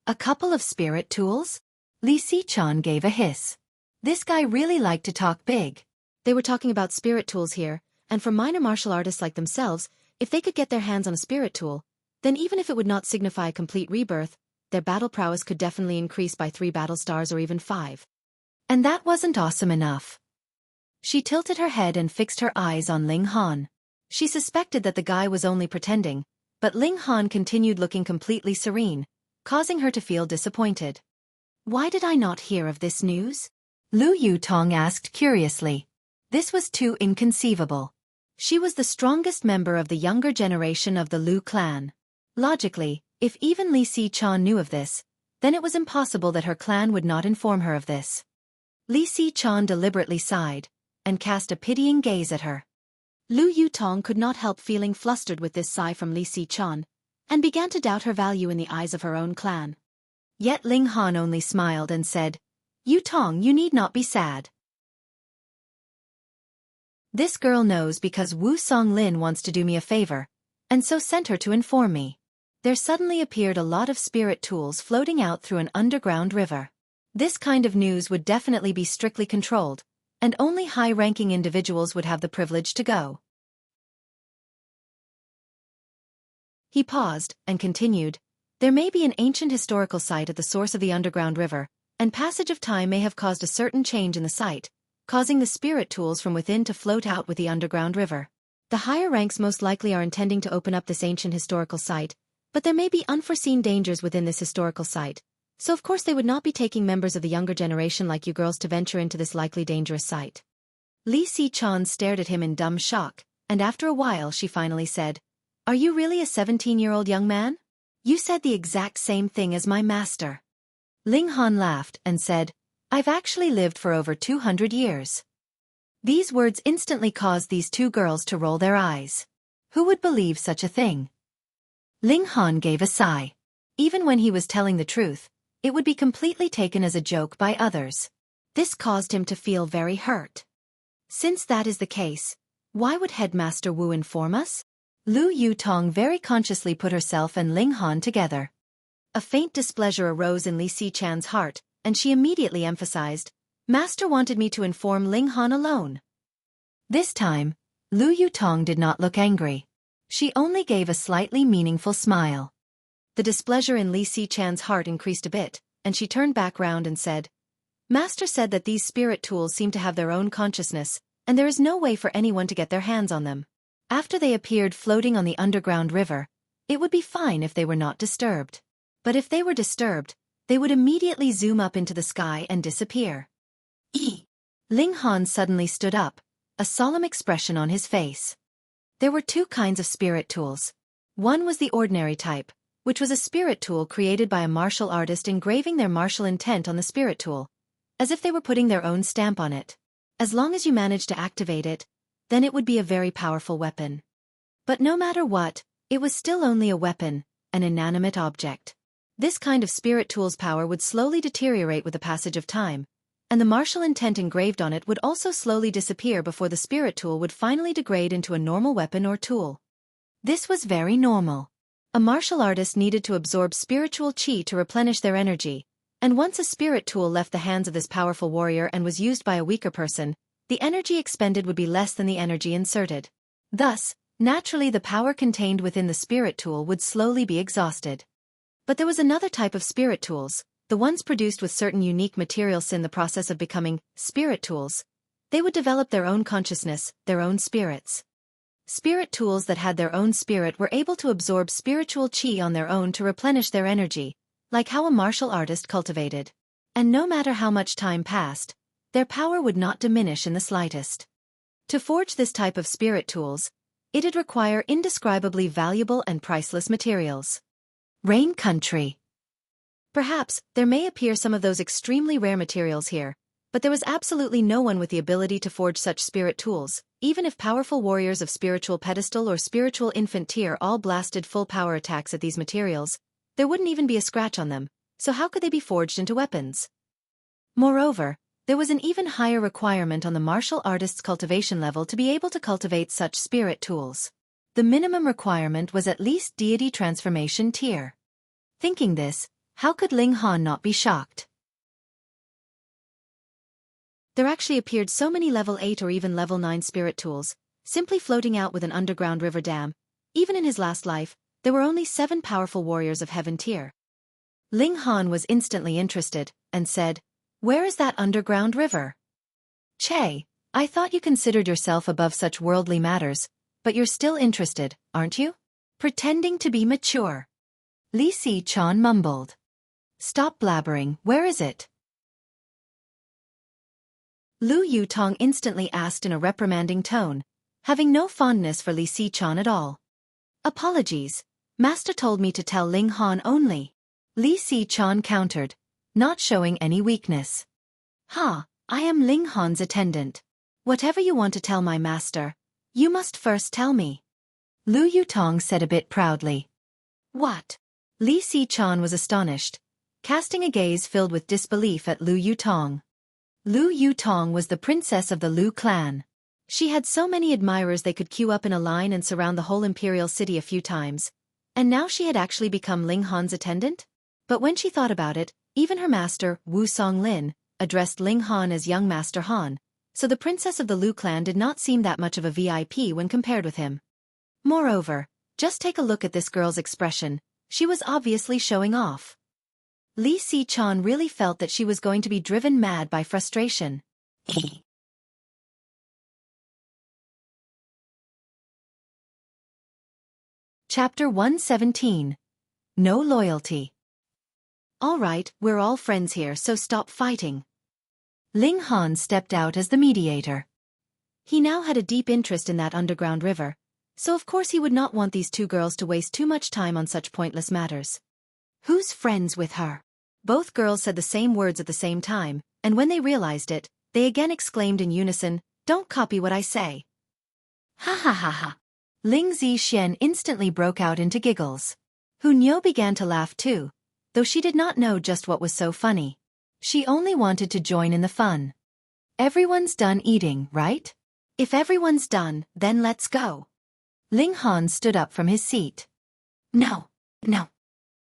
[SPEAKER 1] A couple of spirit tools? Li Si-chan gave a hiss. This guy really liked to talk big. They were talking about spirit tools here, and for minor martial artists like themselves, if they could get their hands on a spirit tool, then even if it would not signify a complete rebirth, their battle prowess could definitely increase by 3 battle stars or even 5. And that wasn't awesome enough. She tilted her head and fixed her eyes on Ling Han. She suspected that the guy was only pretending, but Ling Han continued looking completely serene, causing her to feel disappointed. Why did I not hear of this news? Lu Yutong asked curiously. This was too inconceivable. She was the strongest member of the younger generation of the Lu clan. Logically, if even Li Si-chan knew of this, then it was impossible that her clan would not inform her of this. Li Si-chan deliberately sighed, and cast a pitying gaze at her. Lu Yutong could not help feeling flustered with this sigh from Li Si-chan, and began to doubt her value in the eyes of her own clan. Yet Ling Han only smiled and said, "Yutong, you need not be sad. This girl knows because Wu Songlin wants to do me a favor, and so sent her to inform me." There suddenly appeared a lot of spirit tools floating out through an underground river. This kind of news would definitely be strictly controlled, and only high-ranking individuals would have the privilege to go. He paused and continued, "There may be an ancient historical site at the source of the underground river, and passage of time may have caused a certain change in the site, causing the spirit tools from within to float out with the underground river. The higher ranks most likely are intending to open up this ancient historical site, but there may be unforeseen dangers within this historical site, so of course they would not be taking members of the younger generation like you girls to venture into this likely dangerous site." Li Si-chan stared at him in dumb shock, and after a while she finally said, "Are you really a 17-year-old young man? You said the exact same thing as my master." Ling Han laughed and said, "I've actually lived for over 200 years. These words instantly caused these two girls to roll their eyes. Who would believe such a thing? Ling Han gave a sigh. Even when he was telling the truth, it would be completely taken as a joke by others. This caused him to feel very hurt. Since that is the case, why would Headmaster Wu inform us? Lu Yutong very consciously put herself and Ling Han together. A faint displeasure arose in Li Si-chan's heart, and she immediately emphasized, "Master wanted me to inform Ling Han alone." This time, Lu Yutong did not look angry. She only gave a slightly meaningful smile. The displeasure in Li Si-chan's heart increased a bit, and she turned back round and said, "Master said that these spirit tools seem to have their own consciousness, and there is no way for anyone to get their hands on them. After they appeared floating on the underground river, it would be fine if they were not disturbed. But if they were disturbed, they would immediately zoom up into the sky and disappear. Ling Han suddenly stood up, a solemn expression on his face. There were two kinds of spirit tools. One was the ordinary type, which was a spirit tool created by a martial artist engraving their martial intent on the spirit tool, as if they were putting their own stamp on it. As long as you managed to activate it, then it would be a very powerful weapon. But no matter what, it was still only a weapon, an inanimate object. This kind of spirit tool's power would slowly deteriorate with the passage of time, and the martial intent engraved on it would also slowly disappear before the spirit tool would finally degrade into a normal weapon or tool. This was very normal. A martial artist needed to absorb spiritual qi to replenish their energy, and once a spirit tool left the hands of this powerful warrior and was used by a weaker person, the energy expended would be less than the energy inserted. Thus, naturally the power contained within the spirit tool would slowly be exhausted. But there was another type of spirit tools, the ones produced with certain unique materials in the process of becoming spirit tools. They would develop their own consciousness, their own spirits. Spirit tools that had their own spirit were able to absorb spiritual qi on their own to replenish their energy, like how a martial artist cultivated. And no matter how much time passed, their power would not diminish in the slightest. To forge this type of spirit tools, it'd require indescribably valuable and priceless materials. Rain Country. Perhaps, there may appear some of those extremely rare materials here, but there was absolutely no one with the ability to forge such spirit tools. Even if powerful warriors of spiritual pedestal or spiritual infant tier all blasted full power attacks at these materials, there wouldn't even be a scratch on them, so how could they be forged into weapons? Moreover, there was an even higher requirement on the martial artist's cultivation level to be able to cultivate such spirit tools. The minimum requirement was at least deity transformation tier. Thinking this, how could Ling Han not be shocked? There actually appeared so many level 8 or even level 9 spirit tools, simply floating out with an underground river dam. Even in his last life, there were only 7 powerful warriors of heaven tier. Ling Han was instantly interested, and said, "Where is that underground river?" "Che, I thought you considered yourself above such worldly matters, but you're still interested, aren't you?" Pretending to be mature. Li Si-chan mumbled. "Stop blabbering, where is it?" Lu Yutong instantly asked in a reprimanding tone, having no fondness for Li Si-chan at all. "Apologies, Master told me to tell Ling Han only," Li Si-chan countered, not showing any weakness. "Ha, I am Ling Han's attendant. Whatever you want to tell my master, you must first tell me," Lu Yutong said a bit proudly. "What?" Li Si-chan was astonished, casting a gaze filled with disbelief at Lu Yutong. Lu Yutong was the princess of the Lu clan. She had so many admirers they could queue up in a line and surround the whole imperial city a few times, and now she had actually become Ling Han's attendant? But when she thought about it, even her master, Wu Songlin, addressed Ling Han as young Master Han, so the princess of the Lu clan did not seem that much of a VIP when compared with him. Moreover, just take a look at this girl's expression, she was obviously showing off. Li Si-chan really felt that she was going to be driven mad by frustration. Chapter 117. No Loyalty. "All right, we're all friends here, so stop fighting." Ling Han stepped out as the mediator. He now had a deep interest in that underground river, so of course he would not want these two girls to waste too much time on such pointless matters. "Who's friends with her?" Both girls said the same words at the same time, and when they realized it, they again exclaimed in unison, "Don't copy what I say." "Ha ha ha ha." Ling Zixian instantly broke out into giggles. Hu Niu began to laugh too, though she did not know just what was so funny. She only wanted to join in the fun. "Everyone's done eating, right? If everyone's done, then let's go." Ling Han stood up from his seat. "No, no."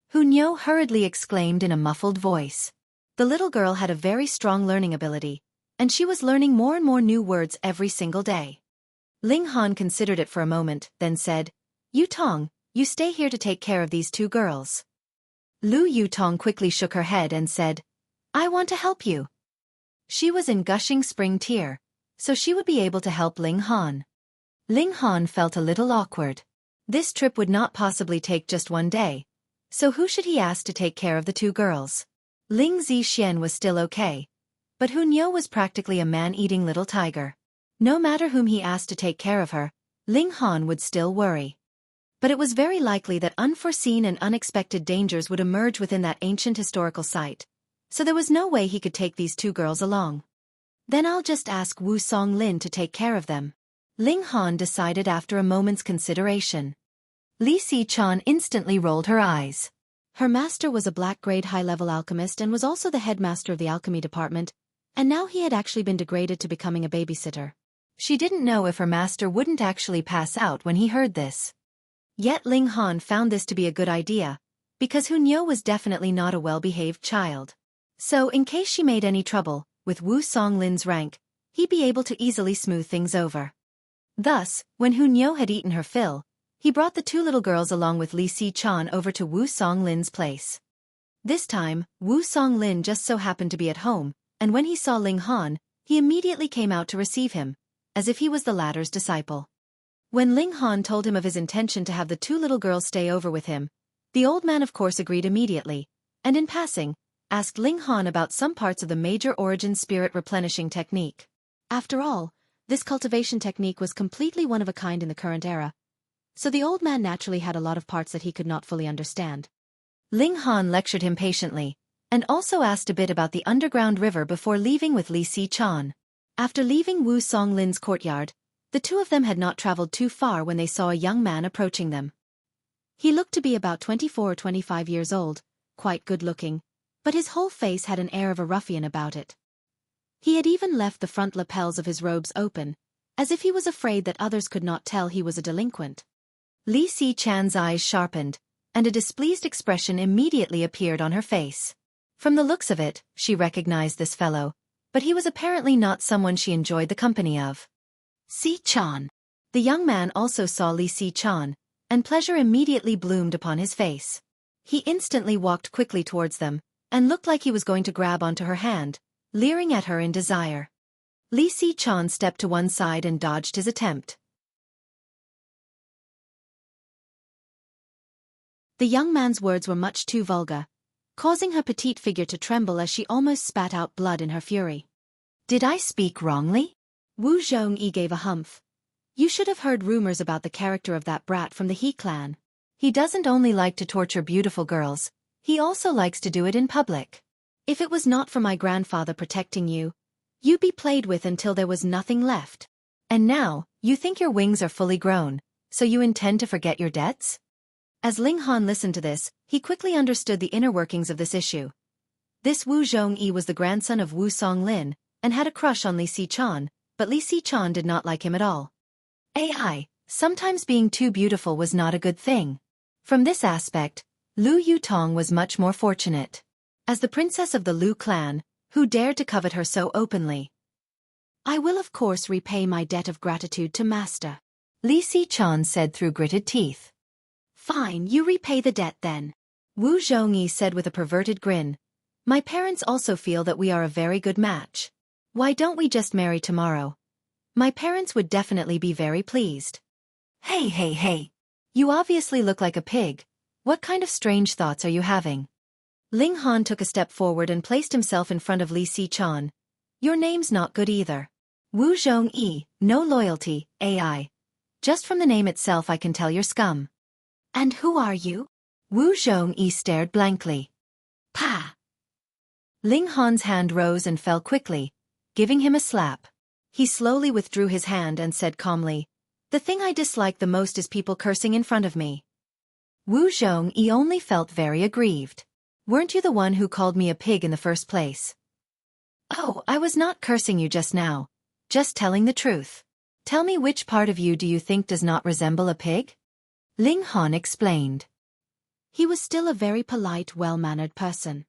[SPEAKER 1] Hu Niu hurriedly exclaimed in a muffled voice. The little girl had a very strong learning ability, and she was learning more and more new words every single day. Ling Han considered it for a moment, then said, "Yutong, you stay here to take care of these two girls." Lu Yutong quickly shook her head and said, "I want to help you." She was in gushing spring tear, so she would be able to help Ling Han. Ling Han felt a little awkward. This trip would not possibly take just one day, so who should he ask to take care of the two girls? Ling Zixian was still okay, but Hu Niu was practically a man-eating little tiger. No matter whom he asked to take care of her, Ling Han would still worry. But it was very likely that unforeseen and unexpected dangers would emerge within that ancient historical site, so there was no way he could take these two girls along. Then I'll just ask Wu Songlin to take care of them, Ling Han decided after a moment's consideration. Li Si-chan instantly rolled her eyes. Her master was a black-grade high-level alchemist and was also the headmaster of the alchemy department, and now he had actually been degraded to becoming a babysitter. She didn't know if her master wouldn't actually pass out when he heard this. Yet Ling Han found this to be a good idea, because Hu Niu was definitely not a well-behaved child. So in case she made any trouble, with Wu Songlin's rank, he'd be able to easily smooth things over. Thus, when Hu Niu had eaten her fill, he brought the two little girls along with Li Si-chan over to Wu Songlin's place. This time, Wu Songlin just so happened to be at home, and when he saw Ling Han, he immediately came out to receive him, as if he was the latter's disciple. When Ling Han told him of his intention to have the two little girls stay over with him, the old man of course agreed immediately, and in passing, asked Ling Han about some parts of the major origin spirit replenishing technique. After all, this cultivation technique was completely one of a kind in the current era, so the old man naturally had a lot of parts that he could not fully understand. Ling Han lectured him patiently, and also asked a bit about the underground river before leaving with Li Si-chan. After leaving Wu Songlin's courtyard, the two of them had not traveled too far when they saw a young man approaching them. He looked to be about 24 or 25 years old, quite good-looking, but his whole face had an air of a ruffian about it. He had even left the front lapels of his robes open, as if he was afraid that others could not tell he was a delinquent. Li Si-chan's eyes sharpened, and a displeased expression immediately appeared on her face. From the looks of it, she recognized this fellow, but he was apparently not someone she enjoyed the company of. Si-chan. The young man also saw Li Si-chan, and pleasure immediately bloomed upon his face. He instantly walked quickly towards them, and looked like he was going to grab onto her hand, leering at her in desire. Li Si-chan stepped to one side and dodged his attempt. The young man's words were much too vulgar, causing her petite figure to tremble as she almost spat out blood in her fury. Did I speak wrongly? Wu Zhongyi gave a humph. You should have heard rumors about the character of that brat from the He clan. He doesn't only like to torture beautiful girls, he also likes to do it in public. If it was not for my grandfather protecting you, you'd be played with until there was nothing left. And now, you think your wings are fully grown, so you intend to forget your debts? As Ling Han listened to this, he quickly understood the inner workings of this issue. This Wu Zhongyi was the grandson of Wu Songlin, and had a crush on Li Si-chan, but Li Si-chan did not like him at all. Sometimes being too beautiful was not a good thing. From this aspect, Lu Yutong was much more fortunate. As the princess of the Lu clan, who dared to covet her so openly. I will of course repay my debt of gratitude to master, Li Si-chan said through gritted teeth. Fine, you repay the debt then, Wu Zhongyi said with a perverted grin. My parents also feel that we are a very good match. Why don't we just marry tomorrow? My parents would definitely be very pleased. Hey. You obviously look like a pig. What kind of strange thoughts are you having? Ling Han took a step forward and placed himself in front of Li Si-chan. Your name's not good either. Wu Zhongyi, no loyalty, AI. Just from the name itself I can tell you're scum. And who are you? Wu Zhongyi stared blankly. Pa! Ling Han's hand rose and fell quickly, giving him a slap. He slowly withdrew his hand and said calmly, The thing I dislike the most is people cursing in front of me. Wu Zhongyi only felt very aggrieved. Weren't you the one who called me a pig in the first place? Oh, I was not cursing you just now. Just telling the truth. Tell me which part of you do you think does not resemble a pig? Ling Han explained. He was still a very polite, well-mannered person.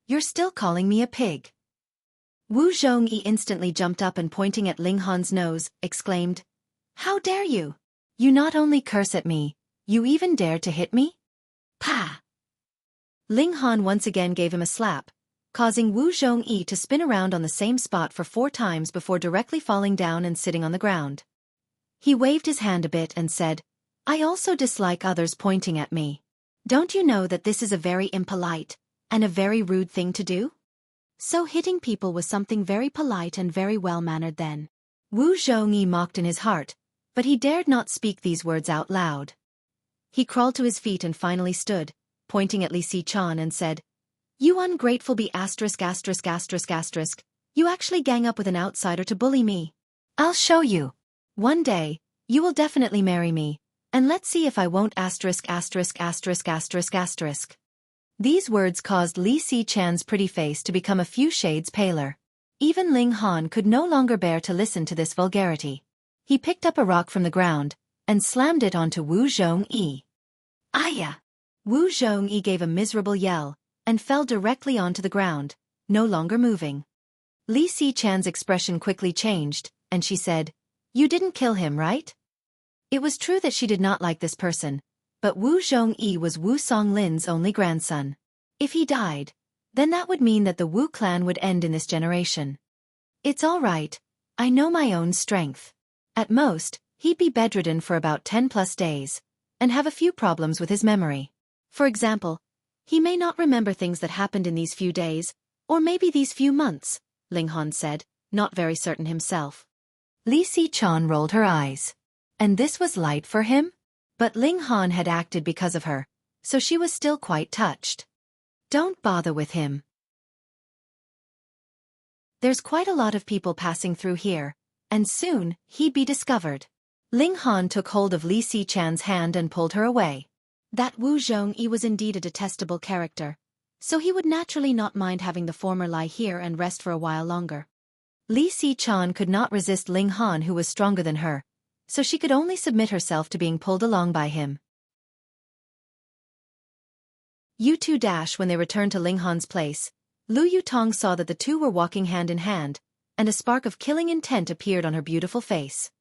[SPEAKER 1] You're still calling me a pig. Wu Zhongyi instantly jumped up and pointing at Ling Han's nose, exclaimed, How dare you? You not only curse at me, you even dare to hit me? Pa! Ling Han once again gave him a slap, causing Wu Zhongyi to spin around on the same spot for 4 times before directly falling down and sitting on the ground. He waved his hand a bit and said, I also dislike others pointing at me. Don't you know that this is a very impolite,
[SPEAKER 2] and a very rude thing to do? So hitting people was something very polite and very well-mannered then. Wu Zhongyi mocked in his heart, but he dared not speak these words out loud. He crawled to his feet and finally stood, pointing at Li Si-chan and said, "You ungrateful bee asterisk asterisk asterisk asterisk, you actually gang up with an outsider to bully me. I'll show you. One day, you will definitely marry me, and let's see if I won't asterisk asterisk asterisk asterisk asterisk." These words caused Li Si-chan's pretty face to become a few shades paler. Even Ling Han could no longer bear to listen to this vulgarity. He picked up a rock from the ground and slammed it onto Wu Zhongyi. "Aya!" Wu Zhongyi gave a miserable yell and fell directly onto the ground, no longer moving. Li Si-chan's expression quickly changed, and she said, "You didn't kill him, right?" It was true that she did not like this person, but Wu Zhongyi was Wu Songlin's only grandson. If he died, then that would mean that the Wu clan would end in this generation. "It's all right, I know my own strength." At most, he'd be bedridden for about 10+ days, and have a few problems with his memory. For example, he may not remember things that happened in these few days, or maybe these few months, Ling Han said, not very certain himself. Li Si-chan rolled her eyes. And this was light for him? But Ling Han had acted because of her, so she was still quite touched. "Don't bother with him. There's quite a lot of people passing through here, and soon he'd be discovered." Ling Han took hold of Li Si-chan's hand and pulled her away. That Wu Zhongyi was indeed a detestable character, so he would naturally not mind having the former lie here and rest for a while longer. Li Si-chan could not resist Ling Han, who was stronger than her, so she could only submit herself to being pulled along by him. When they returned to Ling Han's place, Lu Yutong saw that the two were walking hand in hand, and a spark of killing intent appeared on her beautiful face.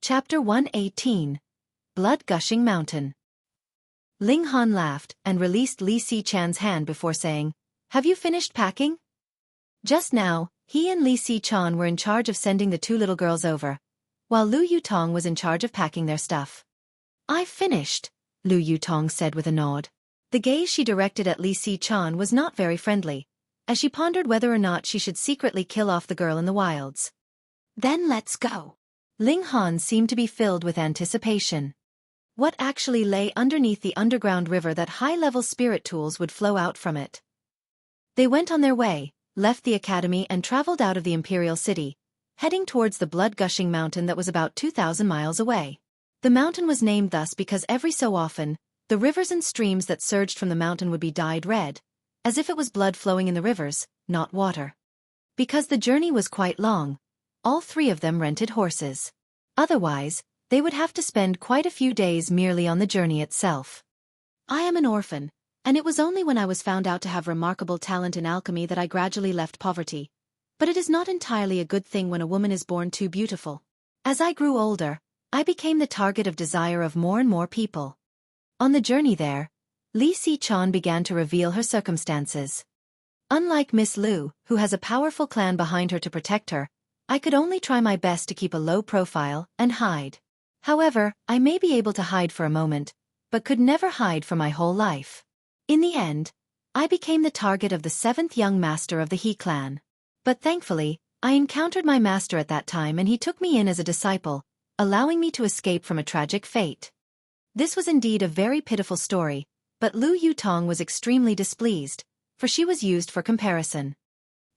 [SPEAKER 2] Chapter 118. Blood-Gushing Mountain. Ling Han laughed and released Li Si-chan's hand before saying, "Have you finished packing?" Just now, he and Li Si-chan were in charge of sending the two little girls over, while Lu Yutong was in charge of packing their stuff. "I've finished," Lu Yutong said with a nod. The gaze she directed at Li Si-chan was not very friendly, as she pondered whether or not she should secretly kill off the girl in the wilds. "Then let's go." Ling Han seemed to be filled with anticipation. What actually lay underneath the underground river that high-level spirit tools would flow out from it? They went on their way, left the academy and traveled out of the imperial city, heading towards the blood-gushing mountain that was about 2,000 miles away. The mountain was named thus because every so often, the rivers and streams that surged from the mountain would be dyed red, as if it was blood flowing in the rivers, not water. Because the journey was quite long, all three of them rented horses. Otherwise, they would have to spend quite a few days merely on the journey itself. "I am an orphan, and it was only when I was found out to have remarkable talent in alchemy that I gradually left poverty. But it is not entirely a good thing when a woman is born too beautiful. As I grew older, I became the target of desire of more and more people." On the journey there, Li Si-chan began to reveal her circumstances. "Unlike Miss Lu, who has a powerful clan behind her to protect her, I could only try my best to keep a low profile and hide. However, I may be able to hide for a moment, but could never hide for my whole life. In the end, I became the target of the 7th young master of the He clan. But thankfully, I encountered my master at that time and he took me in as a disciple, allowing me to escape from a tragic fate." This was indeed a very pitiful story, but Lu Yutong was extremely displeased, for she was used for comparison.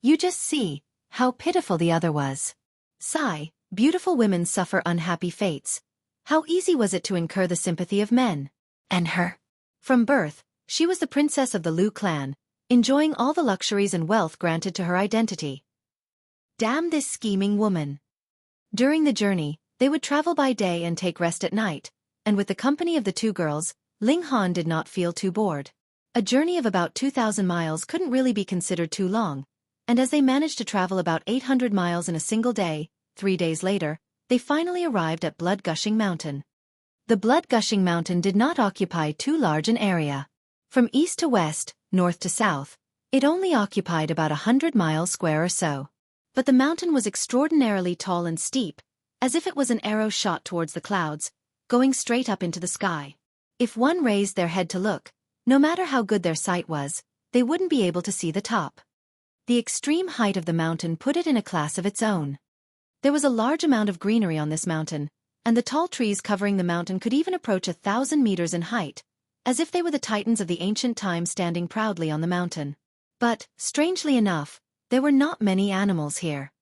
[SPEAKER 2] "You just see how pitiful the other was. Sigh, beautiful women suffer unhappy fates. How easy was it to incur the sympathy of men? And her? From birth, she was the princess of the Lu clan, enjoying all the luxuries and wealth granted to her identity. Damn this scheming woman." During the journey, they would travel by day and take rest at night, and with the company of the two girls, Ling Han did not feel too bored. A journey of about 2,000 miles couldn't really be considered too long, and as they managed to travel about 800 miles in a single day, 3 days later, they finally arrived at Blood-Gushing Mountain. The Blood-Gushing Mountain did not occupy too large an area. From east to west, north to south, it only occupied about 100 miles square or so. But the mountain was extraordinarily tall and steep, as if it was an arrow shot towards the clouds,
[SPEAKER 1] going straight up into the sky. If one raised their head to look, no matter how good their sight was, they wouldn't be able to see the top. The extreme height of the mountain put it in a class of its own. There was a large amount of greenery on this mountain, and the tall trees covering the mountain could even approach 1,000 meters in height, as if they were the titans of the ancient time standing proudly on the mountain. But, strangely enough, there were not many animals here.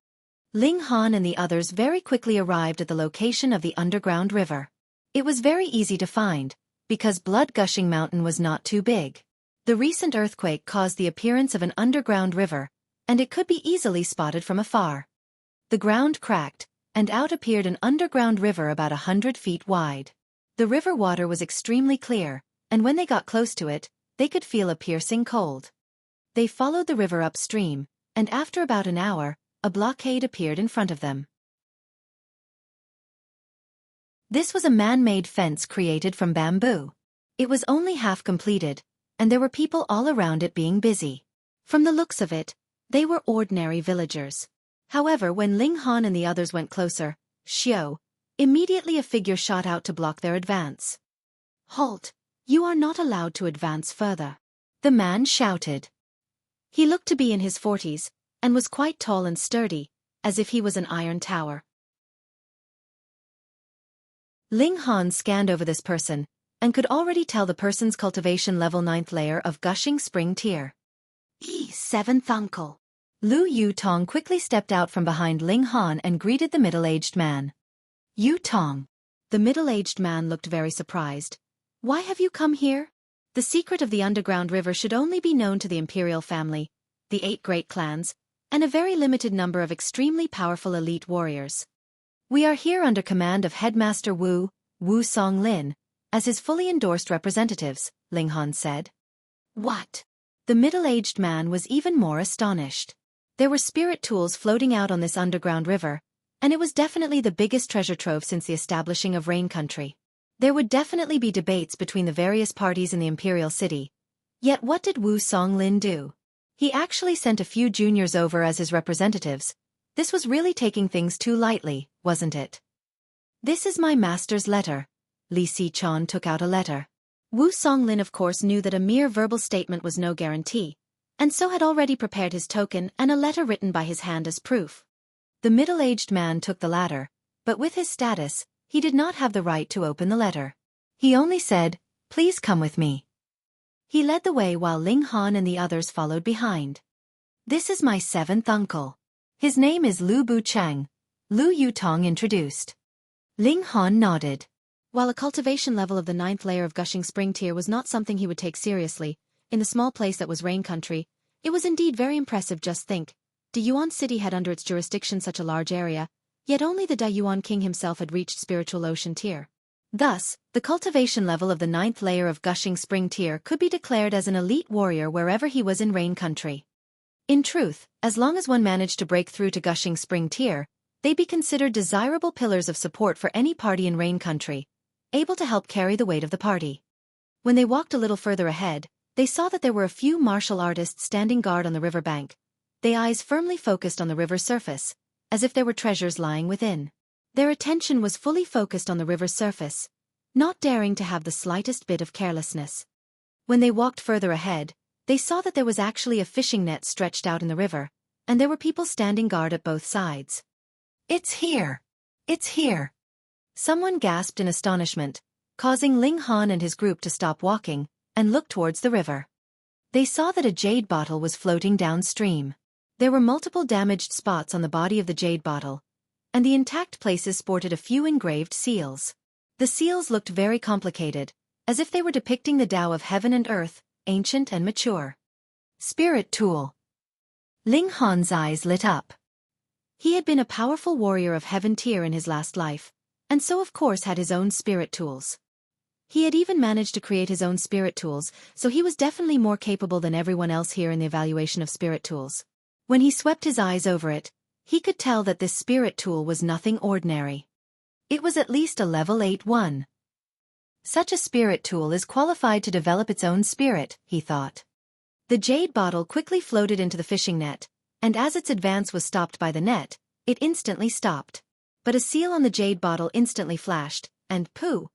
[SPEAKER 1] Ling Han and the others very quickly arrived at the location of the underground river. It was very easy to find, because Blood-Gushing Mountain was not too big. The recent earthquake caused the appearance of an underground river, and it could be easily spotted from afar. The ground cracked, and out appeared an underground river about 100 feet wide. The river water was extremely clear, and when they got close to it, they could feel a piercing cold. They followed the river upstream, and after about an hour, a blockade appeared in front of them. This was a man-made fence created from bamboo. It was only half completed, and there were people all around it being busy. From the looks of it, they were ordinary villagers. However, when Ling Han and the others went closer, immediately a figure shot out to block their advance. "Halt! You are not allowed to advance further," the man shouted. He looked to be in his 40s, and was quite tall and sturdy, as if he was an iron tower. Ling Han scanned over this person, and could already tell the person's cultivation level 9th layer of Gushing Spring Tier. 7th uncle. Lu Yutong quickly stepped out from behind Ling Han and greeted the middle-aged man. "Yutong." The middle-aged man looked very surprised. "Why have you come here?" The secret of the underground river should only be known to the imperial family, the 8 great clans, and a very limited number of extremely powerful elite warriors. "We are here under command of Headmaster Wu Songlin, as his fully endorsed representatives," Ling Han said. "What?" The middle-aged man was even more astonished. There were spirit tools floating out on this underground river, and it was definitely the biggest treasure trove since the establishing of Rain Country. There would definitely be debates between the various parties in the imperial city. Yet what did Wu Songlin do? He actually sent a few juniors over as his representatives. This was really taking things too lightly, wasn't it? "This is my master's letter." Li Si-chan took out a letter. Wu Songlin of course knew that a mere verbal statement was no guarantee, and so had already prepared his token and a letter written by his hand as proof. The middle-aged man took the latter, but with his status, he did not have the right to open the letter. He only said, "Please come with me." He led the way while Ling Han and the others followed behind. "This is my 7th uncle. His name is Lu Buchang," Lu Yutong introduced. Ling Han nodded. While a cultivation level of the 9th layer of Gushing Spring Tier was not something he would take seriously, in the small place that was Rain Country, it was indeed very impressive. Just think, Dayuan City had under its jurisdiction such a large area, yet only the Dayuan King himself had reached Spiritual Ocean Tier. Thus, the cultivation level of the 9th layer of Gushing Spring Tier could be declared as an elite warrior wherever he was in Rain Country. In truth, as long as one managed to break through to Gushing Spring Tier, they'd be considered desirable pillars of support for any party in Rain Country, able to help carry the weight of the party. When they walked a little further ahead, they saw that there were a few martial artists standing guard on the river bank, their eyes firmly focused on the river's surface, as if there were treasures lying within. Their attention was fully focused on the river's surface, not daring to have the slightest bit of carelessness. When they walked further ahead, they saw that there was actually a fishing net stretched out in the river, and there were people standing guard at both sides. "It's here! It's here!" Someone gasped in astonishment, causing Ling Han and his group to stop walking and look towards the river. They saw that a jade bottle was floating downstream. There were multiple damaged spots on the body of the jade bottle, and the intact places sported a few engraved seals. The seals looked very complicated, as if they were depicting the Tao of heaven and earth, ancient and mature. Spirit tool. Ling Han's eyes lit up. He had been a powerful warrior of heaven tier in his last life, and so of course had his own spirit tools. He had even managed to create his own spirit tools, so he was definitely more capable than everyone else here in the evaluation of spirit tools. When he swept his eyes over it, he could tell that this spirit tool was nothing ordinary. It was at least a level 8-1. Such a spirit tool is qualified to develop its own spirit, he thought. The jade bottle quickly floated into the fishing net, and as its advance was stopped by the net, it instantly stopped. But a seal on the jade bottle instantly flashed, and pooh,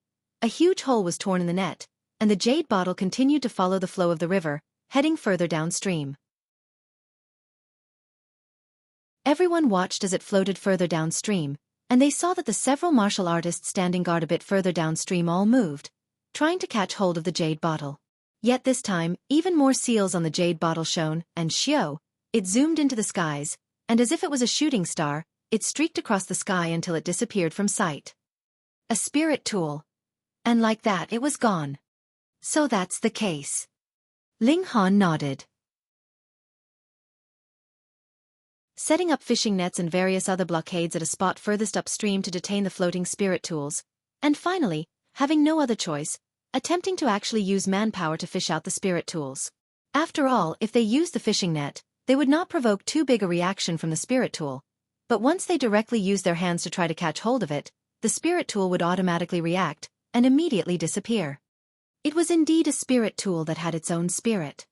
[SPEAKER 1] A huge hole was torn in the net, and the jade bottle continued to follow the flow of the river, heading further downstream. Everyone watched as it floated further downstream, and they saw that the several martial artists standing guard a bit further downstream all moved, trying to catch hold of the jade bottle. Yet this time, even more seals on the jade bottle shone, and Xiao, it zoomed into the skies, and as if it was a shooting star, it streaked across the sky until it disappeared from sight. A spirit tool. And like that it was gone. So that's the case. Ling Han nodded. Setting up fishing nets and various other blockades at a spot furthest upstream to detain the floating spirit tools, and finally, having no other choice, attempting to actually use manpower to fish out the spirit tools. After all, if they used the fishing net, they would not provoke too big a reaction from the spirit tool, but once they directly used their hands to try to catch hold of it, the spirit tool would automatically react and immediately disappear. It was indeed a spirit tool that had its own spirit.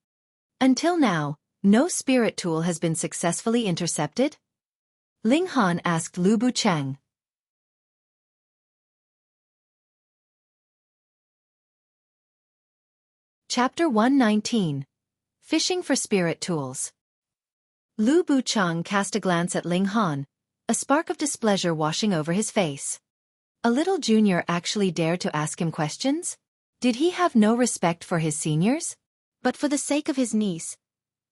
[SPEAKER 1] Until now, no spirit tool has been successfully intercepted? Ling Han asked Lu Bucheng. Chapter 119. Fishing for Spirit Tools. Lu Bucheng cast a glance at Ling Han, a spark of displeasure washing over his face. A little junior actually dared to ask him questions? Did he have no respect for his seniors? But for the sake of his niece,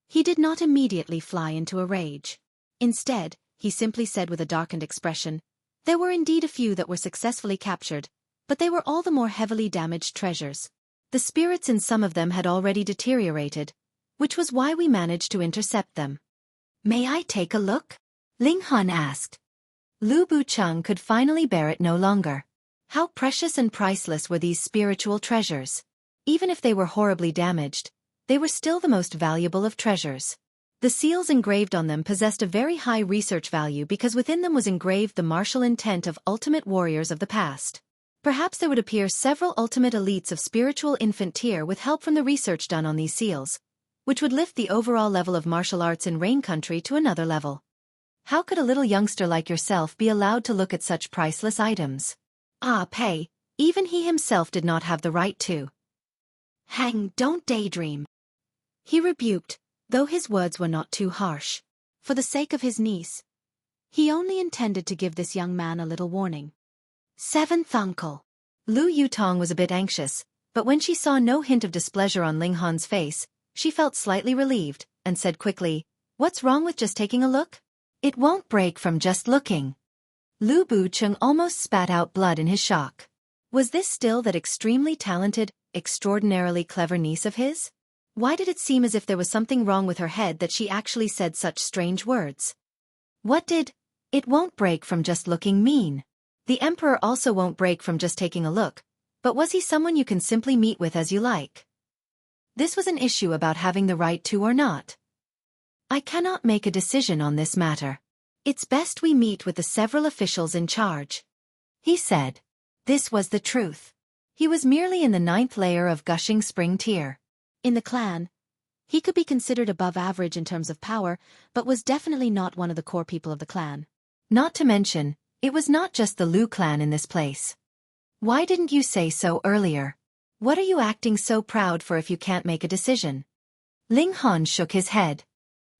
[SPEAKER 1] he did not immediately fly into a rage. Instead, he simply said with a darkened expression, there were indeed a few that were successfully captured, but they were all the more heavily damaged treasures. The spirits in some of them had already deteriorated, which was why we managed to intercept them. May I take a look? Ling Han asked. Lu Bucheng could finally bear it no longer. How precious and priceless were these spiritual treasures? Even if they were horribly damaged, they were still the most valuable of treasures. The seals engraved on them possessed a very high research value because within them was engraved the martial intent of ultimate warriors of the past. Perhaps there would appear several ultimate elites of spiritual infant tier with help from the research done on these seals, which would lift the overall level of martial arts in Rain Country to another level. How could a little youngster like yourself be allowed to look at such priceless items? Ah, Pei, even he himself did not have the right to. Hang, don't daydream. He rebuked, though his words were not too harsh. For the sake of his niece, he only intended to give this young man a little warning. Seventh uncle. Lu Yutong was a bit anxious, but when she saw no hint of displeasure on Ling Han's face, she felt slightly relieved, and said quickly, what's wrong with just taking a look? It won't break from just looking. Lu Bucheng almost spat out blood in his shock. Was this still that extremely talented, extraordinarily clever niece of his? Why did it seem as if there was something wrong with her head that she actually said such strange words? What did "it won't break from just looking" mean? The emperor also won't break from just taking a look, but was he someone you can simply meet with as you like? This was an issue about having the right to or not. I cannot make a decision on this matter. It's best we meet with the several officials in charge. He said. This was the truth. He was merely in the 9th layer of Gushing Spring tier. In the clan, he could be considered above average in terms of power, but was definitely not one of the core people of the clan. Not to mention, it was not just the Lu clan in this place. Why didn't you say so earlier? What are you acting so proud for if you can't make a decision? Ling Han shook his head.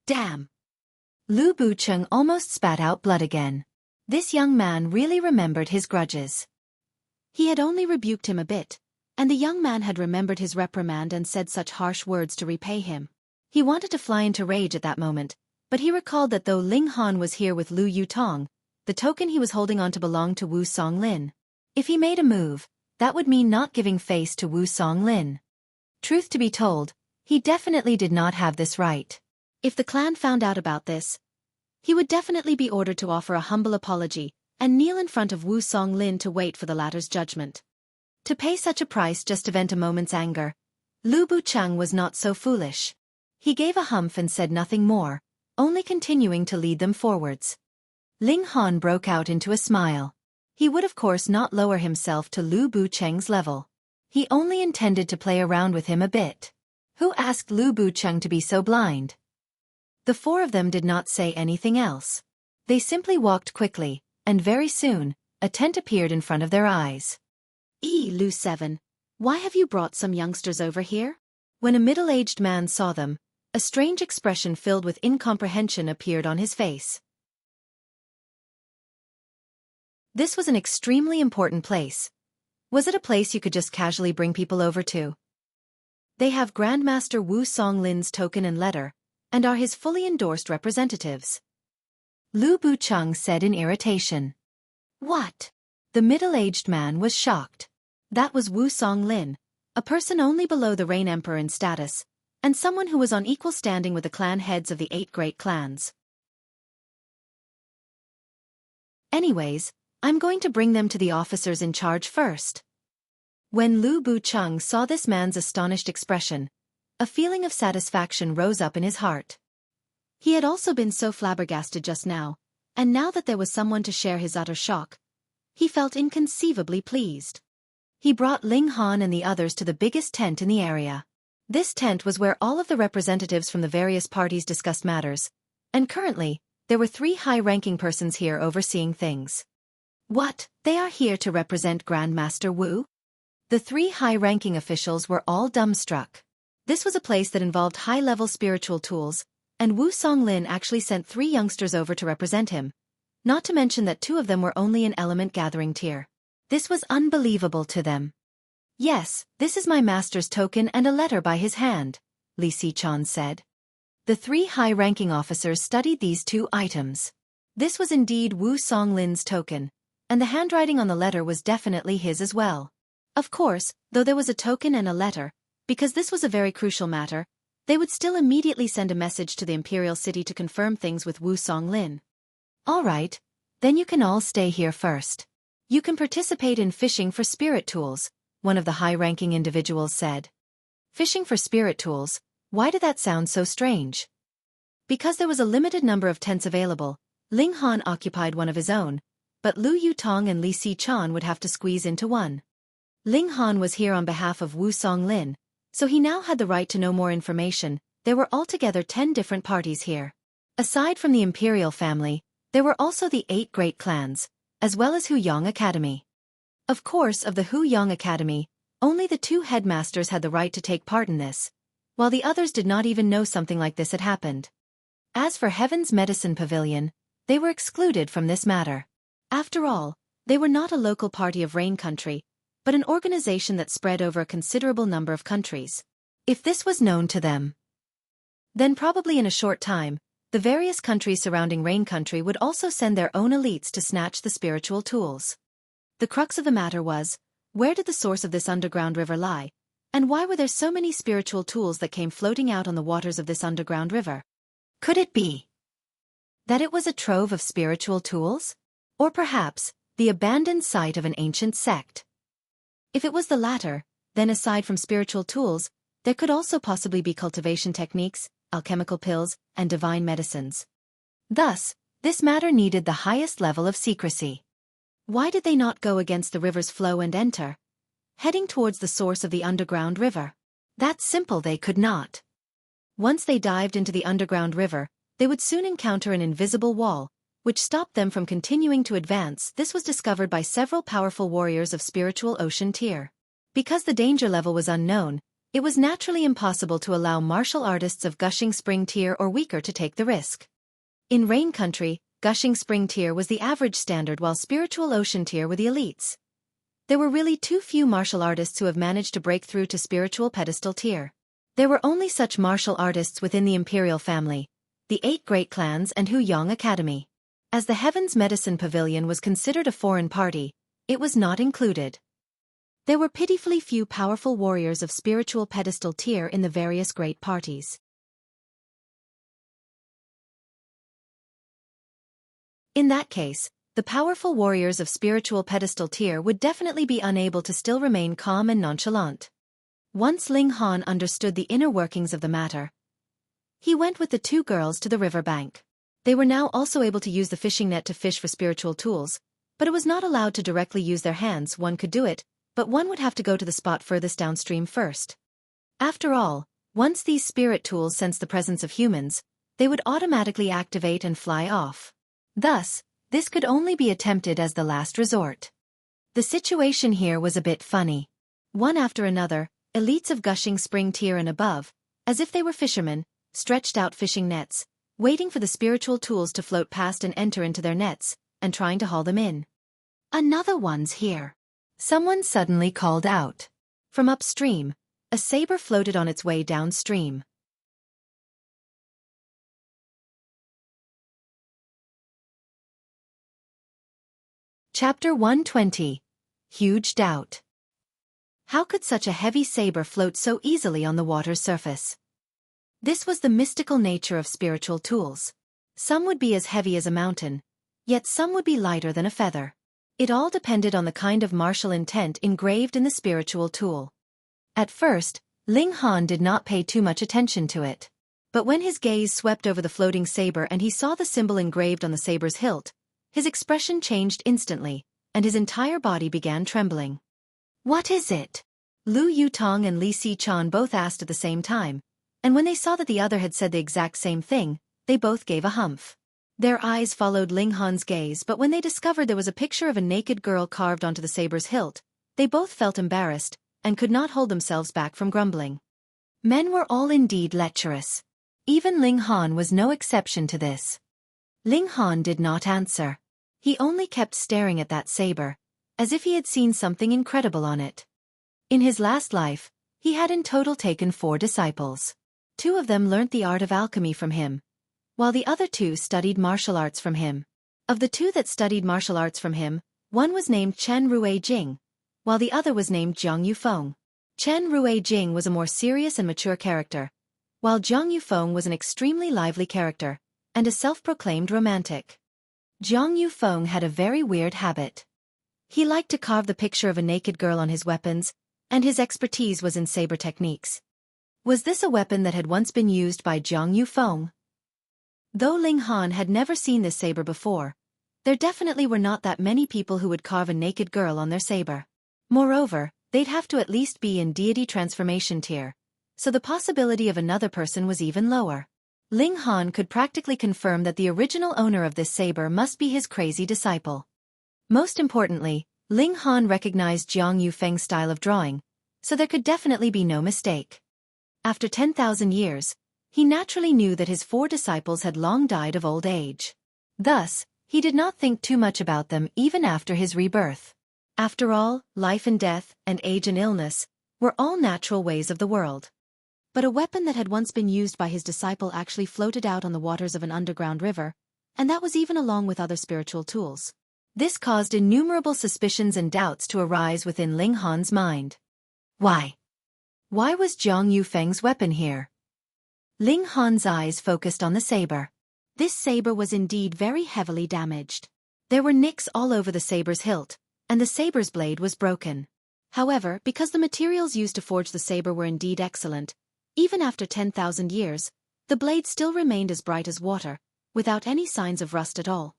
[SPEAKER 1] Damn. Lu Bucheng almost spat out blood again. This young man really remembered his grudges. He had only rebuked him a bit, and the young man had remembered his reprimand and said such harsh words to repay him. He wanted to fly into rage at that moment, but he recalled that though Ling Han was here with Lu Yutong, the token he was holding on to belonged to Wu Songlin. If he made a move, that would mean not giving face to Wu Songlin. Truth to be told, he definitely did not have this right. If the clan found out about this, he would definitely be ordered to offer a humble apology and kneel in front of Wu Songlin to wait for the latter's judgment. To pay such a price just to vent a moment's anger, Lu Bucheng was not so foolish. He gave a humph and said nothing more, only continuing to lead them forwards. Ling Han broke out into a smile. He would of course not lower himself to Lu Bucheng's level. He only intended to play around with him a bit. Who asked Lu Bucheng to be so blind? The four of them did not say anything else. They simply walked quickly, and very soon, a tent appeared in front of their eyes. Lu 7. Why have you brought some youngsters over here? When a middle-aged man saw them, a strange expression filled with incomprehension appeared on his face. This was an extremely important place. Was it a place you could just casually bring people over to? They have Grandmaster Wu Songlin's token and letter, and are his fully endorsed representatives. Lu Bucheng said in irritation. What? The middle-aged man was shocked. That was Wu Songlin, a person only below the Rain Emperor in status, and someone who was on equal standing with the clan heads of the 8 great clans. Anyways, I'm going to bring them to the officers in charge first. When Lu Bucheng saw this man's astonished expression, a feeling of satisfaction rose up in his heart. He had also been so flabbergasted just now, and now that there was someone to share his utter shock, he felt inconceivably pleased. He brought Ling Han and the others to the biggest tent in the area. This tent was where all of the representatives from the various parties discussed matters, and currently, there were 3 high-ranking persons here overseeing things. What, they are here to represent Grandmaster Wu? The 3 high-ranking officials were all dumbstruck. This was a place that involved high-level spiritual tools, and Wu Songlin actually sent 3 youngsters over to represent him, not to mention that 2 of them were only in element gathering tier. This was unbelievable to them. Yes, this is my master's token and a letter by his hand, Li Sichan said. The 3 high-ranking officers studied these 2 items. This was indeed Wu Songlin's token, and the handwriting on the letter was definitely his as well. Of course, though there was a token and a letter, because this was a very crucial matter, they would still immediately send a message to the Imperial City to confirm things with Wu Songlin. All right, then you can all stay here first. You can participate in fishing for spirit tools, one of the high-ranking individuals said. Fishing for spirit tools, why did that sound so strange? Because there was a limited number of tents available, Ling Han occupied one of his own, but Lu Yutong and Li Sichan would have to squeeze into one. Ling Han was here on behalf of Wu Songlin, so he now had the right to know more information. There were altogether 10 different parties here. Aside from the Imperial family, there were also the 8 great clans, as well as Huyang Academy. Of course, of the Huyang Academy, only the 2 headmasters had the right to take part in this, while the others did not even know something like this had happened. As for Heaven's Medicine Pavilion, they were excluded from this matter. After all, they were not a local party of Rain Country, but an organization that spread over a considerable number of countries. If this was known to them, then probably in a short time, the various countries surrounding Rain Country would also send their own elites to snatch the spiritual tools. The crux of the matter was, where did the source of this underground river lie, and why were there so many spiritual tools that came floating out on the waters of this underground river? Could it be that it was a trove of spiritual tools? Or perhaps, the abandoned site of an ancient sect? If it was the latter, then aside from spiritual tools, there could also possibly be cultivation techniques, alchemical pills, and divine medicines. Thus, this matter needed the highest level of secrecy. Why did they not go against the river's flow and enter, heading towards the source of the underground river? That's simple, they could not. Once they dived into the underground river, they would soon encounter an invisible wall, which stopped them from continuing to advance. This was discovered by several powerful warriors of spiritual ocean tier. Because the danger level was unknown, it was naturally impossible to allow martial artists of Gushing Spring tier or weaker to take the risk. In Rain Country, Gushing Spring tier was the average standard while Spiritual Ocean tier were the elites. There were really too few martial artists who have managed to break through to Spiritual Pedestal tier. There were only such martial artists within the Imperial family, the 8 great clans and Huyang Academy. As the Heaven's Medicine Pavilion was considered a foreign party, it was not included. There were pitifully few powerful warriors of Spiritual Pedestal tier in the various great parties. In that case, the powerful warriors of Spiritual Pedestal tier would definitely be unable to still remain calm and nonchalant. Once Ling Han understood the inner workings of the matter, he went with the 2 girls to the riverbank. They were now also able to use the fishing net to fish for spiritual tools, but it was not allowed to directly use their hands. One could do it, but one would have to go to the spot furthest downstream first. After all, once these spirit tools sense the presence of humans, they would automatically activate and fly off. Thus, this could only be attempted as the last resort.
[SPEAKER 2] The situation here was a bit funny. One after another, elites of gushing spring tier and above, as if they were fishermen, stretched out fishing nets, waiting for the spiritual tools to float past and enter into their nets, and trying to haul them in. Another one's here. Someone suddenly called out. From upstream, a saber floated on its way downstream. Chapter 120. Huge Doubt. How could such a heavy saber float so easily on the water's surface? This was the mystical nature of spiritual tools. Some would be as heavy as a mountain, yet some would be lighter than a feather. It all depended on the kind of martial intent engraved in the spiritual tool. At first, Ling Han did not pay too much attention to it. But when his gaze swept over the floating saber and he saw the symbol engraved on the saber's hilt, his expression changed instantly, and his entire body began trembling. What is it? Lu Yutong and Li Xichan both asked at the same time, and when they saw that the other had said the exact same thing, they both gave a humph. Their eyes followed Ling Han's gaze, but when they discovered there was a picture of a naked girl carved onto the saber's hilt, they both felt embarrassed, and could not hold themselves back from grumbling. Men were all indeed lecherous. Even Ling Han was no exception to this. Ling Han did not answer. He only kept staring at that saber, as if he had seen something incredible on it. In his last life, he had in total taken 4 disciples. 2 of them learnt the art of alchemy from him, while the other 2 studied martial arts from him. Of the 2 that studied martial arts from him, one was named Chen Rue Jing, while the other was named Jiang Yufeng. Chen Rue Jing was a more serious and mature character, while Jiang Yufeng was an extremely lively character, and a self-proclaimed romantic. Jiang Yufeng had a very weird habit. He liked to carve the picture of a naked girl on his weapons, and his expertise was in saber techniques. Was this a weapon that had once been used by Jiang Yufeng? Though Ling Han had never seen this saber before, there definitely were not that many people who would carve a naked girl on their saber. Moreover, they'd have to at least be in deity transformation tier, so the possibility of another person was even lower. Ling Han could practically confirm that the original owner of this saber must be his crazy disciple. Most importantly, Ling Han recognized Jiang Yufeng's style of drawing, so there could definitely be no mistake. After 10,000 years, he naturally knew that his 4 disciples had long died of old age. Thus, he did not think too much about them even after his rebirth. After all, life and death, and age and illness, were all natural ways of the world. But a weapon that had once been used by his disciple actually floated out on the waters of an underground river, and that was even along with other spiritual tools. This caused innumerable suspicions and doubts to arise within Ling Han's mind. Why? Why was Jiang Yufeng's weapon here? Ling Han's eyes focused on the saber. This saber was indeed very heavily damaged. There were nicks all over the saber's hilt, and the saber's blade was broken. However, because the materials used to forge the saber were indeed excellent, even after 10,000 years, the blade still remained as bright as water, without any signs of rust at all.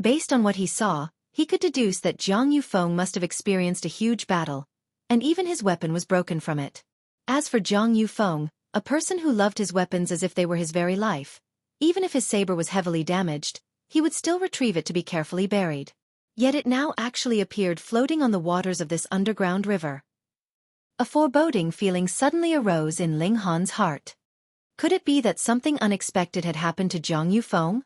[SPEAKER 2] Based on what he saw, he could deduce that Jiang Yufeng must have experienced a huge battle, and even his weapon was broken from it. As for Jiang Yufeng, a person who loved his weapons as if they were his very life, even if his saber was heavily damaged, he would still retrieve it to be carefully buried. Yet it now actually appeared floating on the waters of this underground river. A foreboding feeling suddenly arose in Ling Han's heart. Could it be that something unexpected had happened to Jiang Yufeng?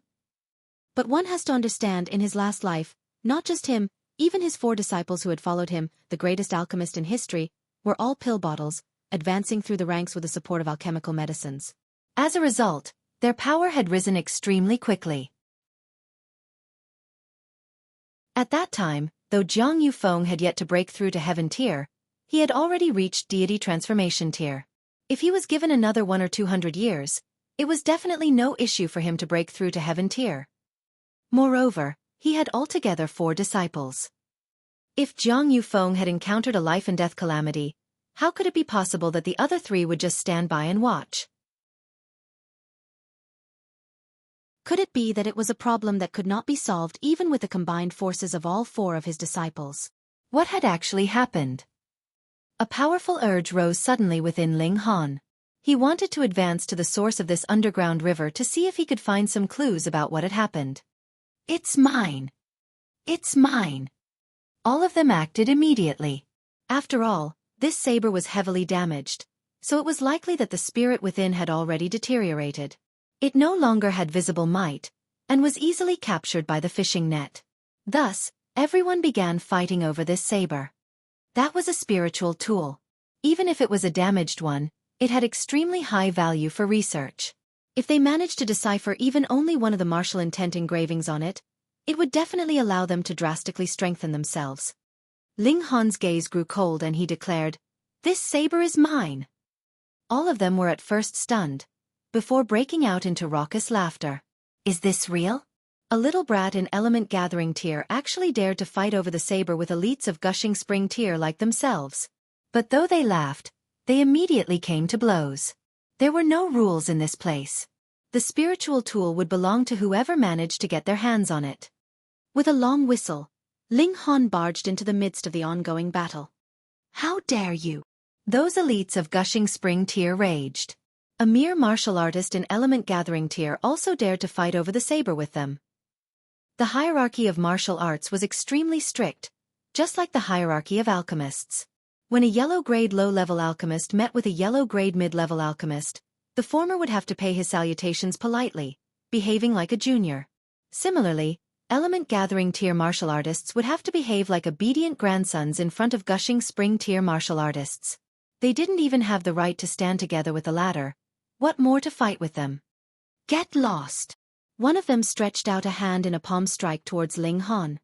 [SPEAKER 2] But one has to understand, in his last life, not just him, even his 4 disciples who had followed him, the greatest alchemist in history, were all pill bottles, advancing through the ranks with the support of alchemical medicines. As a result, their power had risen extremely quickly. At that time, though Jiang Yufeng had yet to break through to heaven tier, he had already reached deity transformation tier. If he was given another 100 or 200 years, it was definitely no issue for him to break through to heaven tier. Moreover, he had altogether 4 disciples. If Jiang Yufeng had encountered a life and death calamity, how could it be possible that the other 3 would just stand by and watch? Could it be that it was a problem that could not be solved even with the combined forces of all 4 of his disciples? What had actually happened? A powerful urge rose suddenly within Ling Han. He wanted to advance to the source of this underground river to see if he could find some clues about what had happened. It's mine. It's mine. All of them acted immediately. After all, this saber was heavily damaged, so it was likely that the spirit within had already deteriorated. It no longer had visible might, and was easily captured by the fishing net. Thus, everyone began fighting over this saber. That was a spiritual tool. Even if it was a damaged one, it had extremely high value for research. If they managed to decipher even only one of the martial intent engravings on it, it would definitely allow them to drastically strengthen themselves. Ling Han's gaze grew cold and he declared, "This saber is mine." All of them were at first stunned, before breaking out into raucous laughter. "Is this real?" A little brat in element gathering tier actually dared to fight over the saber with elites of gushing spring tier like themselves. But though they laughed, they immediately came to blows. There were no rules in this place. The spiritual tool would belong to whoever managed to get their hands on it. With a long whistle, Ling Han barged into the midst of the ongoing battle. "How dare you!" Those elites of gushing spring tier raged. A mere martial artist in element gathering tier also dared to fight over the saber with them. The hierarchy of martial arts was extremely strict, just like the hierarchy of alchemists. When a yellow-grade low-level alchemist met with a yellow-grade mid-level alchemist, the former would have to pay his salutations politely, behaving like a junior. Similarly, element-gathering tier martial artists would have to behave like obedient grandsons in front of gushing spring tier martial artists. They didn't even have the right to stand together with the latter. What more to fight with them? "Get lost!" One of them stretched out a hand in a palm strike towards Ling Han.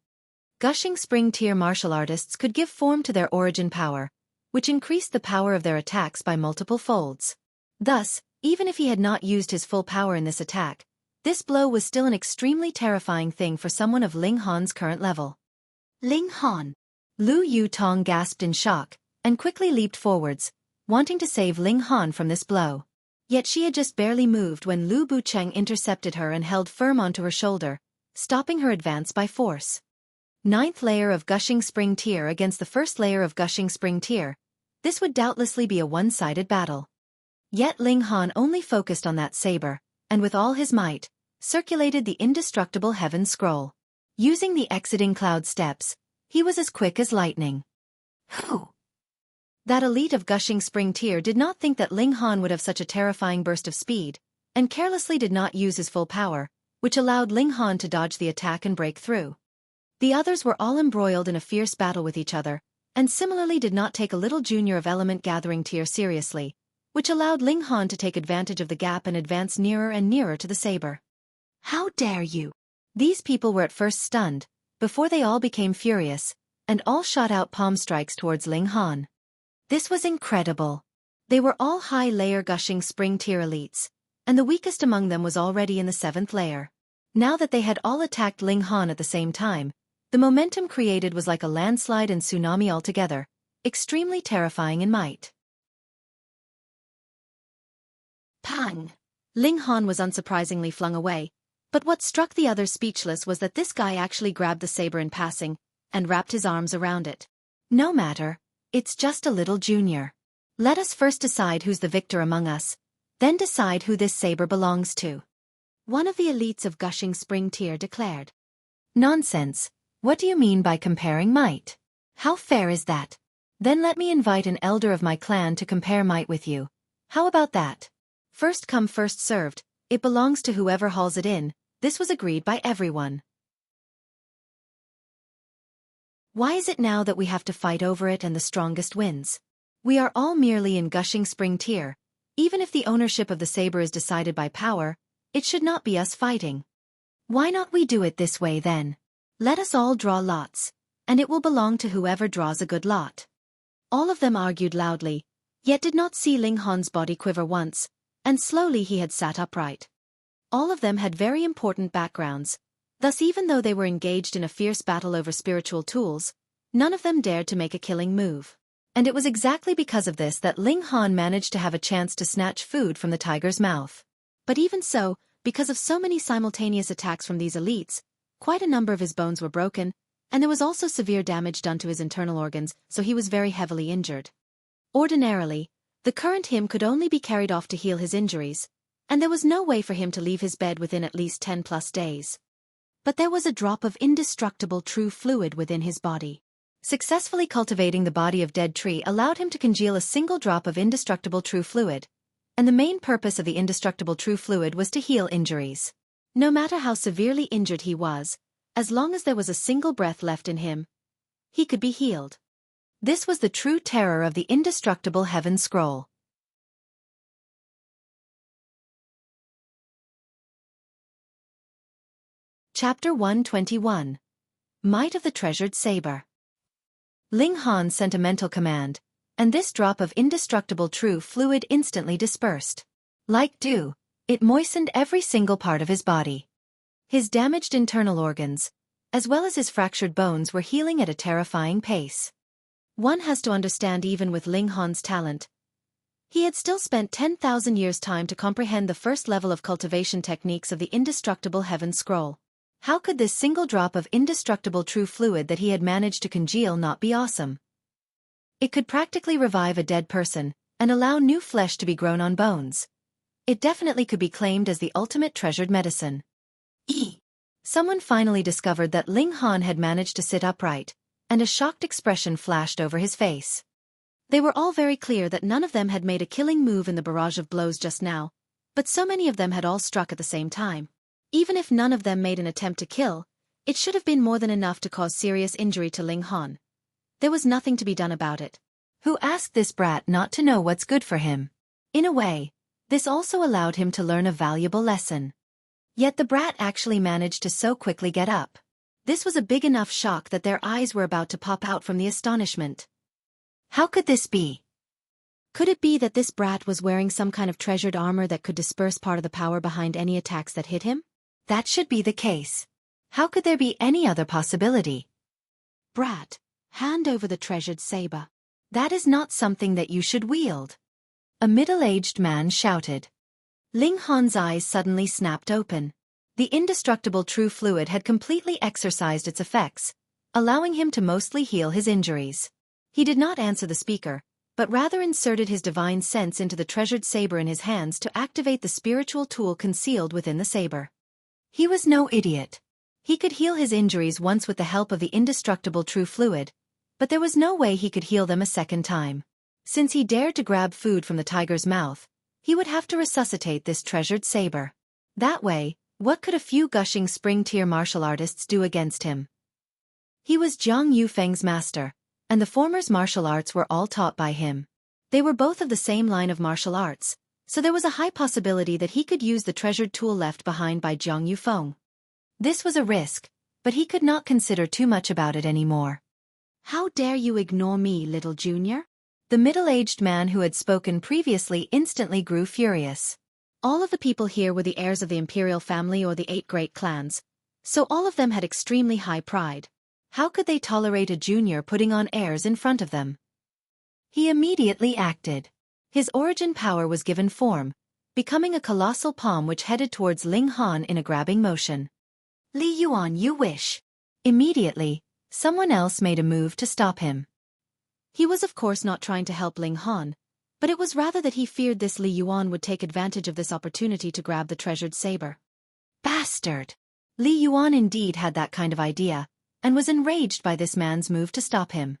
[SPEAKER 2] Gushing spring tier martial artists could give form to their origin power, which increased the power of their attacks by multiple folds. Thus, even if he had not used his full power in this attack, this blow was still an extremely terrifying thing for someone of Ling Han's current level. "Ling Han!" Lu Yutong gasped in shock, and quickly leaped forwards, wanting to save Ling Han from this blow. Yet she had just barely moved when Lu Bucheng intercepted her and held firm onto her shoulder, stopping her advance by force. 9th layer of gushing spring tier against the 1st layer of gushing spring tier. This would doubtlessly be a one-sided battle. Yet Ling Han only focused on that saber, and with all his might, circulated the indestructible heaven scroll. Using the exiting cloud steps, he was as quick as lightning. Whew! That elite of gushing spring tier did not think that Ling Han would have such a terrifying burst of speed, and carelessly did not use his full power, which allowed Ling Han to dodge the attack and break through. The others were all embroiled in a fierce battle with each other, and similarly did not take a little junior of element gathering tier seriously, which allowed Ling Han to take advantage of the gap and advance nearer and nearer to the saber. "How dare you!" These people were at first stunned, before they all became furious, and all shot out palm strikes towards Ling Han. This was incredible. They were all high-layer gushing spring tier elites, and the weakest among them was already in the 7th layer. Now that they had all attacked Ling Han at the same time, the momentum created was like a landslide and tsunami altogether, extremely terrifying in might. Pang! Ling Han was unsurprisingly flung away, but what struck the others speechless was that this guy actually grabbed the saber in passing, and wrapped his arms around it. "No matter, it's just a little junior. Let us first decide who's the victor among us, then decide who this saber belongs to," one of the elites of gushing spring tier declared. "Nonsense. What do you mean by comparing might? How fair is that? Then let me invite an elder of my clan to compare might with you. How about that? First come first served, it belongs to whoever hauls it in." This was agreed by everyone. Why is it now that we have to fight over it and the strongest wins? We are all merely in gushing spring tier. Even if the ownership of the saber is decided by power, it should not be us fighting. Why not we do it this way then? Let us all draw lots, and it will belong to whoever draws a good lot. All of them argued loudly, yet did not see Ling Han's body quiver once, and slowly he had sat upright. All of them had very important backgrounds, thus even though they were engaged in a fierce battle over spiritual tools, none of them dared to make a killing move. And it was exactly because of this that Ling Han managed to have a chance to snatch food from the tiger's mouth. But even so, because of so many simultaneous attacks from these elites, quite a number of his bones were broken, and there was also severe damage done to his internal organs, so he was very heavily injured. Ordinarily, the current him could only be carried off to heal his injuries, and there was no way for him to leave his bed within at least 10+ days. But there was a drop of indestructible true fluid within his body.
[SPEAKER 1] Successfully cultivating the body of dead tree allowed him to congeal a single drop of indestructible true fluid, and the main purpose of the indestructible true fluid was to heal injuries. No matter how severely injured he was, as long as there was a single breath left in him, he could be healed. This was the true terror of the indestructible heaven scroll. Chapter 121. Might of the Treasured Saber. Ling Han sent a mental command, and this drop of indestructible true fluid instantly dispersed. Like dew, it moistened every single part of his body. His damaged internal organs, as well as his fractured bones, were healing at a terrifying pace. One has to understand, even with Ling Han's talent, he had still spent 10,000 years' time to comprehend the first level of cultivation techniques of the indestructible heaven scroll. How could this single drop of indestructible true fluid that he had managed to congeal not be awesome? It could practically revive a dead person and allow new flesh to be grown on bones. It definitely could be claimed as the ultimate treasured medicine. Someone finally discovered that Ling Han had managed to sit upright, and a shocked expression flashed over his face. They were all very clear that none of them had made a killing move in the barrage of blows just now, but so many of them had all struck at the same time. Even if none of them made an attempt to kill, it should have been more than enough to cause serious injury to Ling Han. There was nothing to be done about it. Who asked this brat not to know what's good for him? In a way, this also allowed him to learn a valuable lesson. Yet the brat actually managed to so quickly get up. This was a big enough shock that their eyes were about to pop out from the astonishment. How could this be? Could it be that this brat was wearing some kind of treasured armor that could disperse part of the power behind any attacks that hit him? That should be the case. How could there be any other possibility? Brat, hand over the treasured saber. That is not something that you should wield. A middle-aged man shouted. Ling Han's eyes suddenly snapped open. The indestructible true fluid had completely exercised its effects, allowing him to mostly heal his injuries. He did not answer the speaker, but rather inserted his divine sense into the treasured saber in his hands to activate the spiritual tool concealed within the saber. He was no idiot. He could heal his injuries once with the help of the indestructible true fluid, but there was no way he could heal them a second time. Since he dared to grab food from the tiger's mouth, he would have to resuscitate this treasured saber. That way, what could a few gushing spring-tier martial artists do against him? He was Zhang Yufeng's master, and the former's martial arts were all taught by him. They were both of the same line of martial arts, so there was a high possibility that he could use the treasured tool left behind by Zhang Yufeng. This was a risk, but he could not consider too much about it anymore. How dare you ignore me, little junior? The middle-aged man who had spoken previously instantly grew furious. All of the people here were the heirs of the imperial family or the 8 great clans, so all of them had extremely high pride. How could they tolerate a junior putting on airs in front of them? He immediately acted. His origin power was given form, becoming a colossal palm which headed towards Ling Han in a grabbing motion. Li Yuan, you wish. Immediately, someone else made a move to stop him. He was of course not trying to help Ling Han, but it was rather that he feared this Li Yuan would take advantage of this opportunity to grab the treasured saber. Bastard! Li Yuan indeed had that kind of idea, and was enraged by this man's move to stop him.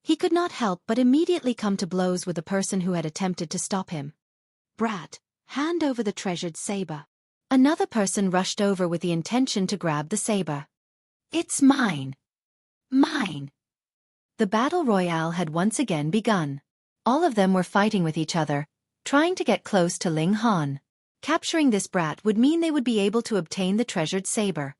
[SPEAKER 1] He could not help but immediately come to blows with the person who had attempted to stop him. Brat, hand over the treasured saber. Another person rushed over with the intention to grab the saber. It's mine. Mine. The battle royale had once again begun. All of them were fighting with each other, trying to get close to Ling Han. Capturing this brat would mean they would be able to obtain the treasured saber.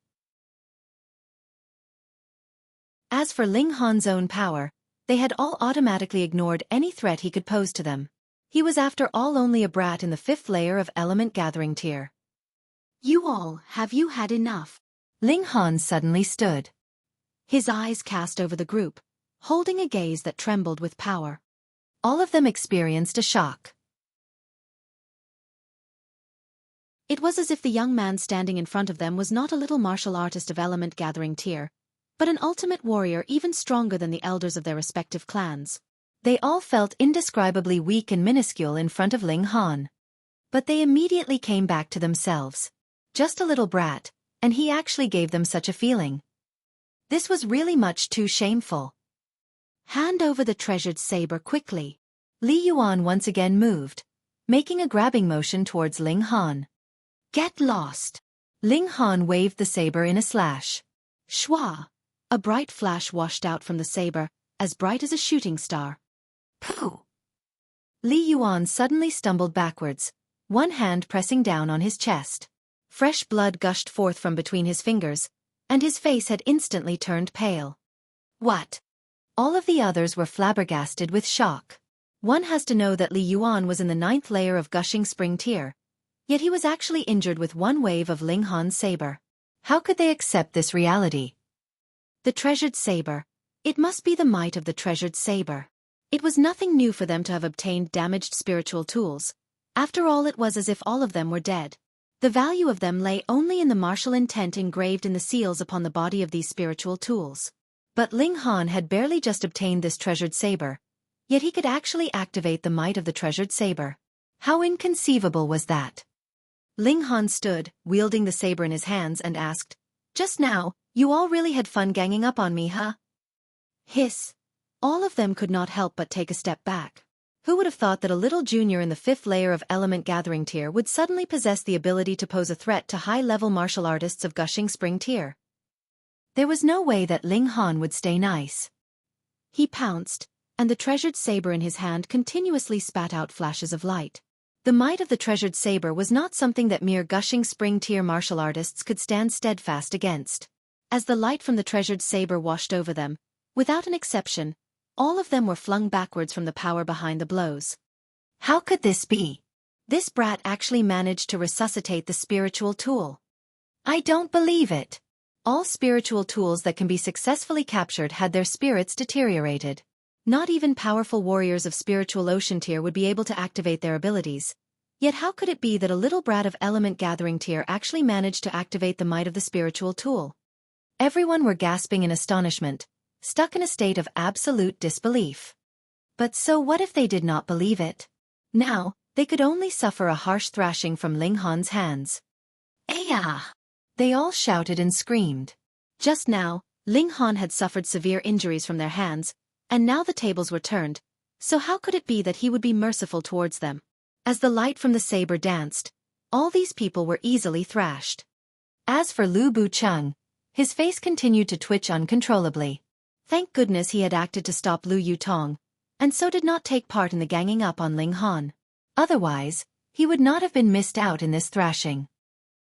[SPEAKER 1] As for Ling Han's own power, they had all automatically ignored any threat he could pose to them. He was after all only a brat in the 5th layer of element gathering tier. You all, have you had enough? Ling Han suddenly stood. His eyes cast over the group, holding a gaze that trembled with power. All of them experienced a shock. It was as if the young man standing in front of them was not a little martial artist of element gathering tier, but an ultimate warrior even stronger than the elders of their respective clans. They all felt indescribably weak and minuscule in front of Ling Han. But they immediately came back to themselves. Just a little brat, and he actually gave them such a feeling. This was really much too shameful.
[SPEAKER 2] Hand over the treasured saber quickly. Li Yuan once again moved, making a grabbing motion towards Ling Han. Get lost. Ling Han waved the saber in a slash. Shwa! A bright flash washed out from the saber, as bright as a shooting star. Pooh! Li Yuan suddenly stumbled backwards, one hand pressing down on his chest. Fresh blood gushed forth from between his fingers, and his face had instantly turned pale. What? All of the others were flabbergasted with shock. One has to know that Li Yuan was in the 9th layer of gushing spring tier, yet he was actually injured with one wave of Ling Han's saber. How could they accept this reality? The treasured saber. It must be the might of the treasured saber. It was nothing new for them to have obtained damaged spiritual tools. After all, it was as if all of them were dead. The value of them lay only in the martial intent engraved in the seals upon the body of these spiritual tools. But Ling Han had barely just obtained this treasured saber, yet he could actually activate the might of the treasured saber. How inconceivable was that? Ling Han stood, wielding the saber in his hands, and asked, "Just now, you all really had fun ganging up on me, huh?" Hiss. All of them could not help but take a step back. Who would have thought that a little junior in the 5th layer of element gathering tier would suddenly possess the ability to pose a threat to high-level martial artists of gushing spring tier? There was no way that Ling Han would stay nice. He pounced, and the treasured saber in his hand continuously spat out flashes of light. The might of the treasured saber was not something that mere gushing spring tier martial artists could stand steadfast against. As the light from the treasured saber washed over them, without an exception, all of them were flung backwards from the power behind the blows. How could this be? This brat actually managed to resuscitate the spiritual tool. I don't believe it. All spiritual tools that can be successfully captured had their spirits deteriorated. Not even powerful warriors of spiritual ocean tier would be able to activate their abilities. Yet how could it be that a little brat of element gathering tier actually managed to activate the might of the spiritual tool? Everyone were gasping in astonishment, stuck in a state of absolute disbelief. But so what if they did not believe it? Now, they could only suffer a harsh thrashing from Ling Han's hands. Ayah! They all shouted and screamed. Just now, Ling Han had suffered severe injuries from their hands, and now the tables were turned, so how could it be that he would be merciful towards them? As the light from the saber danced, all these people were easily thrashed. As for Lu Bucheng, his face continued to twitch uncontrollably. Thank goodness he had acted to stop Lu Yutong, and so did not take part in the ganging up on Ling Han. Otherwise, he would not have been missed out in this thrashing.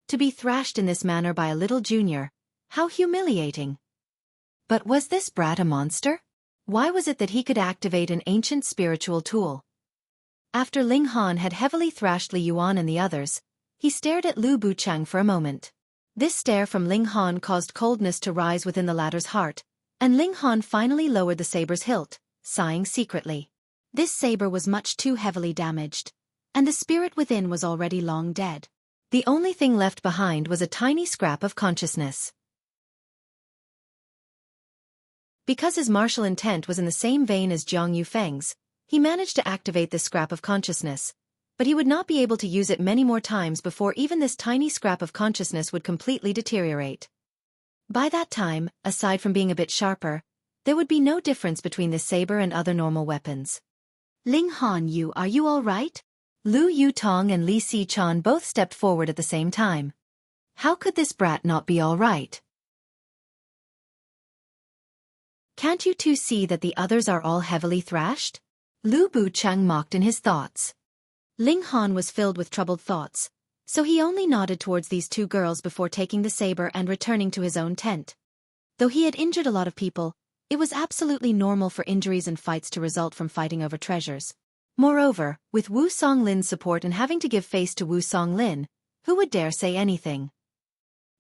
[SPEAKER 2] To be thrashed in this manner by a little junior, how humiliating. But was this brat a monster? Why was it that he could activate an ancient spiritual tool? After Ling Han had heavily thrashed Li Yuan and the others, he stared at Lu Bucheng for a moment. This stare from Ling Han caused coldness to rise within the latter's heart, and Ling Han finally lowered the saber's hilt, sighing secretly. This saber was much too heavily damaged, and the spirit within was already long dead. The only thing left behind was a tiny scrap of consciousness. Because his martial intent was in the same vein as Jiang Yufeng's, he managed to activate this scrap of consciousness, but he would not be able to use it many more times before even this tiny scrap of consciousness would completely deteriorate. By that time, aside from being a bit sharper, there would be no difference between this saber and other normal weapons. Ling Han, are you all right? Lu Yutong and Li Xichan both stepped forward at the same time. How could this brat not be all right? Can't you two see that the others are all heavily thrashed? Lu Bucheng mocked in his thoughts. Ling Han was filled with troubled thoughts, so he only nodded towards these two girls before taking the saber and returning to his own tent. Though he had injured a lot of people, it was absolutely normal for injuries and fights to result from fighting over treasures. Moreover, with Wu Songlin's support and having to give face to Wu Songlin, who would dare say anything?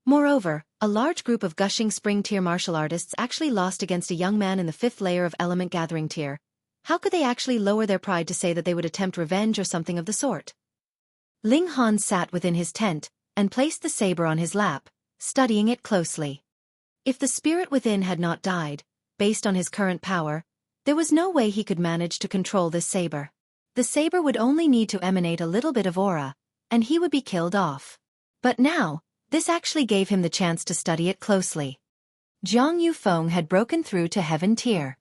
[SPEAKER 2] Moreover, a large group of gushing spring tier martial artists actually lost against a young man in the 5th layer of element gathering tier. How could they actually lower their pride to say that they would attempt revenge or something of the sort? Ling Han sat within his tent, and placed the saber on his lap, studying it closely. If the spirit within had not died, based on his current power, there was no way he could manage to control this saber. The saber would only need to emanate a little bit of aura, and he would be killed off. But now, this actually gave him the chance to study it closely. Jiang Yufeng had broken through to heaven tier.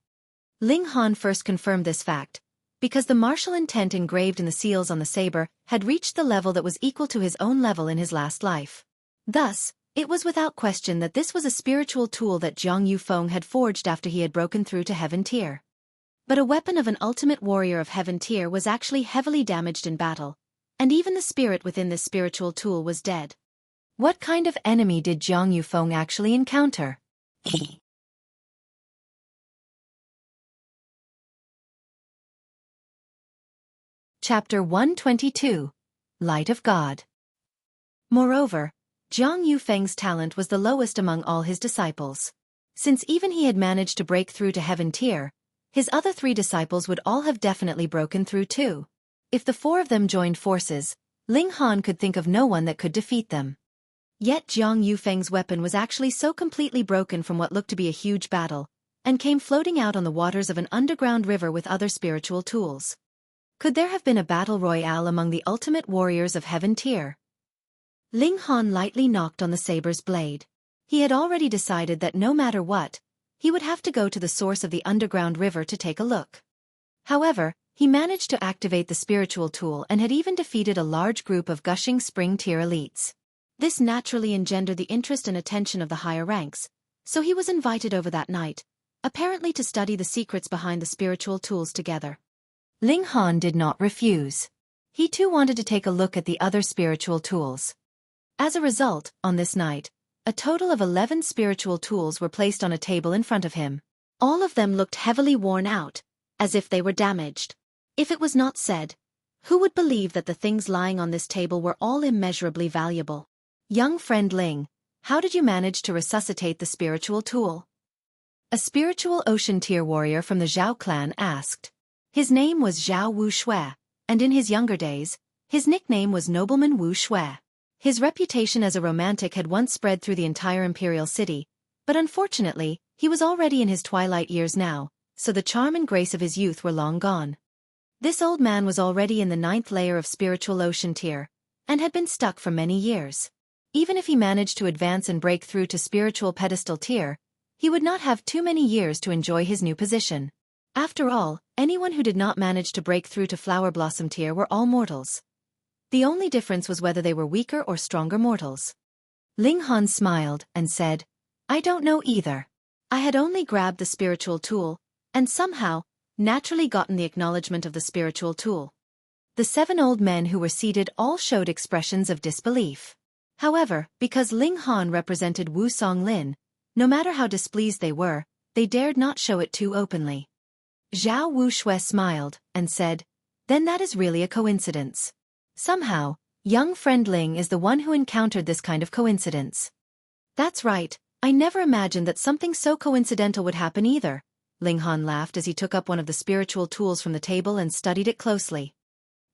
[SPEAKER 1] Ling Han first confirmed this fact, because the martial intent engraved in the seals on the saber had reached the level that was equal to his own level in his last life. Thus, it was without question that this was a spiritual tool that Jiang Yufeng had forged after he had broken through to Heaven Tier. But a weapon of an ultimate warrior of Heaven Tier was actually heavily damaged in battle, and even the spirit within this spiritual tool was dead. What kind of enemy did Jiang Yufeng actually encounter? Chapter 122. Light of God. Moreover, Jiang Yufeng's talent was the lowest among all his disciples. Since even he had managed to break through to Heaven Tier, his other 3 disciples would all have definitely broken through too. If the 4 of them joined forces, Ling Han could think of no one that could defeat them. Yet Jiang Yufeng's weapon was actually so completely broken from what looked to be a huge battle, and came floating out on the waters of an underground river with other spiritual tools. Could there have been a battle royale among the ultimate warriors of Heaven Tier? Ling Han lightly knocked on the saber's blade. He had already decided that no matter what, he would have to go to the source of the underground river to take a look. However, he managed to activate the spiritual tool and had even defeated a large group of gushing spring tier elites. This naturally engendered the interest and attention of the higher ranks, so he was invited over that night, apparently to study the secrets behind the spiritual tools together. Ling Han did not refuse. He too wanted to take a look at the other spiritual tools. As a result, on this night, a total of 11 spiritual tools were placed on a table in front of him. All of them looked heavily worn out, as if they were damaged. If it was not said, who would believe that the things lying on this table were all immeasurably valuable? Young friend Ling, how did you manage to resuscitate the spiritual tool? A spiritual ocean tier warrior from the Zhao clan asked. His name was Zhao Wuxia, and in his younger days, his nickname was Nobleman Wuxia. His reputation as a romantic had once spread through the entire imperial city, but unfortunately, he was already in his twilight years now, so the charm and grace of his youth were long gone. This old man was already in the 9th layer of spiritual ocean tier, and had been stuck for many years. Even if he managed to advance and break through to spiritual pedestal tier, he would not have too many years to enjoy his new position. After all, anyone who did not manage to break through to flower blossom tier were all mortals. The only difference was whether they were weaker or stronger mortals. Ling Han smiled and said, I don't know either. I had only grabbed the spiritual tool, and somehow, naturally gotten the acknowledgement of the spiritual tool. The 7 old men who were seated all showed expressions of disbelief. However, because Ling Han represented Wu Songlin, no matter how displeased they dared not show it too openly. Zhao Wuxia smiled and said, then that is really a coincidence. Somehow, young friend Ling is the one who encountered this kind of coincidence. That's right, I never imagined that something so coincidental would happen either. Ling Han laughed as he took up one of the spiritual tools from the table and studied it closely.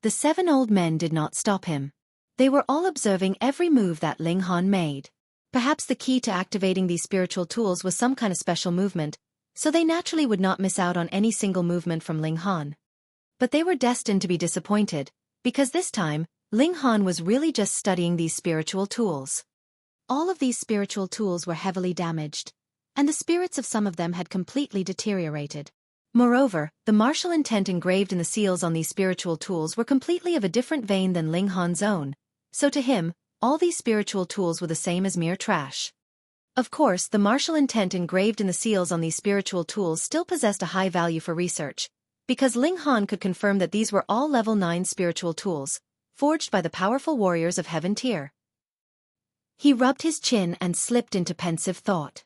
[SPEAKER 1] The 7 old men did not stop him. They were all observing every move that Ling Han made. Perhaps the key to activating these spiritual tools was some kind of special movement, so they naturally would not miss out on any single movement from Ling Han. But they were destined to be disappointed, because this time, Ling Han was really just studying these spiritual tools. All of these spiritual tools were heavily damaged, and the spirits of some of them had completely deteriorated. Moreover, the martial intent engraved in the seals on these spiritual tools were completely of a different vein than Ling Han's own, so to him, all these spiritual tools were the same as mere trash. Of course, the martial intent engraved in the seals on these spiritual tools still possessed a high value for research, because Ling Han could confirm that these were all level 9 spiritual tools, forged by the powerful warriors of Heaven Tier. He rubbed his chin and slipped into pensive thought.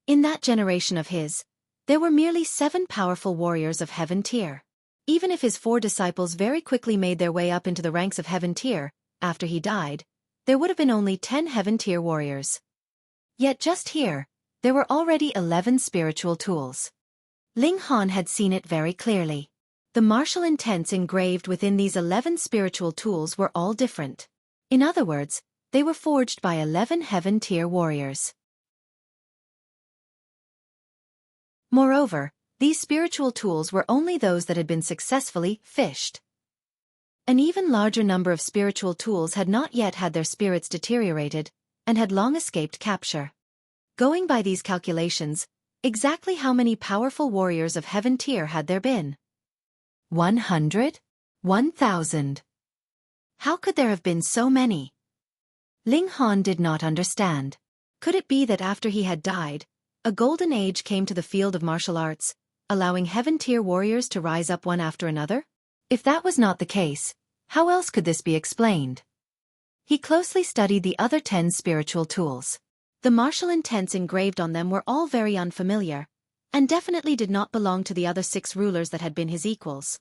[SPEAKER 1] In that generation of his, there were merely 7 powerful warriors of Heaven Tier. Even if his 4 disciples very quickly made their way up into the ranks of Heaven Tier, after he died, there would have been only 10 Heaven Tier warriors. Yet just here, there were already 11 spiritual tools. Ling Han had seen it very clearly. The martial intents engraved within these 11 spiritual tools were all different. In other words, they were forged by 11 Heaven Tier warriors. Moreover, these spiritual tools were only those that had been successfully fished. An even larger number of spiritual tools had not yet had their spirits deteriorated, and had long escaped capture.
[SPEAKER 2] Going by these calculations, exactly how many powerful warriors of heaven tier had there been? 100? 1,000? How could there have been so many? Ling Han did not understand. Could it be that after he had died, a golden age came to the field of martial arts, allowing heaven tier warriors to rise up one after another? If that was not the case, how else could this be explained? He closely studied the other 10 spiritual tools. The martial intents engraved on them were all very unfamiliar, and definitely did not belong to the other 6 rulers that had been his equals.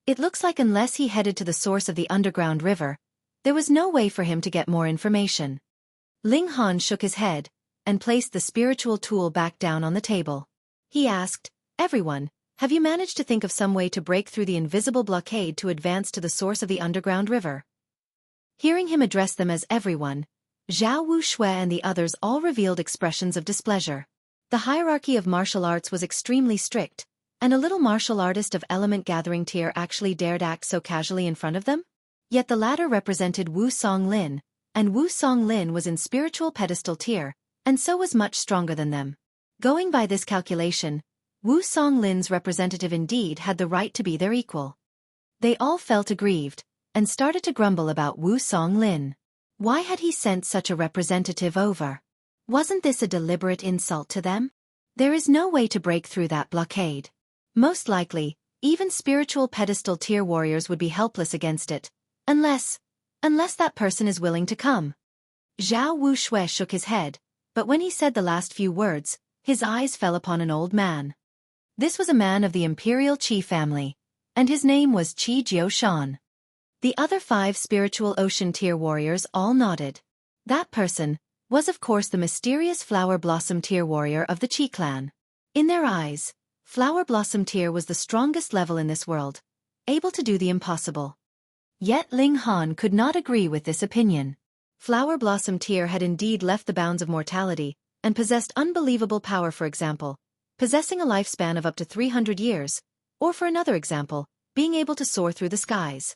[SPEAKER 2] It looks like unless he headed to the source of the underground river, there was no way for him to get more information. Ling Han shook his head, and placed the spiritual tool back down on the table. He asked, "Everyone, have you managed to think of some way to break through the invisible blockade to advance to the source of the underground river?" Hearing him address them as everyone, Zhao Wuxia and the others all revealed expressions of displeasure. The hierarchy of martial arts was extremely strict, and a little martial artist of element gathering tier actually dared act so casually in front of them? Yet the latter represented Wu Songlin, and Wu Songlin was in spiritual pedestal tier, and so was much stronger than them. Going by this calculation, Wu Songlin's representative indeed had the right to be their equal. They all felt aggrieved, and started to grumble about Wu Songlin. Why had he sent such a representative over? Wasn't this a deliberate insult to them? There is no way to break through that blockade. Most likely, even spiritual pedestal tier warriors would be helpless against it, unless that person is willing to come. Zhao Wuxia shook his head, but when he said the last few words, his eyes fell upon an old man. This was a man of the imperial Qi family, and his name was Qi Jiushan. The other 5 spiritual ocean tier warriors all nodded. That person was of course the mysterious Flower Blossom tier warrior of the Qi clan. In their eyes, Flower Blossom tier was the strongest level in this world, able to do the impossible. Yet Ling Han could not agree with this opinion. Flower Blossom tier had indeed left the bounds of mortality, and possessed unbelievable power, for example, possessing a lifespan of up to 300 years, or for another example, being able to soar through the skies.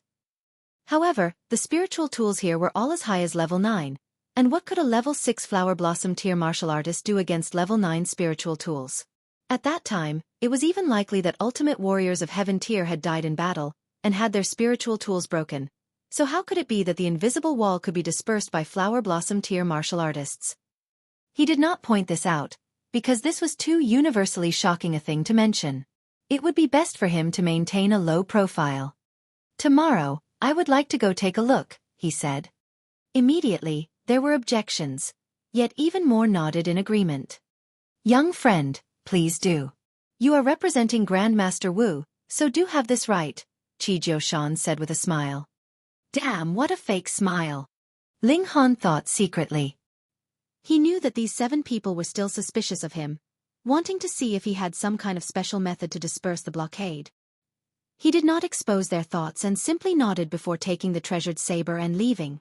[SPEAKER 2] However, the spiritual tools here were all as high as level 9, and what could a level 6 Flower Blossom tier martial artist do against level 9 spiritual tools? At that time, it was even likely that ultimate warriors of heaven tier had died in battle, and had their spiritual tools broken. So how could it be that the invisible wall could be dispersed by Flower Blossom tier martial artists? He did not point this out, because this was too universally shocking a thing to mention. It would be best for him to maintain a low profile. "Tomorrow, I would like to go take a look," he said. Immediately, there were objections, yet even more nodded in agreement. "Young friend, please do. You are representing Grandmaster Wu, so do have this right," Qi Jiushan said with a smile. Damn, what a fake smile. Ling Han thought secretly. He knew that these 7 people were still suspicious of him, wanting to see if he had some kind of special method to disperse the blockade. He did not expose their thoughts and simply nodded before taking the treasured saber and leaving.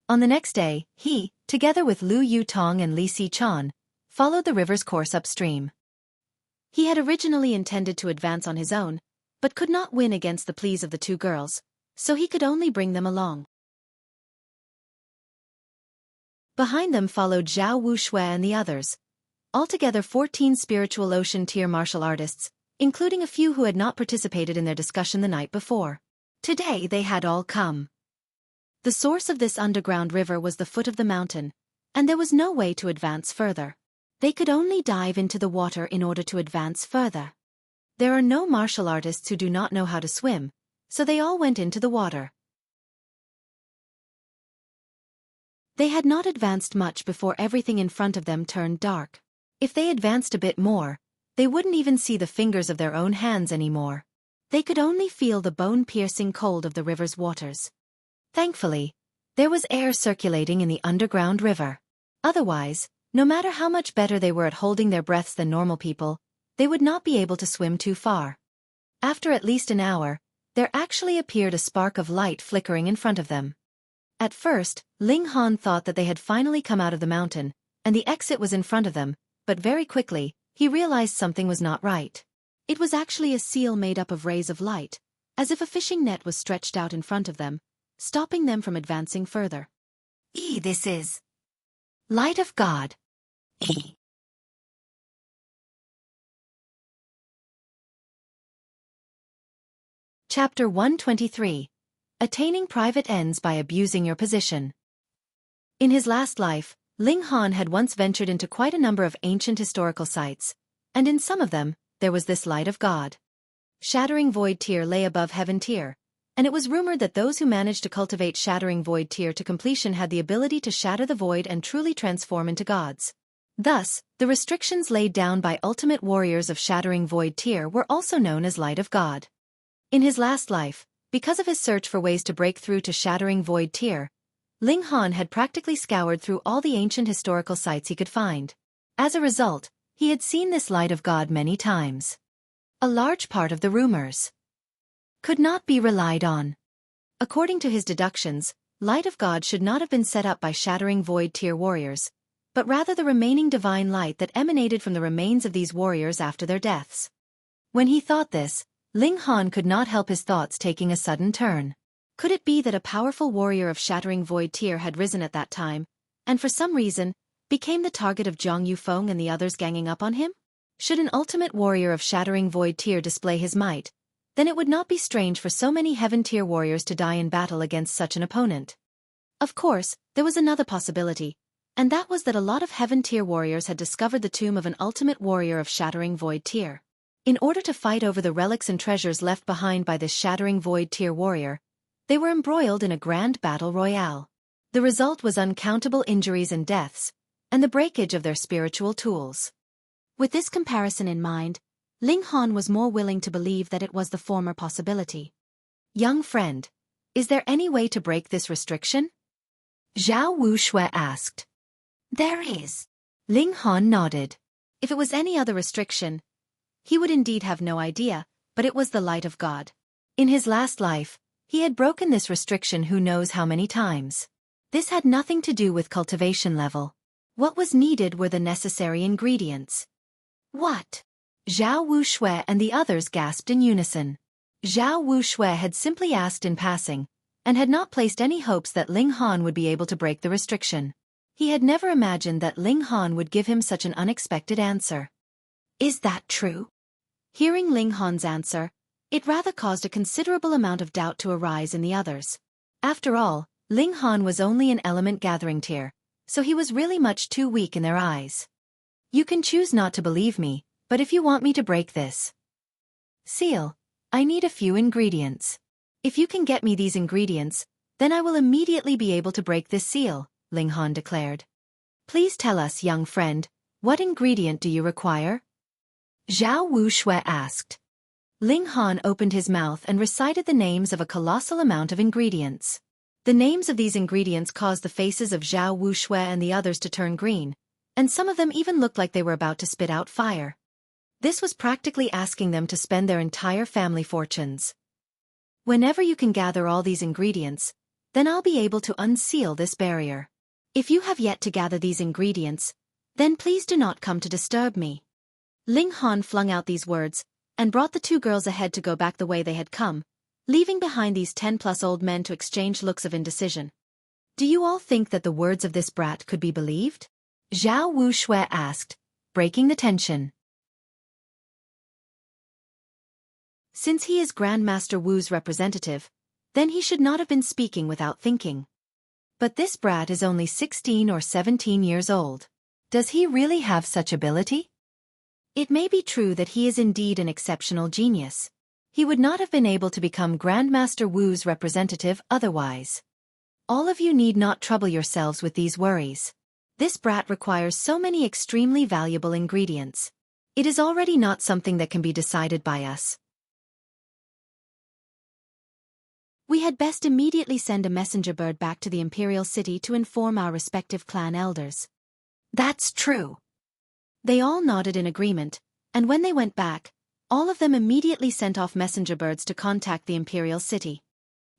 [SPEAKER 2] On the next day, he, together with Lu Yutong and Li Xichan, followed the river's course upstream. He had originally intended to advance on his own, but could not win against the pleas of the 2 girls, so he could only bring them along. Behind them followed Zhao Wuxia and the others, altogether 14 spiritual ocean tier martial artists, including a few who had not participated in their discussion the night before. Today they had all come. The source of this underground river was the foot of the mountain, and there was no way to advance further. They could only dive into the water in order to advance further. There are no martial artists who do not know how to swim, so they all went into the water. They had not advanced much before everything in front of them turned dark. If they advanced a bit more, they wouldn't even see the fingers of their own hands anymore. They could only feel the bone-piercing cold of the river's waters. Thankfully, there was air circulating in the underground river. Otherwise, no matter how much better they were at holding their breaths than normal people, they would not be able to swim too far. After at least an hour, there actually appeared a spark of light flickering in front of them. At first, Ling Han thought that they had finally come out of the mountain, and the exit was in front of them, but very quickly, he realized something was not right. It was actually a seal made up of rays of light, as if a fishing net was stretched out in front of them, stopping them from advancing further. This is Light of God.
[SPEAKER 1] Chapter 123. Attaining private ends by abusing your position. In his last life, Ling Han had once ventured into quite a number of ancient historical sites, and in some of them, there was this light of God. Shattering Void Tier lay above Heaven Tier, and it was rumored that those who managed to cultivate Shattering Void Tier to completion had the ability to shatter the void and truly transform into gods. Thus, the restrictions laid down by ultimate warriors of Shattering Void Tier were also known as Light of God. In his last life, because of his search for ways to break through to Shattering Void Tier, Ling Han had practically scoured through all the ancient historical sites he could find. As a result, he had seen this Light of God many times. A large part of the rumors could not be relied on. According to his deductions, Light of God should not have been set up by Shattering Void Tier warriors, but rather the remaining divine light that emanated from the remains of these warriors after their deaths. When he thought this, Ling Han could not help his thoughts taking a sudden turn. Could it be that a powerful warrior of Shattering Void Tier had risen at that time, and for some reason, became the target of Zhang Yufeng and the others ganging up on him? Should an ultimate warrior of Shattering Void Tier display his might, then it would not be strange for so many Heaven Tier warriors to die in battle against such an opponent. Of course, there was another possibility, and that was that a lot of Heaven Tier warriors had discovered the tomb of an ultimate warrior of Shattering Void Tier. In order to fight over the relics and treasures left behind by this Shattering Void Tier warrior, they were embroiled in a grand battle royale. The result was uncountable injuries and deaths, and the breakage of their spiritual tools. With this comparison in mind, Ling Han was more willing to believe that it was the former possibility. Young friend, is there any way to break this restriction? Zhao Wuxia asked. There is. Ling Han nodded. If it was any other restriction, he would indeed have no idea, but it was the light of God. In his last life, he had broken this restriction who knows how many times. This had nothing to do with cultivation level. What was needed were the necessary ingredients. What? Zhao Wuxia and the others gasped in unison. Zhao Wuxia had simply asked in passing, and had not placed any hopes that Ling Han would be able to break the restriction. He had never imagined that Ling Han would give him such an unexpected answer. Is that true? Hearing Ling Han's answer, it rather caused a considerable amount of doubt to arise in the others. After all, Ling Han was only an element gathering tier, so he was really much too weak in their eyes. You can choose not to believe me, but if you want me to break this seal, I need a few ingredients. If you can get me these ingredients, then I will immediately be able to break this seal, Ling Han declared. Please tell us, young friend, what ingredient do you require? Zhao Wuxia asked. Ling Han opened his mouth and recited the names of a colossal amount of ingredients. The names of these ingredients caused the faces of Zhao Wuxia and the others to turn green, and some of them even looked like they were about to spit out fire. This was practically asking them to spend their entire family fortunes. Whenever you can gather all these ingredients, then I'll be able to unseal this barrier. If you have yet to gather these ingredients, then please do not come to disturb me. Ling Han flung out these words, and brought the two girls ahead to go back the way they had come, leaving behind these 10+ old men to exchange looks of indecision. Do you all think that the words of this brat could be believed? Zhao Wuxia asked, breaking the tension. Since he is Grandmaster Wu's representative, then he should not have been speaking without thinking. But this brat is only 16 or 17 years old. Does he really have such ability? It may be true that he is indeed an exceptional genius. He would not have been able to become Grandmaster Wu's representative otherwise. All of you need not trouble yourselves with these worries. This brat requires so many extremely valuable ingredients. It is already not something that can be decided by us. We had best immediately send a messenger bird back to the Imperial City to inform our respective clan elders. That's true. They all nodded in agreement, and when they went back, all of them immediately sent off messenger birds to contact the Imperial City.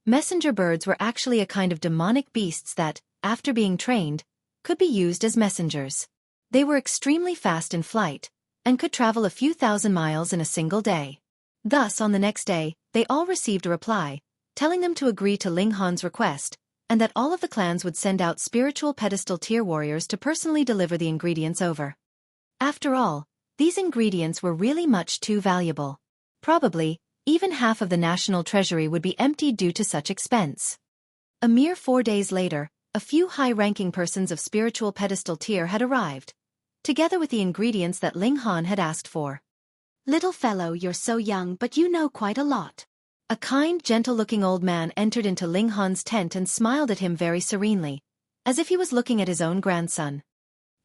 [SPEAKER 1] Messenger birds were actually a kind of demonic beasts that, after being trained, could be used as messengers. They were extremely fast in flight, and could travel a few thousand miles in a single day. Thus, on the next day, they all received a reply, telling them to agree to Ling Han's request, and that all of the clans would send out spiritual pedestal tier warriors to personally deliver the ingredients over. After all, these ingredients were really much too valuable. Probably,
[SPEAKER 2] Even half of the national treasury would be emptied due to such expense. A mere 4 days later, a few high-ranking persons of spiritual pedestal tier had arrived, together with the ingredients that Ling Han had asked for.
[SPEAKER 1] Little fellow, you're so young, but you know quite a lot.
[SPEAKER 2] A kind, gentle-looking old man entered into Ling Han's tent and smiled at him very serenely, as if he was looking at his own grandson.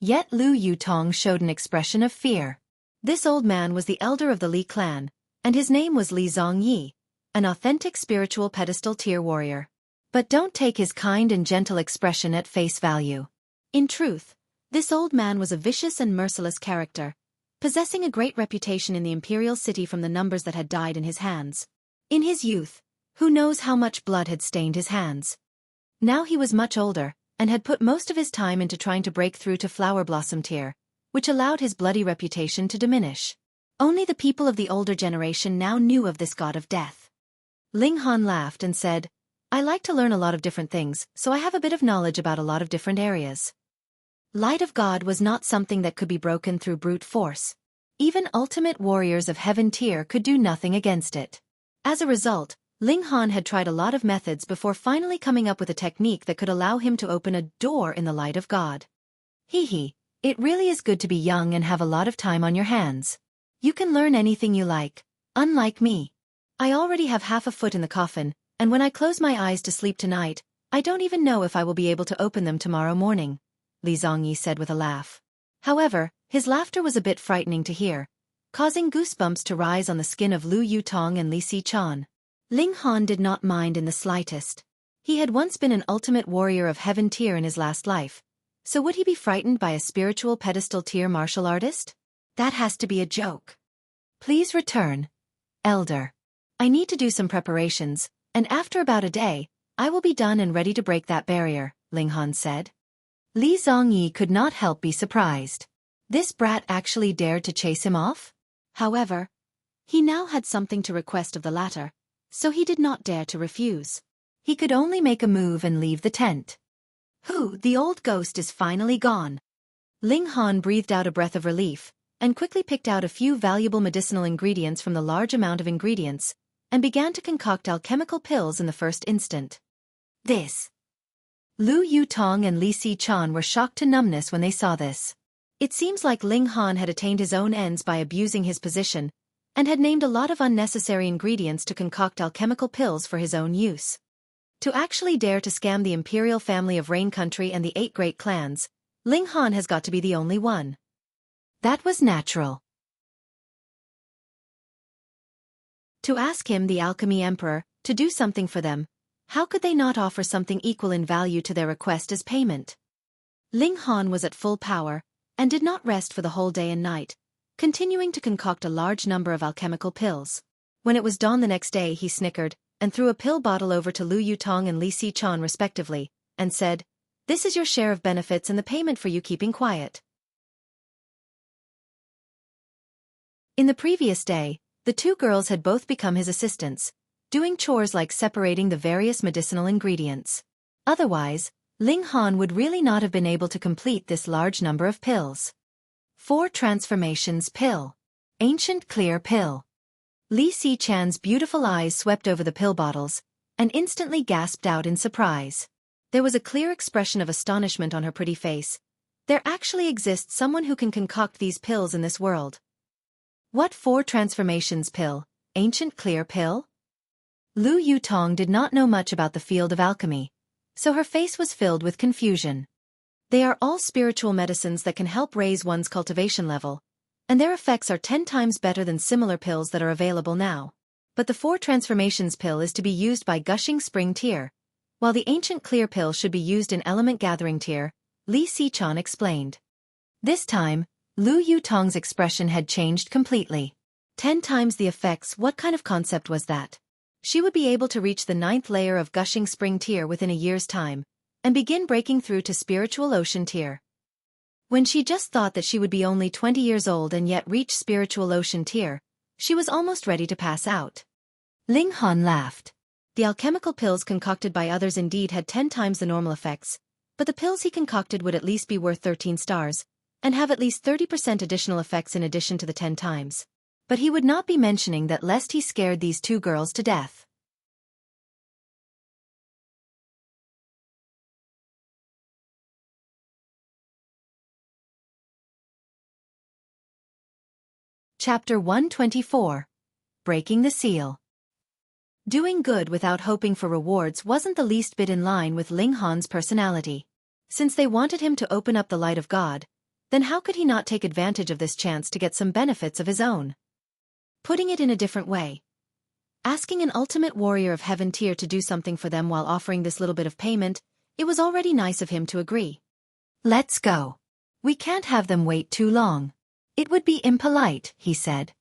[SPEAKER 2] Yet Lu Yutong showed an expression of fear. This old man was the elder of the Li clan, and his name was Li Zongyi, an authentic spiritual pedestal tier warrior. But don't take his kind and gentle expression at face value. In truth, this old man was a vicious and merciless character, possessing a great reputation in the imperial city from the numbers that had died in his hands. In his youth, who knows how much blood had stained his hands. Now he was much older, and had put most of his time into trying to break through to Flower Blossom tier, which allowed his bloody reputation to diminish. Only the people of the older generation now knew of this god of death. Ling Han laughed and said, I like to learn a lot of different things, so I have a bit of knowledge about a lot of different areas. Light of God was not something that could be broken through brute force. Even ultimate warriors of heaven tier could do nothing against it. As a result, Ling Han had tried a lot of methods before finally coming up with a technique that could allow him to open a door in the light of God. Hee, it really is good to be young and have a lot of time on your hands. You can learn anything you like, unlike me. I already have half a foot in the coffin, and when I close my eyes to sleep tonight, I don't even know if I will be able to open them tomorrow morning, Li Zongyi said with a laugh. However, his laughter was a bit frightening to hear, causing goosebumps to rise on the skin of Lu Yutong and Li Xichan. Ling Han did not mind in the slightest. He had once been an ultimate warrior of heaven tier in his last life, so would he be frightened by a spiritual pedestal tier martial artist? That has to be a joke. Please return, Elder. I need to do some preparations, and after about a day, I will be done and ready to break that barrier, Ling Han said. Li Zongyi could not help be surprised. This brat actually dared to chase him off? However, he now had something to request of the latter, so he did not dare to refuse. He could only make a move and leave the tent. The old ghost is finally gone. Ling Han breathed out a breath of relief, and quickly picked out a few valuable medicinal ingredients from the large amount of ingredients, and began to concoct alchemical pills in the first instant. Lu Yutong and Li Xichan were shocked to numbness when they saw this. It seems like Ling Han had attained his own ends by abusing his position, and had named a lot of unnecessary ingredients to concoct alchemical pills for his own use. To actually dare to scam the imperial family of Rain Country and the 8 great clans, Ling Han has got to be the only one. That was natural. To ask him, the Alchemy Emperor, to do something for them, how could they not offer something equal in value to their request as payment? Ling Han was at full power, and did not rest for the whole day and night, continuing to concoct a large number of alchemical pills. When it was dawn the next day, he snickered, and threw a pill bottle over to Lu Yutong and Li Xichan respectively, and said, This is your share of benefits and the payment for you keeping quiet. In the previous day, the 2 girls had both become his assistants, doing chores like separating the various medicinal ingredients. Otherwise, Ling Han would really not have been able to complete this large number of pills. 4 Transformations Pill. Ancient Clear Pill. Li Xichan's beautiful eyes swept over the pill bottles, and instantly gasped out in surprise. There was a clear expression of astonishment on her pretty face. There actually exists someone who can concoct these pills in this world. What 4 Transformations Pill? Ancient Clear Pill? Lu Yutong did not know much about the field of alchemy, so her face was filled with confusion. They are all spiritual medicines that can help raise one's cultivation level, and their effects are 10 times better than similar pills that are available now. But the 4 Transformations Pill is to be used by Gushing Spring tier, while the Ancient Clear Pill should be used in Element Gathering tier, Li Xichan explained. This time, Lu Yutong's expression had changed completely. 10 times the effects. What kind of concept was that? She would be able to reach the 9th layer of Gushing Spring tier within a year's time, and begin breaking through to Spiritual Ocean tier. When she just thought that she would be only 20 years old and yet reach Spiritual Ocean tier, she was almost ready to pass out. Ling Han laughed. The alchemical pills concocted by others indeed had 10 times the normal effects, but the pills he concocted would at least be worth 13 stars, and have at least 30% additional effects in addition to the 10 times.
[SPEAKER 1] But he would not be mentioning that lest he scared these two girls to death. Chapter 124. Breaking the Seal. Doing good without hoping for rewards wasn't the least bit in line with Ling Han's personality. Since they wanted him to open up the light of God, then how could he not take advantage of this chance to get some benefits of his own? Putting it in a different way. Asking an ultimate warrior of heaven tier to do something for them while offering this little bit of payment, it was already nice of him to agree. Let's go. We can't have them wait too long. It would be impolite, he said.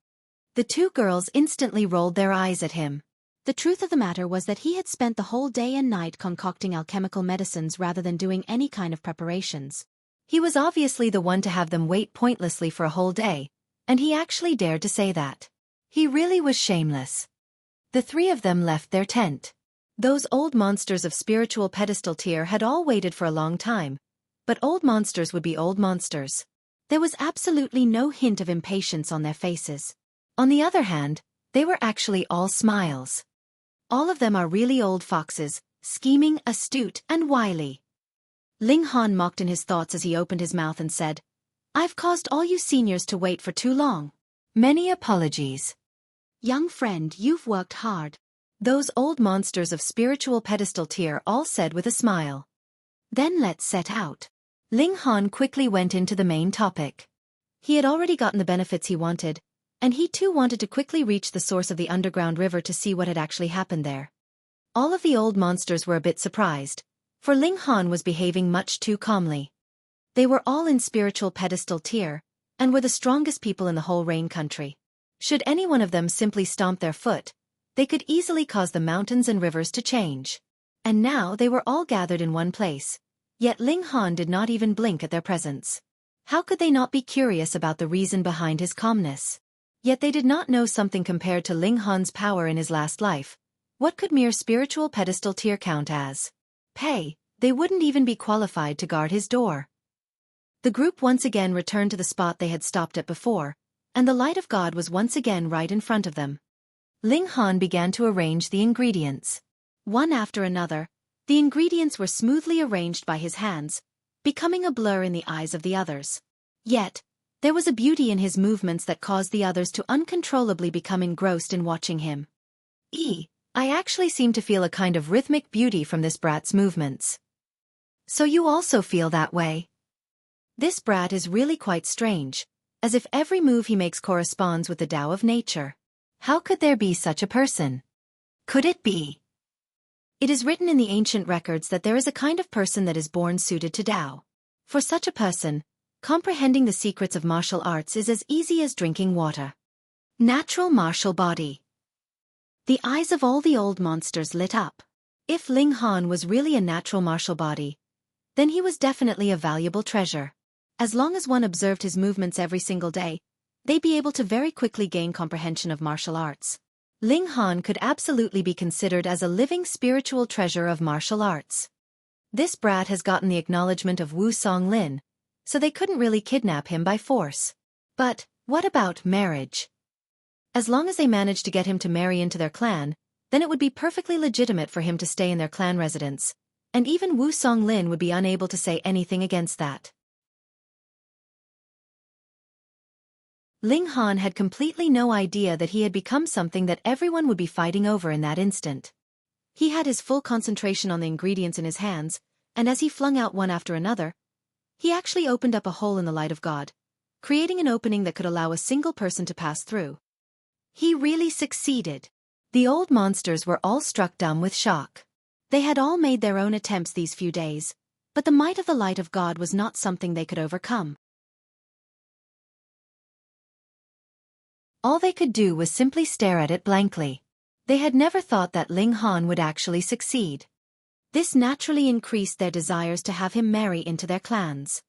[SPEAKER 1] The two girls instantly rolled their eyes at him. The truth of the matter was that he had spent the whole day and night concocting alchemical medicines rather than doing any kind of preparations. He was obviously the one to have them wait pointlessly for a whole day, and he actually dared to say that. He really was shameless. The three of them left their tent. Those old monsters of spiritual pedestal tier had all waited for a long time, but old monsters would be old monsters. There was absolutely no hint of impatience on their faces. On the other hand, they were actually all smiles. All of them are really old foxes, scheming, astute, and wily. Ling Han mocked in his thoughts as he opened his mouth and said, "I've caused all you seniors to wait for too long. Many apologies. Young friend, you've worked hard." Those old monsters of spiritual pedestal tier all said with a smile. Then let's set out. Ling Han quickly went into the main topic. He had already gotten the benefits he wanted, and he too wanted to quickly reach the source of the underground river to see what had actually happened there. All of the old monsters were a bit surprised, for Ling Han was behaving much too calmly. They were all in spiritual pedestal tier, and were the strongest people in the whole Rain country. Should any one of them simply stomp their foot, they could easily cause the mountains and rivers to change. And now they were all gathered in one place, yet Ling Han did not even blink at their presence. How could they not be curious about the reason behind his calmness? Yet they did not know something compared to Ling Han's power in his last life. What could mere spiritual pedestal tier count as? Pay, they wouldn't even be qualified to guard his door. The group once again returned to the spot they had stopped at before, and the light of God was once again right in front of them. Ling Han began to arrange the ingredients. One after another, the ingredients were smoothly arranged by his hands, becoming a blur in the eyes of the others. Yet, there was a beauty in his movements that caused the others to uncontrollably become engrossed in watching him. I actually seem to feel a kind of rhythmic beauty from this brat's movements. So you also feel that way? This brat is really quite strange, as if every move he makes corresponds with the Tao of nature. How could there be such a person? Could it be? It is written in the ancient records that there is a kind of person that is born suited to Tao. For such a person, comprehending the secrets of martial arts is as easy as drinking water. Natural martial body. The eyes of all the old monsters lit up. If Ling Han was really a natural martial body, then he was definitely a valuable treasure. As long as one observed his movements every single day, they'd be able to very quickly gain comprehension of martial arts. Ling Han could absolutely be considered as a living spiritual treasure of martial arts. This brat has gotten the acknowledgement of Wu Songlin, so they couldn't really kidnap him by force. But what about marriage? As long as they managed to get him to marry into their clan, then it would be perfectly legitimate for him to stay in their clan residence, and even Wu Songlin would be unable to say anything against that. Ling Han had completely no idea that he had become something that everyone would be fighting over in that instant. He had his full concentration on the ingredients in his hands, and as he flung out one after another, he actually opened up a hole in the light of God, creating an opening that could allow a single person to pass through. He really succeeded. The old monsters were all struck dumb with shock. They had all made their own attempts these few days, but the might of the light of God was not something they could overcome. All they could do was simply stare at it blankly. They had never thought that Ling Han would actually succeed. This naturally increased their desires to have him marry into their clans.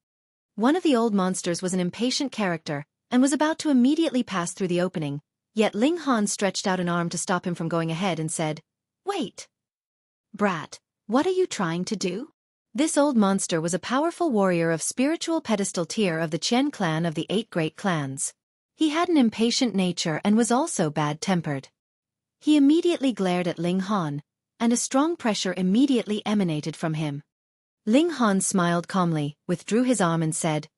[SPEAKER 1] One of the old monsters was an impatient character, and was about to immediately pass through the opening, yet Ling Han stretched out an arm to stop him from going ahead and said, "Wait! Brat, what are you trying to do?" This old monster was a powerful warrior of spiritual pedestal tier of the Qian clan of the 8 great clans.
[SPEAKER 2] He had an impatient nature and was also bad-tempered. He immediately glared at Ling Han, and a strong pressure immediately emanated from him. Ling Han smiled calmly, withdrew his arm and said,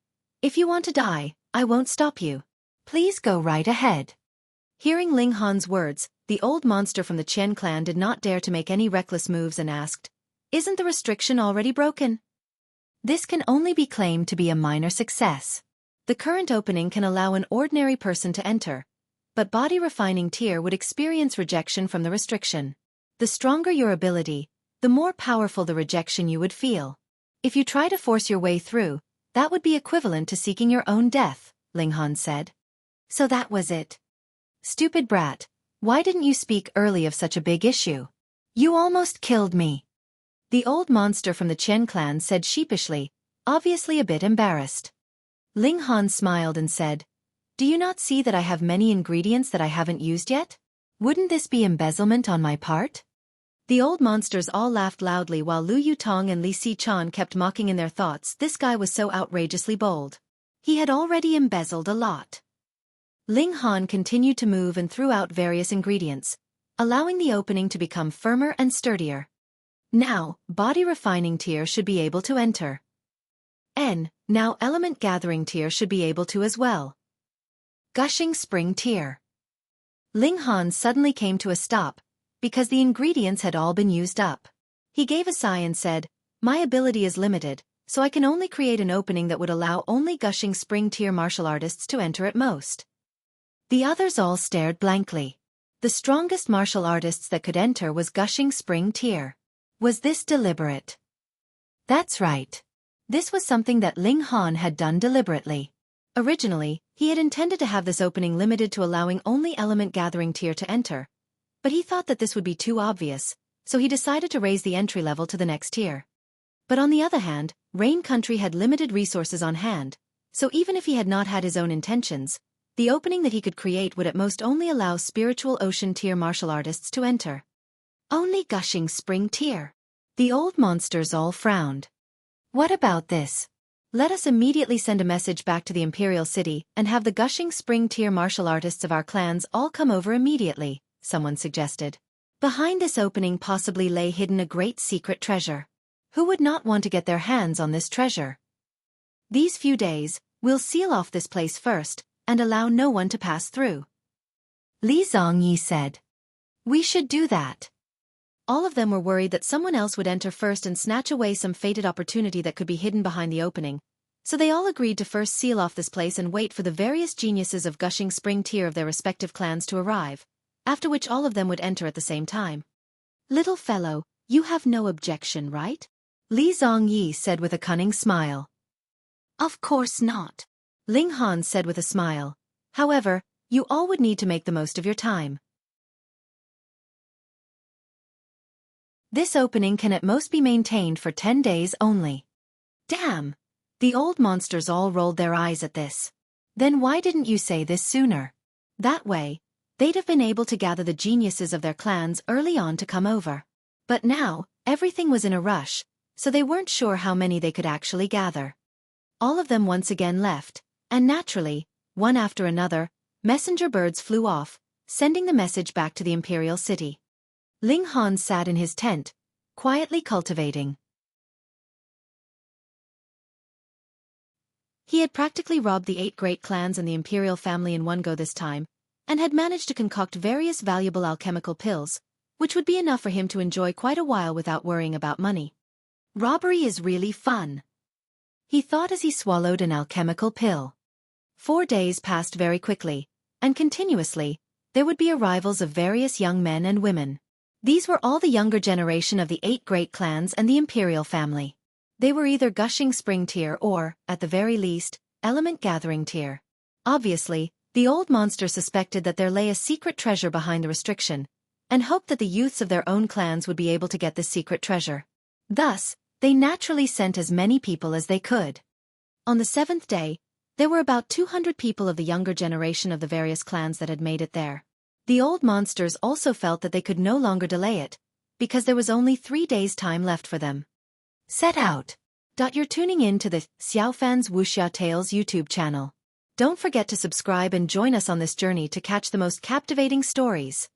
[SPEAKER 2] "If you want to die, I won't stop you. Please go right ahead." Hearing Ling Han's words, the old monster from the Qian clan did not dare to make any reckless moves and asked, "Isn't the restriction already broken?" This can only be claimed to be a minor success. The current opening can allow an ordinary person to enter, but body refining tier would experience rejection from the restriction. The stronger your ability, the more powerful the rejection you would feel. If you try to force your way through, that would be equivalent to seeking your own death, Ling Han said. So that was it. Stupid brat, why didn't you speak early of such a big issue? You almost killed me. The old monster from the Qian clan said sheepishly, obviously a bit embarrassed. Ling Han smiled and said, "Do you not see that I have many ingredients that I haven't used yet? Wouldn't this be embezzlement on my part?" The old monsters all laughed loudly while Lu Yutong and Li Xichan kept mocking in their thoughts. This guy was so outrageously bold. He had already embezzled a lot. Ling Han continued to move and threw out various ingredients, allowing the opening to become firmer and sturdier. Now, body refining tier should be able to enter. Now element gathering tier should be able to as well. Gushing spring tier. Ling Han suddenly came to a stop, because the ingredients had all been used up. He gave a sigh and said, "My ability is limited, so I can only create an opening that would allow only gushing spring tier martial artists to enter at most." The others all stared blankly. The strongest martial artists that could enter was gushing spring tier. Was this deliberate? That's right. This was something that Ling Han had done deliberately. Originally, he had intended to have this opening limited to allowing only element gathering tier to enter, but he thought that this would be too obvious, so he decided to raise the entry level to the next tier. But on the other hand, Rain Country had limited resources on hand, so even if he had not had his own intentions, the opening that he could create would at most only allow spiritual ocean tier martial artists to enter. Only gushing spring tier. The old monsters all frowned. What about this? Let us immediately send a message back to the Imperial City and have the gushing spring tier martial artists of our clans all come over immediately, someone suggested. Behind this opening possibly lay hidden a great secret treasure. Who would not want to get their hands on this treasure? These few days, we'll seal off this place first, and allow no one to pass through. Li Zongyi said. We should do that. All of them were worried that someone else would enter first and snatch away some fated opportunity that could be hidden behind the opening, so they all agreed to first seal off this place and wait for the various geniuses of gushing spring tier of their respective clans to arrive, after which all of them would enter at the same time. Little fellow, you have no objection, right? Li Zongyi said with a cunning smile. Of course not. Ling Han said with a smile. However, you all would need to make the most of your time. This opening can at most be maintained for 10 days only. Damn! The old monsters all rolled their eyes at this. Then why didn't you say this sooner? That way, they'd have been able to gather the geniuses of their clans early on to come over. But now, everything was in a rush, so they weren't sure how many they could actually gather. All of them once again left, and naturally, one after another, messenger birds flew off, sending the message back to the Imperial City. Ling Han sat in his tent, quietly cultivating. He had practically robbed the 8 great clans and the imperial family in one go this time, and had managed to concoct various valuable alchemical pills, which would be enough for him to enjoy quite a while without worrying about money. Robbery is really fun, he thought as he swallowed an alchemical pill. 4 days passed very quickly, and continuously, there would be arrivals of various young men and women. These were all the younger generation of the 8 great clans and the imperial family. They were either gushing spring tier or, at the very least, element gathering tier. Obviously, the old monster suspected that there lay a secret treasure behind the restriction, and hoped that the youths of their own clans would be able to get this secret treasure. Thus, they naturally sent as many people as they could. On the 7th day, there were about 200 people of the younger generation of the various clans that had made it there. The old monsters also felt that they could no longer delay it, because there was only 3 days' time left for them. Set out. You're tuning in to the Xiaofan's Wuxia Tales YouTube channel.
[SPEAKER 1] Don't forget to subscribe and join us on this journey to catch the most captivating stories.